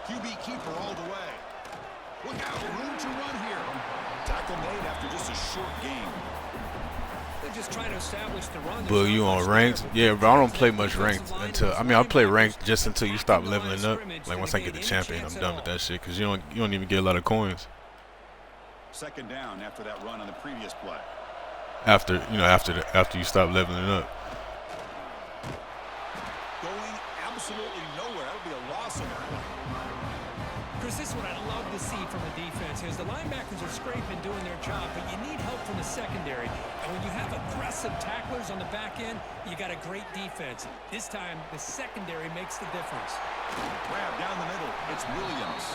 QB keeper all the way. Look out, room to run here. Tackle made after just a short game. They're just trying to establish the run. But you on ranked? Yeah, bro, I don't play much ranked until, I mean, I play ranked just until you stop leveling up. Like once I get the champion, I'm done with that shit because you don't even get a lot of coins. Second down after that run on the previous play. After you stop leveling up. Going absolutely nowhere. That'll be a loss of it. Chris, this is what I love to see from a defense is the linebackers are scraping, doing their job, but you need help from the secondary. And when you have aggressive tacklers on the back end, you got a great defense. This time, the secondary makes the difference. Grab down the middle. It's Williams.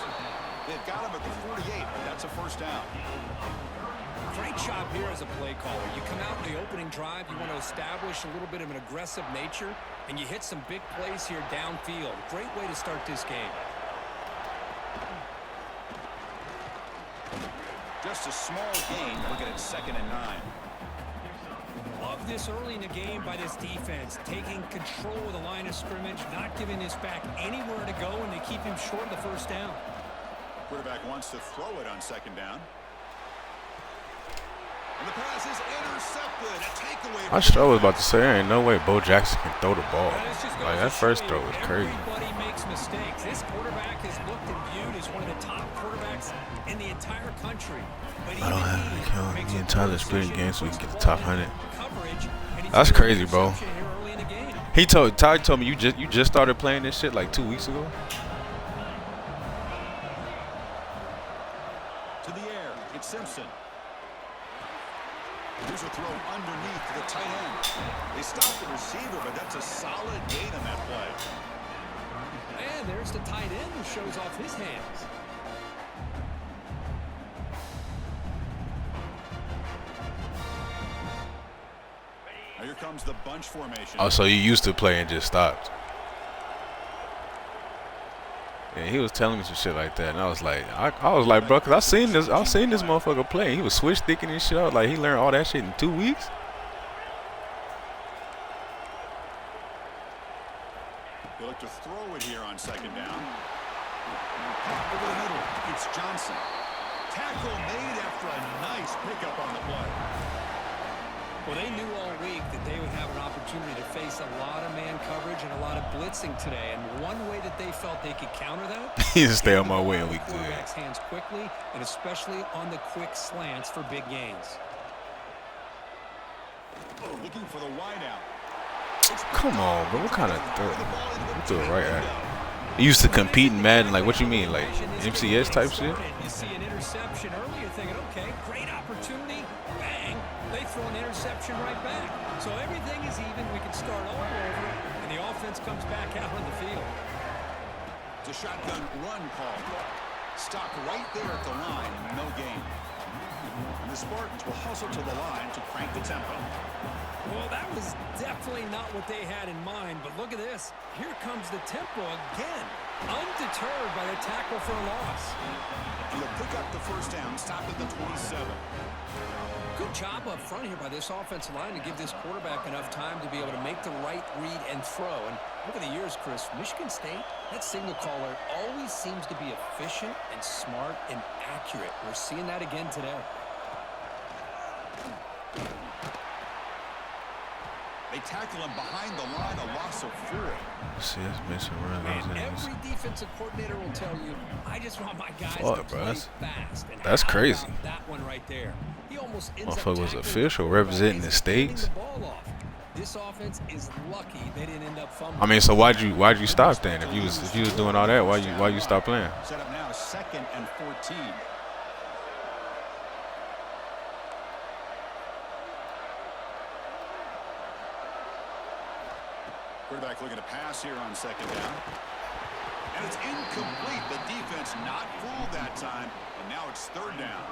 They've got him at the 48, but that's a first down. Great job here as a play caller. You come out in the opening drive, you want to establish a little bit of an aggressive nature, and you hit some big plays here downfield. Great way to start this game. Just a small gain. Looking at 2nd and 9. Love this early in the game by this defense, taking control of the line of scrimmage, not giving this back anywhere to go, and they keep him short of the first down. Quarterback wants to throw it on 2nd down. And the pass is intercepted. A takeaway. I was about to say, there ain't no way Bo Jackson can throw the ball. Like, that first throw was crazy. Everybody makes mistakes. This quarterback is looked and viewed as one of the top quarterbacks in the entire country. But I don't have an account. makes Me and a Tyler poor splitting decision, games so we can puts get the the top ball in 100. coverage, and he That's threw an crazy, bro. interception here early in the game. Ty told me you just started playing this shit like 2 weeks ago. To the air. It's Simpson. Here's a throw underneath to the tight end. They stopped the receiver, but that's a solid gain on that play. And there's the tight end who shows off his hands. Now here comes the bunch formation. Oh, so you used to play and just stopped. Yeah, he was telling me some shit like that, and I was like, bro, cause I seen this motherfucker play. He was switch sticking and shit. I was like, he learned all that shit in 2 weeks. They look to throw it here on 2nd down. Over the middle, it's Johnson. Tackle made after a nice pickup on the play. Well, they knew all week that they would have an opportunity to face a lot of man coverage and a lot of blitzing today. And one way that they felt they could counter that He stay on my way and we good. quarterback's hands quickly, and especially on the quick slants for big gains. Looking for the wideout. Come on, bro. What kind of throw? You threw it right at him. He used to compete in Madden. Like, what you mean? Like, MCS type shit? You see an interception early, you're thinking, okay, great opportunity. Bang. They throw an interception right back. So everything is even. We can start all over, and the offense comes back out on the field. It's a shotgun run call. Stopped right there at the line. No gain. And the Spartans will hustle to the line to crank the tempo. Well, that was definitely not what they had in mind, but look at this. Here comes the tempo again, undeterred by the tackle for a loss. And they'll pick up the first down, stop at the 27. Good job up front here by this offensive line to give this quarterback enough time to be able to make the right read and throw. And over the years, Chris, Michigan State, that signal caller always seems to be efficient and smart and accurate. We're seeing that again today. They tackle him behind the line, a loss of 4. See, that's missing runs. And every defensive coordinator will tell you, I just want my guys Fuck, to bro, play fast. And that's how crazy. about that one right there. He almost ends up Motherfucker was tackling official, the quarterback representing the as he's states. handing the ball off. This offense is lucky they didn't end up fumbling. I mean, so why'd you stop then? If you was doing all that, why you stop playing? Set up now, 2nd and 14. Quarterback looking to pass here on 2nd down. And it's incomplete. The defense not fooled that time. And now it's 3rd down.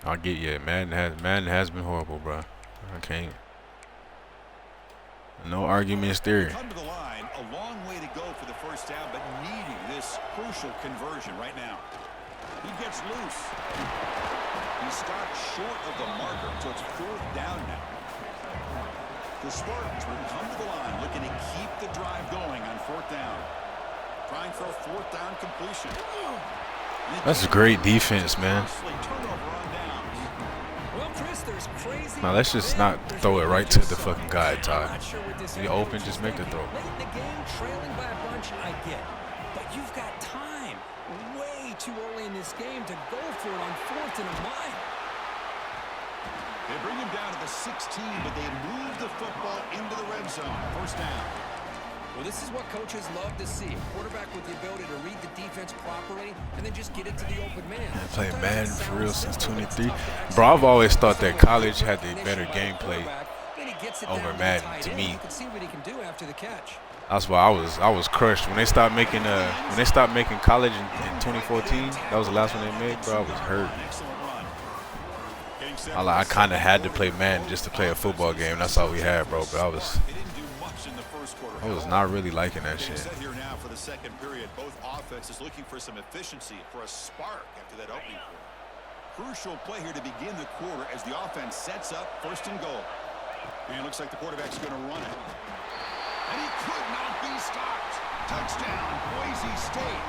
I'll get you. Madden has been horrible, bro. I can't. No arguments there. Come to the line, a long way to go for the first down, but needing this crucial conversion right now. He gets loose. He stopped short of the marker, so it's 4th down now. The Spartans will come to the line, looking to keep the drive going on 4th down. Trying for a 4th down completion. That's a great defense, man. Now let's just not throw it right to the fucking guy, Todd. You open, just make the throw. Late in the game, trailing by a bunch, I get. But you've got time. Way too early in this game to go for it on 4th and a mile. They bring him down to the 16, but they move the football into the red zone. 1st down. Well, this is what coaches love to see. A quarterback with the ability to read the defense properly and then just get it to the open man. I played Madden for real since 23. Bro, I've always thought that college had the better gameplay over Madden to me. That's why I was crushed when they stopped making college in 2014. That was the last one they made, bro. I was hurt. I kind of had to play Madden just to play a football game. That's all we had, bro. But I was not really liking that shit. Set here now for the 2nd period. Both offenses looking for some efficiency, for a spark after that opening quarter. Crucial play here to begin the quarter as the offense sets up 1st and goal. And it looks like the quarterback's going to run it. And he could not be stopped. Touchdown, Boise State.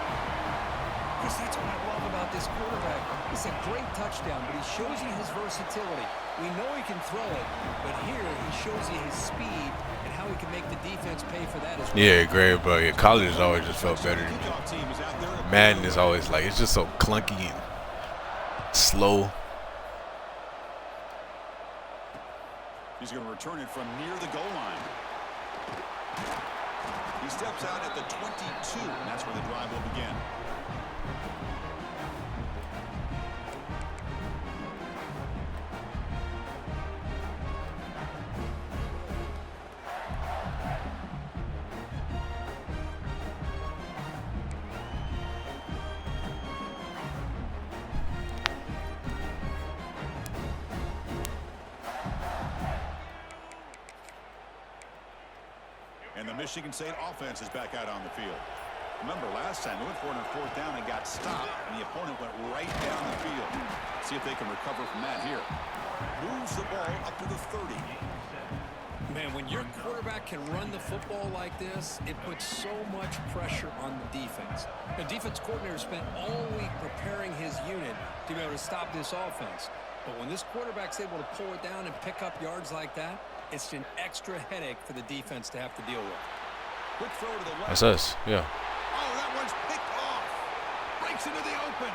Chris, that's what I love about this quarterback. It's a great touchdown, but he shows you his versatility. We know he can throw it, but here he shows you his speed and how he can make the defense pay for that as well. Yeah, great, bro. Yeah, college has always just felt better. Madden is always like, it's just so clunky and slow. He's going to return it from near the goal line. He steps out at the 22, and that's where the drive will begin. And the Michigan State offense is back out on the field. Remember, last time they went for it on 4th down and got stopped, and the opponent went right down the field. See if they can recover from that here. Moves the ball up to the 30. Man, when your quarterback can run the football like this, it puts so much pressure on the defense. The defense coordinator spent all week preparing his unit to be able to stop this offense. But when this quarterback's able to pull it down and pick up yards like that, it's an extra headache for the defense to have to deal with. Quick throw to the left. That's us, yeah. Oh, that one's picked off. Breaks into the open.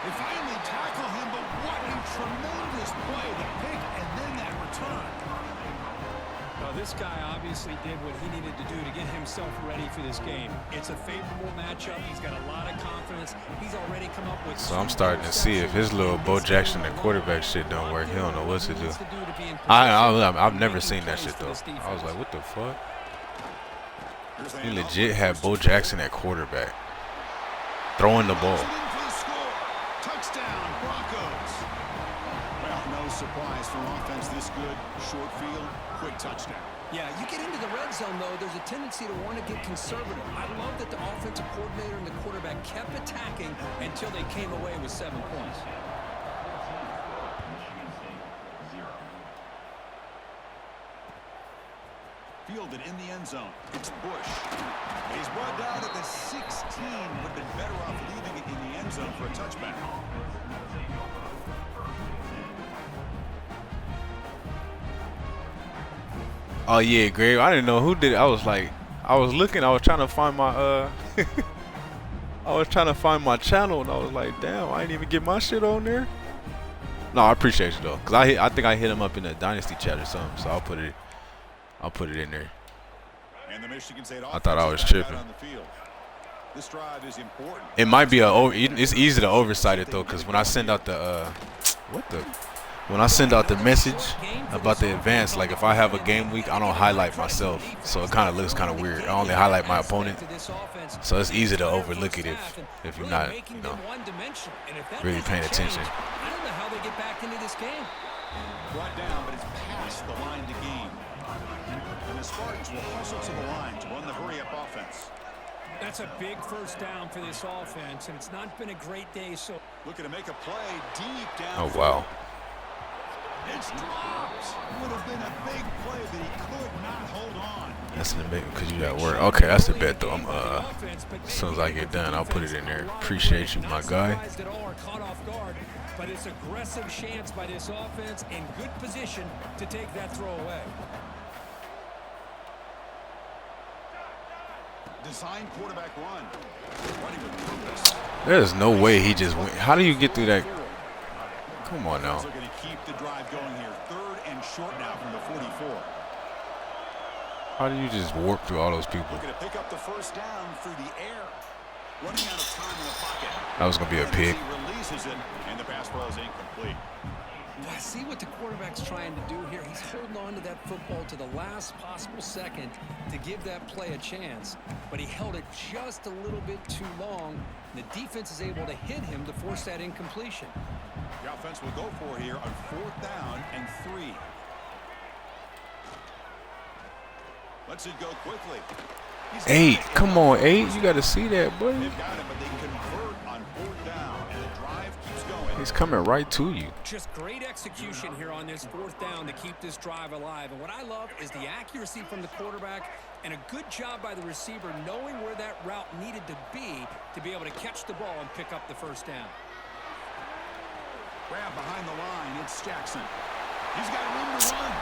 They finally tackle him, but what a tremendous play. The pick and then that return. Well, This guy obviously did what he needed to do to get himself ready for this game. It's a favorable matchup. He's got a lot of confidence. He's already come up with. So I'm starting to see if his little Bo Jackson and quarterback shit don't work. He don't know what to do. I've never seen that shit though. I was like, what the fuck? He legit had Bo Jackson at quarterback, throwing the ball. Touchdown, Broncos. Well, no surprise for offense this good. Short field, quick touchdown. Yeah, you get into the red zone, though, there's a tendency to want to get conservative. I love that the offensive coordinator and the quarterback kept attacking until they came away with 7 points. Fielded in the end zone. It's Bush. He's brought down at the 16. Would have been better off leaving it in the end zone for a touchback. Oh yeah, Greg. I didn't know who did it. I was like, I was looking. I was trying to find my I was trying to find my channel, and I was like, damn, I didn't even get my shit on there. No, I appreciate you though, cause I think I hit him up in the Dynasty chat or something. So I'll put it in there. And the Michigan State I thought I was tripping. on the field. This drive is important. It might be it's easy to oversight it though, cause when I send out the when I send out the message about the advance, like if I have a game week, I don't highlight myself, so it kind of looks kind of weird. I only highlight my opponent, so it's easy to overlook it if you're not, you know, really paying attention. I don't know how they get back into this game. Brought down, but it's past the line to gain. And the Spartans will hustle to the line to run the hurry-up offense. That's a big first down for this offense, and it's not been a great day. So looking to make a play deep down. Oh wow. It's dropped. Would have been a big play, but he could not hold on. That's the big because you got work. Okay, that's the bet though. I'm as soon as I get done, I'll put it in there. Appreciate you, my guy. But it's aggressive chance by this offense in good position to take that throw away. Design quarterback run. Running with purpose. There's no way he just went. How do you get through that? Come on now. They're going to keep the drive going here. 3rd and short now from the 44. How do you just warp through all those people? Looking to pick up the first down through the air. Running out of time in the pocket. That was going to be a pick. He releases it, and the pass ball is incomplete. I see what the quarterback's trying to do here. He's holding on to that football to the last possible second to give that play a chance, but he held it just a little bit too long. The defense is able to hit him to force that incompletion. The offense will go for it here on 4th down and 3. Lets it go quickly. 8, come on, 8. You got to see that, boy. They've got him, but they convert on 4th down, and the drive keeps going. He's coming right to you. Just great execution here on this 4th down to keep this drive alive. And what I love is the accuracy from the quarterback and a good job by the receiver knowing where that route needed to be able to catch the ball and pick up the first down. Grab behind the line. It's Jackson. He's got room to run.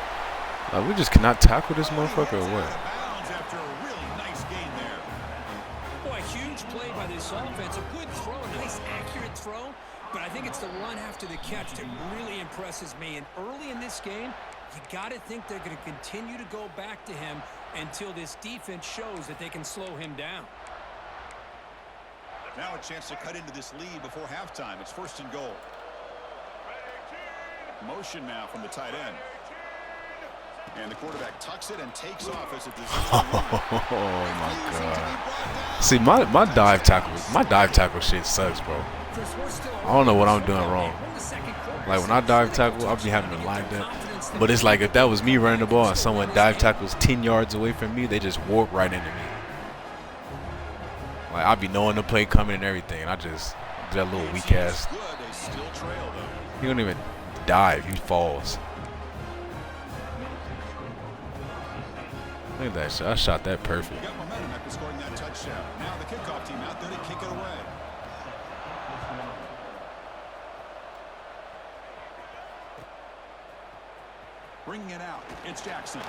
Like, we just cannot tackle this motherfucker or what? After a really nice gain there. Boy, huge play by this offense. A good throw, a nice accurate throw. But I think it's the run after the catch that really impresses me. And early in this game, you got to think they're going to continue to go back to him until this defense shows that they can slow him down. Now a chance to cut into this lead before halftime. It's 1st and goal. Motion now from the tight end. And the quarterback tucks it and takes off as it Oh my god. See, my dive tackle shit sucks, bro. I don't know what I'm doing wrong. Like when I dive tackle, I'll be having to line up. But it's like if that was me running the ball and someone dive tackles 10 yards away from me, they just warp right into me. Like I'll be knowing the play coming and everything, and I just that little weak ass. He don't even dive, he falls. Look at that shot. I shot that perfect. Got momentum after scoring that touchdown. Now the kickoff team out there to kick it away. Bringing it out. It's Jackson.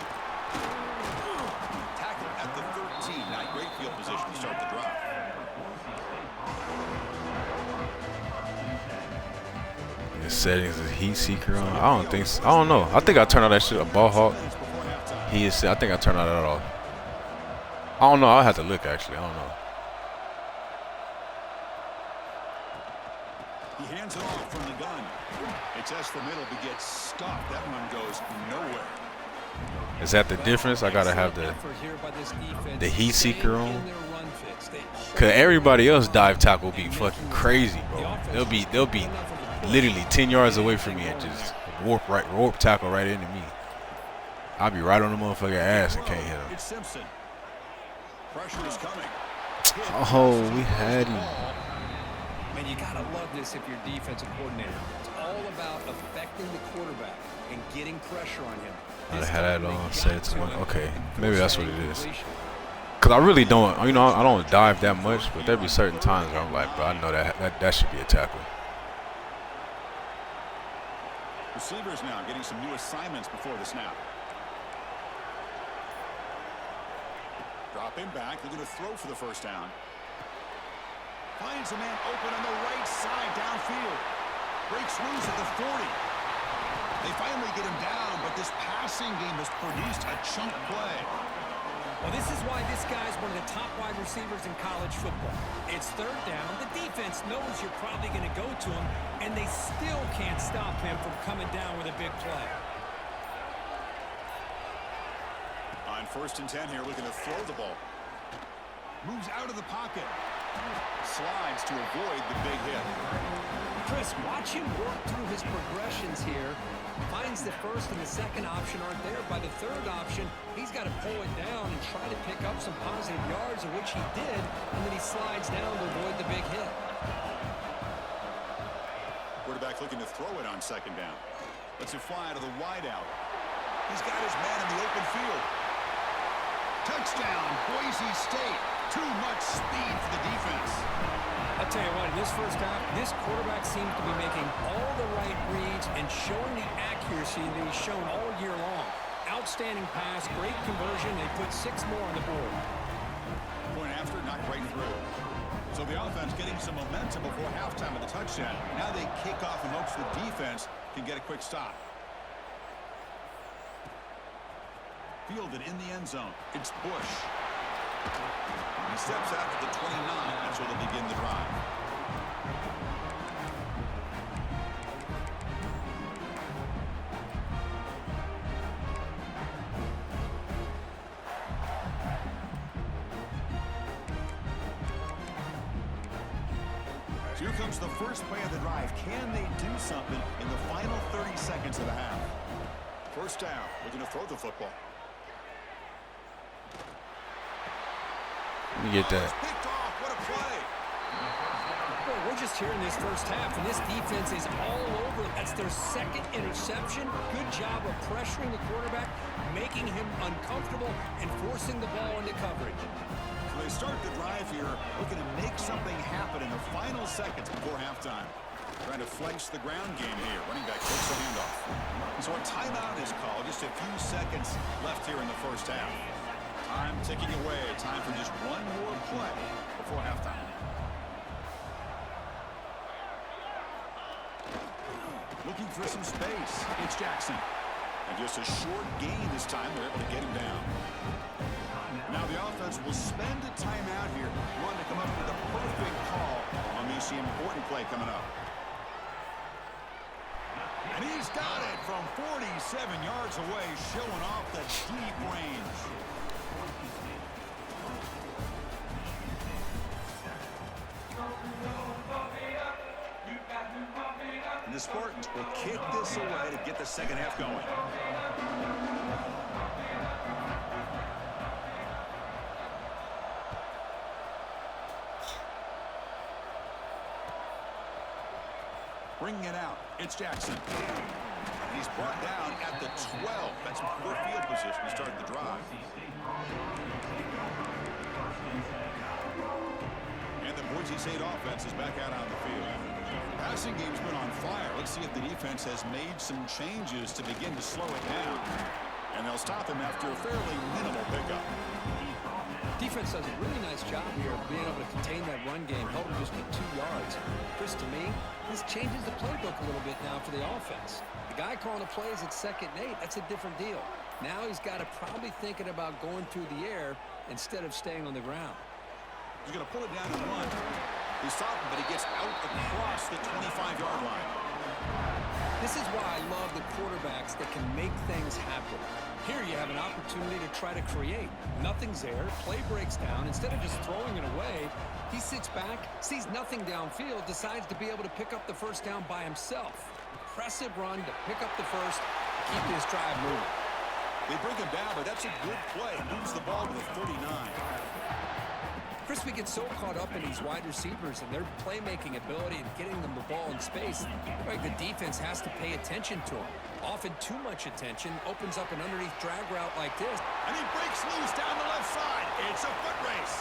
Tackle at the 13. Not great field position to start the drive. The settings is heat seeker on. I don't think so. I don't know. I think I turned on that shit a ball hawk. He is. I think I turned that off. I don't know. I'll have to look actually. I don't know. He hands it off from the gun. It tests the middle but gets stopped. That one goes nowhere. Is that the difference? I gotta have the heat seeker on. Cause everybody else dive tackle be fucking crazy, bro. They'll be literally 10 yards away from me and just warp tackle right into me. I'll be right on the motherfucking ass and can't hit him. It's Simpson. Pressure is coming. Oh, we had him. Man, you gotta love this if you're defensive coordinator. It's all about affecting the quarterback and getting pressure on him. I had that on set to one. Okay, maybe that's what it is. Cause I really don't, you know, I don't dive that much, but there be certain times where I'm like, bro, I know that should be a tackle. Receivers now getting some new assignments before the snap. Dropping back, looking to throw for the first down. Finds a man open on the right side downfield. Breaks loose at the 40. They finally get him down, but this passing game has produced a chunk play. Well, this is why this guy's one of the top wide receivers in college football. It's third down. The defense knows you're probably going to go to him, and they still can't stop him from coming down with a big play. On 1st and 10 here, looking to throw the ball. Moves out of the pocket. Slides to avoid the big hit. Chris, watch him work through his progressions here. Finds the first and the second option aren't there. By the third option, he's got to pull it down and try to pick up some positive yards, of which he did, and then he slides down to avoid the big hit. Quarterback looking to throw it on 2nd down. Lets it fly out of the wide out. He's got his man in the open field. Touchdown, Boise State. Too much speed for the defense. I'll tell you what, in this first half, this quarterback seems to be making all the right reads and showing the accuracy that he's shown all year long. Outstanding pass, great conversion. They put 6 more on the board. Point after, knocked right through. So the offense getting some momentum before halftime of the touchdown. Now they kick off in hopes the defense can get a quick stop. Fielded in the end zone. It's Bush. He steps out at the 29. That's where they'll begin the drive. So here comes the first play of the drive. Can they do something in the final 30 seconds of the half? First down. Looking to throw the football. Let me get that. Picked off. What a play. Well, we're just here in this first half, and this defense is all over. That's their 2nd interception. Good job of pressuring the quarterback, making him uncomfortable, and forcing the ball into coverage. So they start the drive here, looking to make something happen in the final seconds before halftime. Trying to flex the ground game here. Running back takes the handoff. So a timeout is called. Just a few seconds left here in the first half. Time ticking away. Time for just one more play before halftime. Looking for some space. It's Jackson. And just a short gain this time. They're able to get him down. Now the offense will spend a timeout here. Wanting to come up with a perfect call on this important play coming up. And he's got it from 47 yards away, showing off the deep range. And the Spartans will kick this away to get the second half going. Bringing it out, it's Jackson. He's brought down at the 12. That's poor field position to start the drive. And the Boise State offense is back out on the field. Passing game's been on fire. Let's see if the defense has made some changes to begin to slow it down. And they'll stop him after a fairly minimal pickup. Defense does a really nice job here of being able to contain that run game, held him just with 2 yards. Chris, to me, this changes the playbook a little bit now for the offense. The guy calling the plays at 2nd and 8, that's a different deal. Now he's got to probably thinking about going through the air instead of staying on the ground. He's going to pull it down and run. He's stopping, but he gets out across the 25-yard line. This is why I love the quarterbacks that can make things happen. Here you have an opportunity to try to create. Nothing's there. Play breaks down. Instead of just throwing it away, he sits back, sees nothing downfield, decides to be able to pick up the first down by himself. Impressive run to pick up the first, keep this drive moving. They bring him down, but that's a good play. Moves the ball to the 39. Chris, we get so caught up in these wide receivers and their playmaking ability and getting them the ball in space. Like the defense has to pay attention to them. Often too much attention opens up an underneath drag route like this. And he breaks loose down the left side. It's a foot race.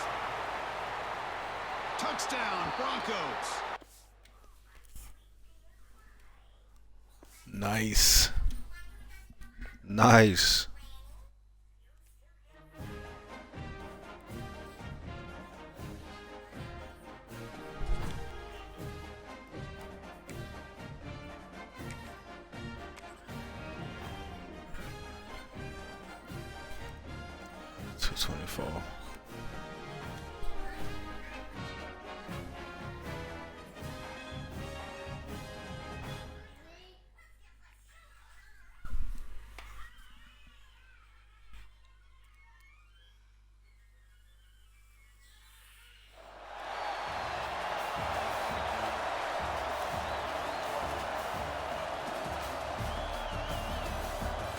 Touchdown, Broncos. Nice. Nice. $224.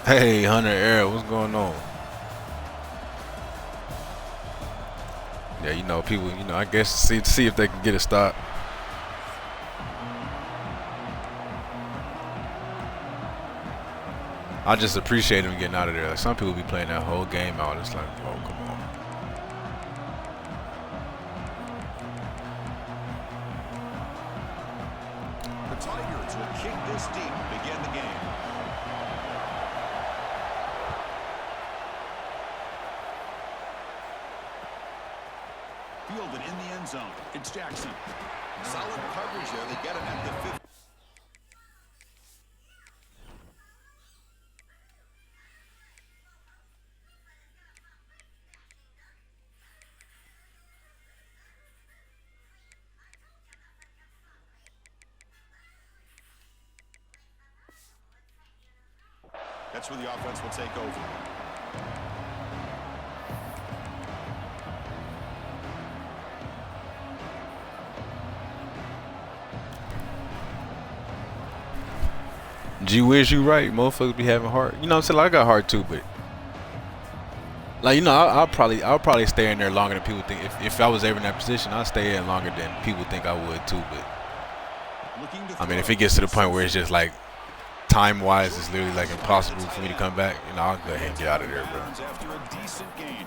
Hey, Hunter Air, what's going on? Yeah, you know, people, you know, I guess see if they can get a stop. I just appreciate them getting out of there. Like, some people be playing that whole game out. It's like, oh, come on. The Tigers will kick this deep to begin the game. Fielded in the end zone. It's Jackson. Solid coverage there. They get him at the 50. That's where the offense will take over. Gee whiz, you right. Motherfuckers be having heart. You know what I'm saying? Like, I got heart too, but like, you know, I'll probably stay in there longer than people think. If I was ever in that position, I'd stay in longer than people think I would too. But I mean, if it gets to the point where it's just like time-wise, it's literally like impossible for me to come back, you know, I'll go ahead and get out of there, bro. After a decent game.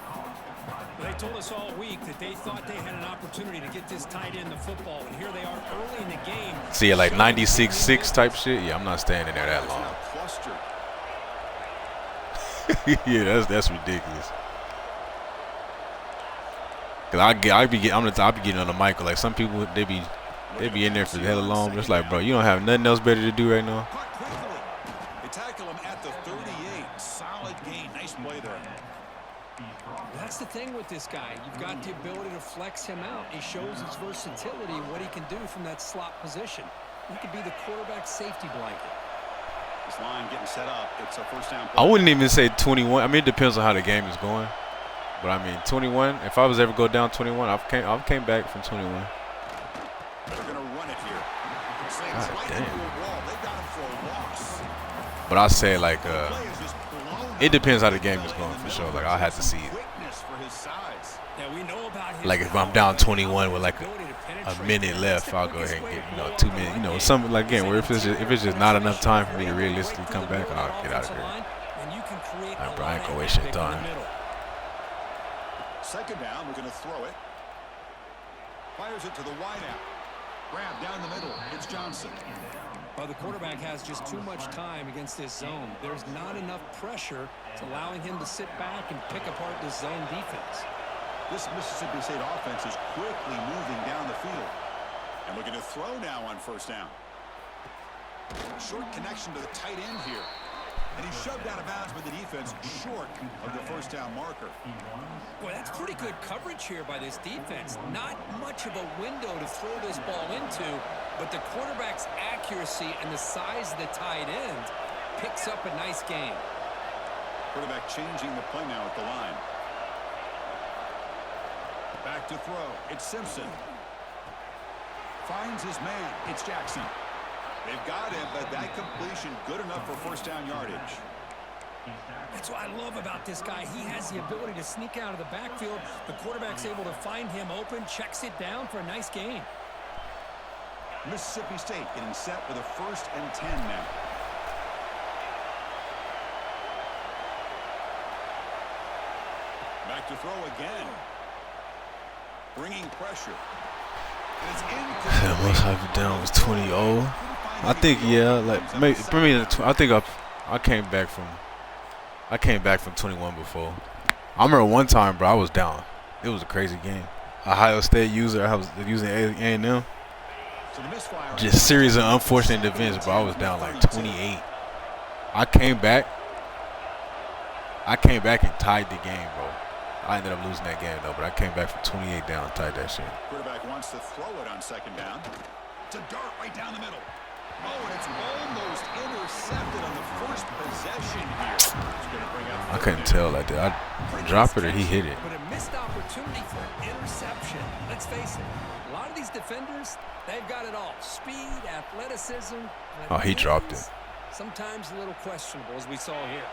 They told us all week that they thought they had an opportunity to get this tied in the football, and here they are early in the game. See, like 96-6 type shit. Yeah, I'm not staying in there that long. Yeah, that's ridiculous. Cause I'll be getting on the mic. Like, some people, they be in there for hella long. It's like, bro, you don't have nothing else better to do right now. They tackle him at the 38. Solid gain. Nice play there. That's the thing with this guy. You've got the ability to flex him out. He shows his versatility and what he can do from that slot position. He could be the quarterback safety blanket. This line getting set up. It's a first down. I wouldn't even say 21. I mean, it depends on how the game is going. But I mean, 21. If I was ever go down 21, I've came back from 21. They're gonna run it here. God right damn. into a wall. They got him for a loss. But I say, like, Play is just blown it depends how the game is going for sure. Like, I'll have to see it. quickness for his size. Yeah, we know about his Like, if I'm down 21 with like a minute left, I'll go ahead and get, you know, 2 minutes. You know, something like, again, where if it's just not enough time for me to realistically come back, I'll get out of there. Like, bro, I ain't gonna waste your time. Second down, we're going to throw it. Fires it to the wideout. Grab down the middle. It's Johnson. Well, the quarterback has just too much time against this zone. There's not enough pressure. It's allowing him to sit back and pick apart this zone defense. This Mississippi State offense is quickly moving down the field. And we're going to throw now on first down. Short connection to the tight end here. And he's shoved out of bounds by the defense short of the first down marker. Boy, that's pretty good coverage here by this defense. Not much of a window to throw this ball into, but the quarterback's accuracy and the size of the tight end picks up a nice gain. Quarterback changing the play now at the line. Back to throw. It's Simpson. Finds his man. It's Jackson. They've got him, but that completion good enough for first down yardage. That's what I love about this guy. He has the ability to sneak out of the backfield. The quarterback's able to find him open, checks it down for a nice gain. Mississippi State getting set with a 1st and 10 now. Back to throw again. Bringing pressure. And it's Yeah, most have it down was 20-0. I think, yeah, like maybe for me, I think I came back from 21 before. I remember one time, bro, I was down. It was a crazy game. Ohio State user, I was using A&M. Just series of unfortunate events, bro. I was down like 28. I came back and tied the game, bro. I ended up losing that game though, but I came back from 28 down and tied that shit. Quarterback wants to throw it on 2nd down. It's a dart right down the middle. Oh, and it's almost intercepted on the first possession here. It's going to bring out I couldn't tell like that. I dropped it or he hit it. But a missed opportunity for an interception. Let's face it, a lot of these defenders, they've got it all. Speed, athleticism. Oh, he dropped it. Sometimes a little questionable, as we saw here.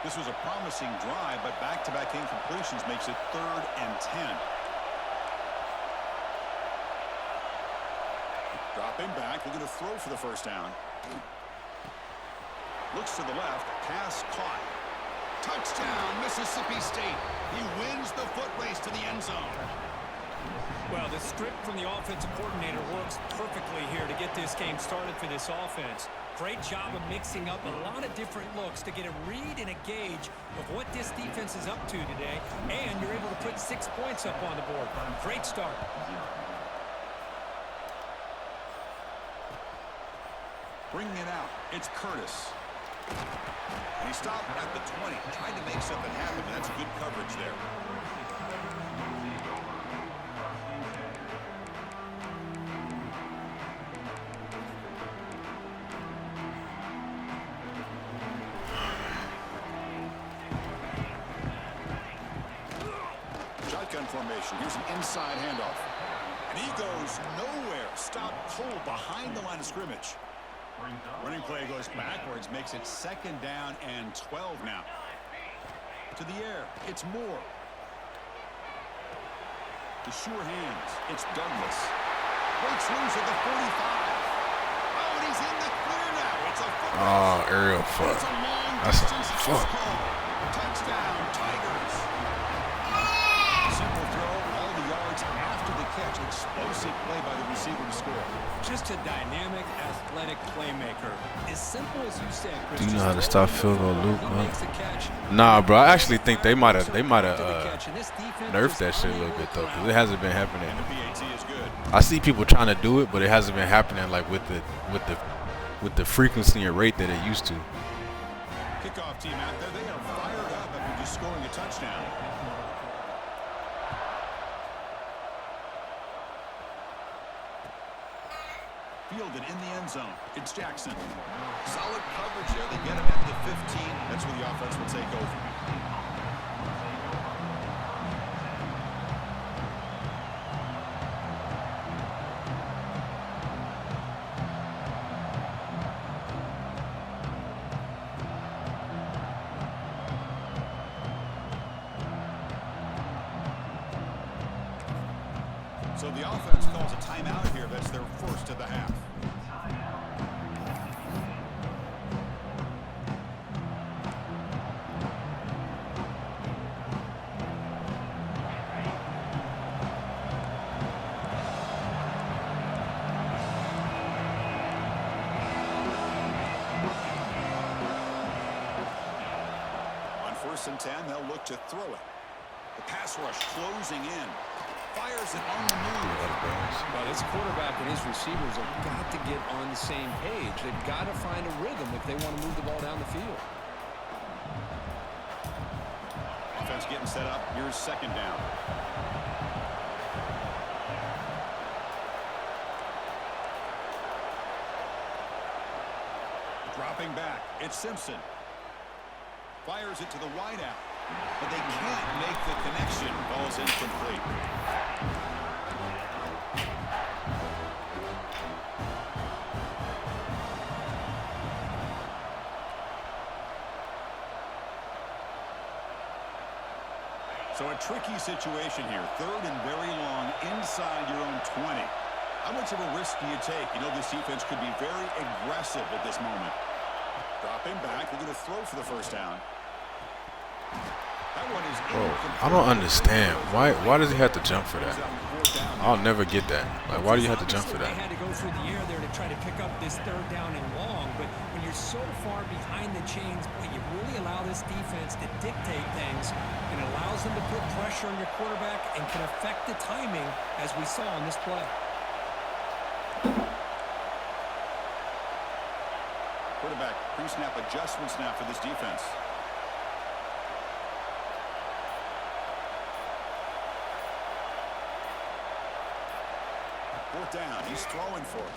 This was a promising drive, but back-to-back incompletions makes it 3rd and 10. Dropping back, looking to throw for the first down. Looks to the left, pass caught. Touchdown, Mississippi State. He wins the foot race to the end zone. Well, the script from the offensive coordinator works perfectly here to get this game started for this offense. Great job of mixing up a lot of different looks to get a read and a gauge of what this defense is up to today, and you're able to put 6 points up on the board. Great start. Bringing it out, it's Curtis. And he stopped at the 20, trying to make something happen. That's good coverage there. Shotgun formation. Here's an inside handoff. And he goes nowhere. Stop cold behind the line of scrimmage. Running play goes backwards, makes it 2nd down and 12 now. To the air, it's Moore. To sure hands, it's Douglas. Breaks loose at the 45. Oh, and he's in the clear now. It's a football. Oh, aerial fuck. It's a long That's distance a fuck. call. Touchdown, Tigers. Simple throw, all the yards after the catch. Explosive play by the receiver to score. Just a dynamic, athletic playmaker. As simple as you said, Chris. Do you know how to stop field goal loop, He huh? makes the catch. Nah, bro. I actually think they might have nerfed that shit a little bit though, because it hasn't been happening. And the PAT is good. I see people trying to do it, but it hasn't been happening like with the frequency and rate that it used to. Kickoff team out there. They are fired up after just scoring a touchdown. Fielded in the end zone. It's Jackson. Solid coverage there. They get him at the 15. That's where the offense will take over. So the offense calls a timeout here. That's their first of the half. On 1st and 10, they'll look to throw it. The pass rush closing in. Fires it on the move. Well, his quarterback and his receivers have got to get on the same page. They've got to find a rhythm if they want to move the ball down the field. Offense getting set up. Here's second down. Dropping back. It's Simpson. Fires it to the wideout. But they can't make the connection. Ball's incomplete. So a tricky situation here. Third and very long inside your own 20. How much of a risk do you take? You know this defense could be very aggressive at this moment. Dropping back. They're going to throw for the first down. That one is incomplete. I don't understand. Why does he have to jump for that? I'll never get that. Like, why do you have to jump for that? They had to go through the air there to try to pick up this third down and long, but when you're so far behind the chains, boy, you really allow this defense to dictate things, and it allows them to put pressure on your quarterback and can affect the timing, as we saw on this play. Quarterback pre-snap adjustments now for this defense. Fourth down. He's throwing for it.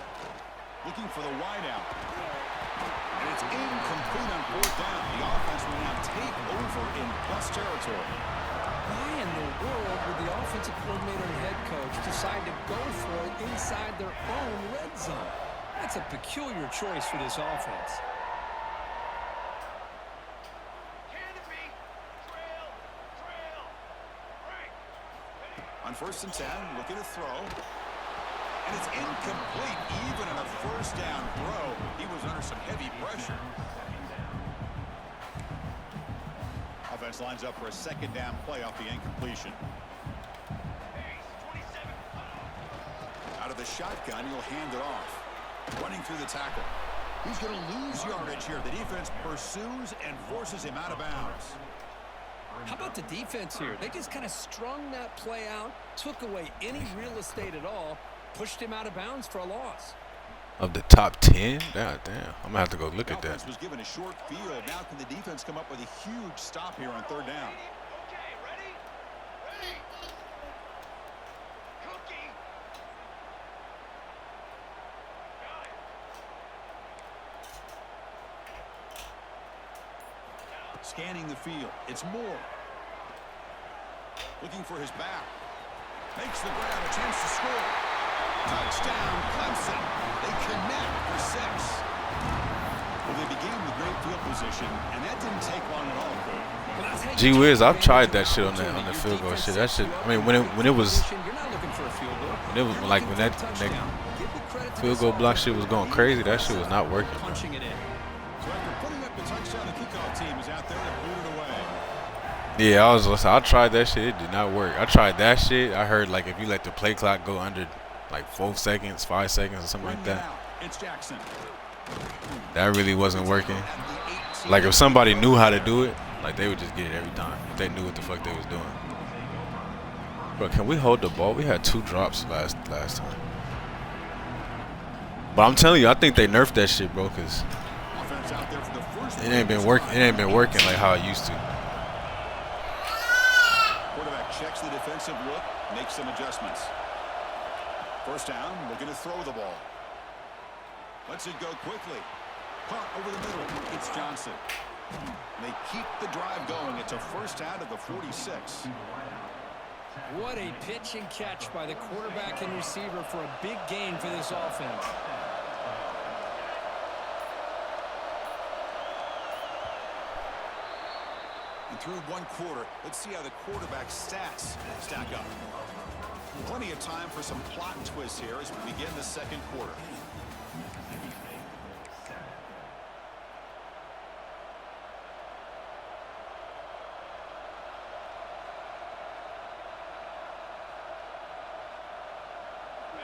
Looking for the wideout. And it's incomplete on fourth down. The offense will now take over in plus territory. Why in the world would the offensive coordinator and head coach decide to go for it inside their own red zone? That's a peculiar choice for this offense. On first and 10, looking to throw. And it's incomplete. Even on a first down throw, he was under some heavy pressure. Offense lines up for a second down play off the incompletion. Out of the shotgun, he'll hand it off. Running through the tackle. He's going to lose yardage here. The defense pursues and forces him out of bounds. How about the defense here? They just kind of strung that play out, took away any real estate at all, pushed him out of bounds for a loss. Of the top 10? God damn. I'm going to have to go look at that. The offense was given a short field. Now can the defense come up with a huge stop here on third down? Scanning the field. It's Moore. Looking for his back. Makes the grab. A chance to score. Touchdown, Clemson. They connect for 6. Well, they began with great field position, and that didn't take long at all, Coach. Gee whiz, I've tried that shit on the field goal shit. That shit. I mean, when it was when that field goal block shit was going crazy, that shit was not working. Punching it in. So after putting up the touchdown, the kickoff team is out there to boot it away. Yeah, I tried that shit. It did not work. I tried that shit. I heard like if you let the play clock go under like 4 seconds, 5 seconds, or something like that. It's Jackson. That really wasn't working. Like if somebody knew how to do it, like they would just get it every time. If they knew what the fuck they was doing. Bro, can we hold the ball? We had 2 drops last time. But I'm telling you, I think they nerfed that shit, bro, because it ain't been working. It ain't been working like how it used to. Quarterback checks the defensive look, makes some adjustments. First down, looking to throw the ball. Lets it go quickly. Punt over the middle. It's Johnson. They keep the drive going. It's a first down of the 46. What a pitch and catch by the quarterback and receiver for a big gain for this offense. And through one quarter, let's see how the quarterback stats stack up. Plenty of time for some plot twists here as we begin the second quarter.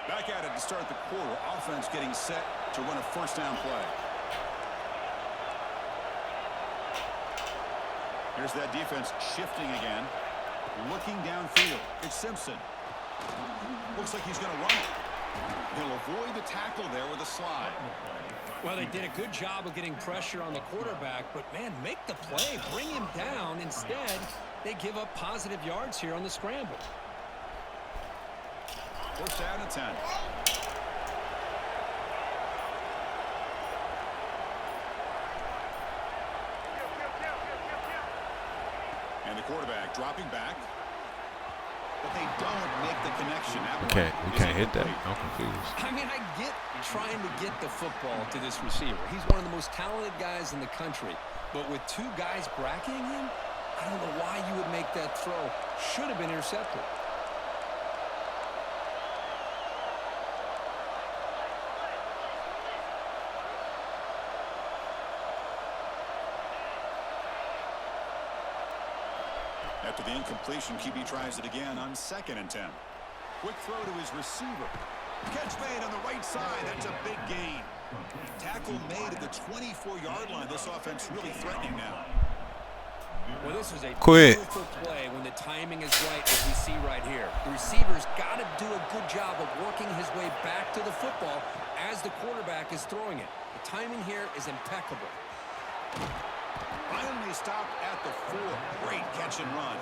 Back at it to start the quarter. Offense getting set to run a first down play. Here's that defense shifting again. Looking downfield. It's Simpson. Looks like he's going to run it. He'll avoid the tackle there with a slide. Well, they did a good job of getting pressure on the quarterback, but, man, make the play. Bring him down. Instead, they give up positive yards here on the scramble. First down and 10. And the quarterback dropping back. But they don't make the connection. We can't hit that. I'm confused. I mean, I get trying to get the football to this receiver. He's one of the most talented guys in the country. But with two guys bracketing him, I don't know why you would make that throw. Should have been intercepted. After the incompletion, QB tries it again on 2nd and 10. Quick throw to his receiver. Catch made on the right side. That's a big gain. Tackle made at the 24-yard line. This offense really threatening now. Well, this was a Quit. beautiful play when the timing is right, as we see right here. The receiver's got to do a good job of working his way back to the football as the quarterback is throwing it. The timing here is impeccable. Finally stopped at the 4. Great catch and run.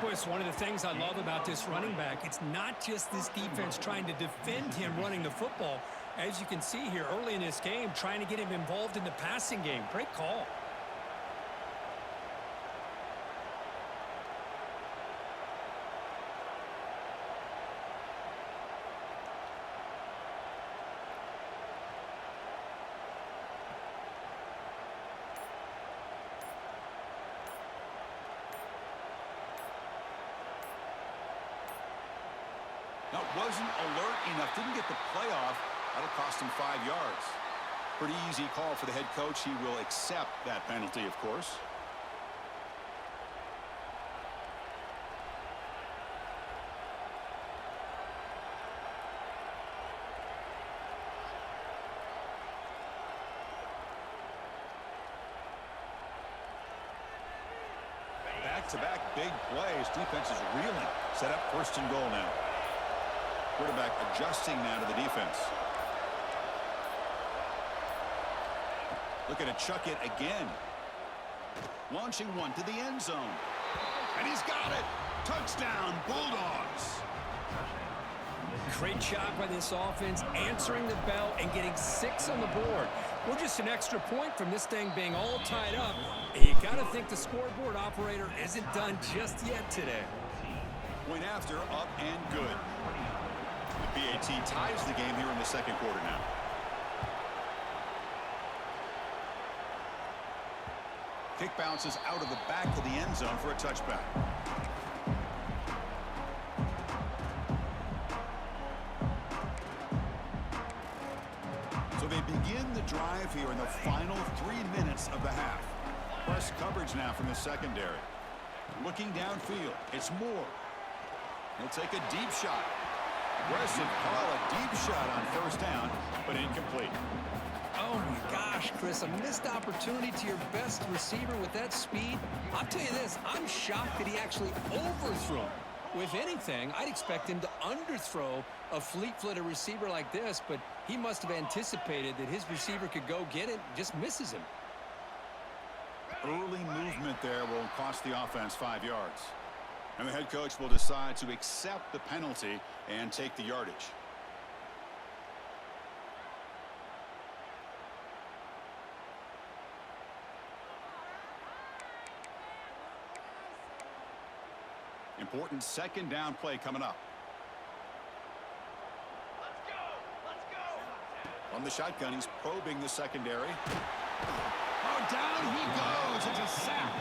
Boy, it's one of the things I love about this running back. It's not just this defense trying to defend him running the football. As you can see here early in this game, trying to get him involved in the passing game. Great call. Now, wasn't alert enough. Didn't get the play off. That'll cost him 5 yards. Pretty easy call for the head coach. He will accept that penalty, of course. Back-to-back big plays. Defense is reeling. Set up 1st and goal now. Quarterback adjusting now to the defense. Looking to chuck it again. Launching one to the end zone. And he's got it. Touchdown, Bulldogs. Great job by this offense, answering the bell and getting 6 on the board. We're just an extra point from this thing being all tied up. And you got to think the scoreboard operator isn't done just yet today. Point after, up and good. The PAT ties the game here in the 2nd quarter now. Kick bounces out of the back of the end zone for a touchback. So they begin the drive here in the final 3 minutes of the half. Press coverage now from the secondary. Looking downfield, it's Moore. He'll take a deep shot. Aggressive call, a deep shot on 1st down, but incomplete. Oh, my gosh, Chris, a missed opportunity to your best receiver with that speed. I'll tell you this, I'm shocked that he actually overthrew him. If anything, I'd expect him to underthrow a fleet-footed receiver like this, but he must have anticipated that his receiver could go get it, just misses him. Early movement there will cost the offense 5 yards. And the head coach will decide to accept the penalty and take the yardage. Important 2nd down play coming up. Let's go. On the shotgun, he's probing the secondary. Oh, down he goes. It's a sack.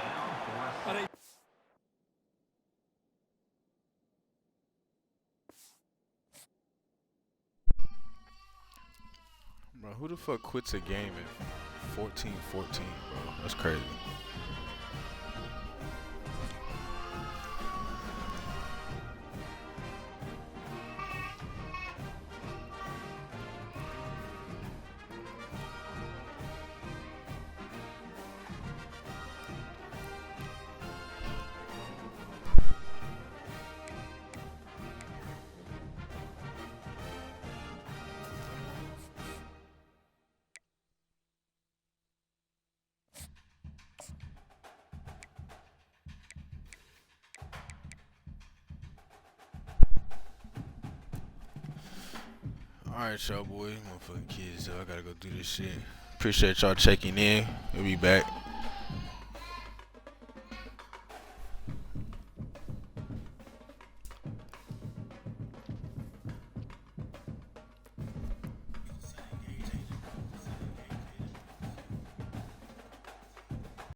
Bro, who the fuck quits a game at 14-14, bro? That's crazy. Alright, y'all boys. Motherfucking kids, I gotta go do this shit. Appreciate y'all checking in. We'll be back.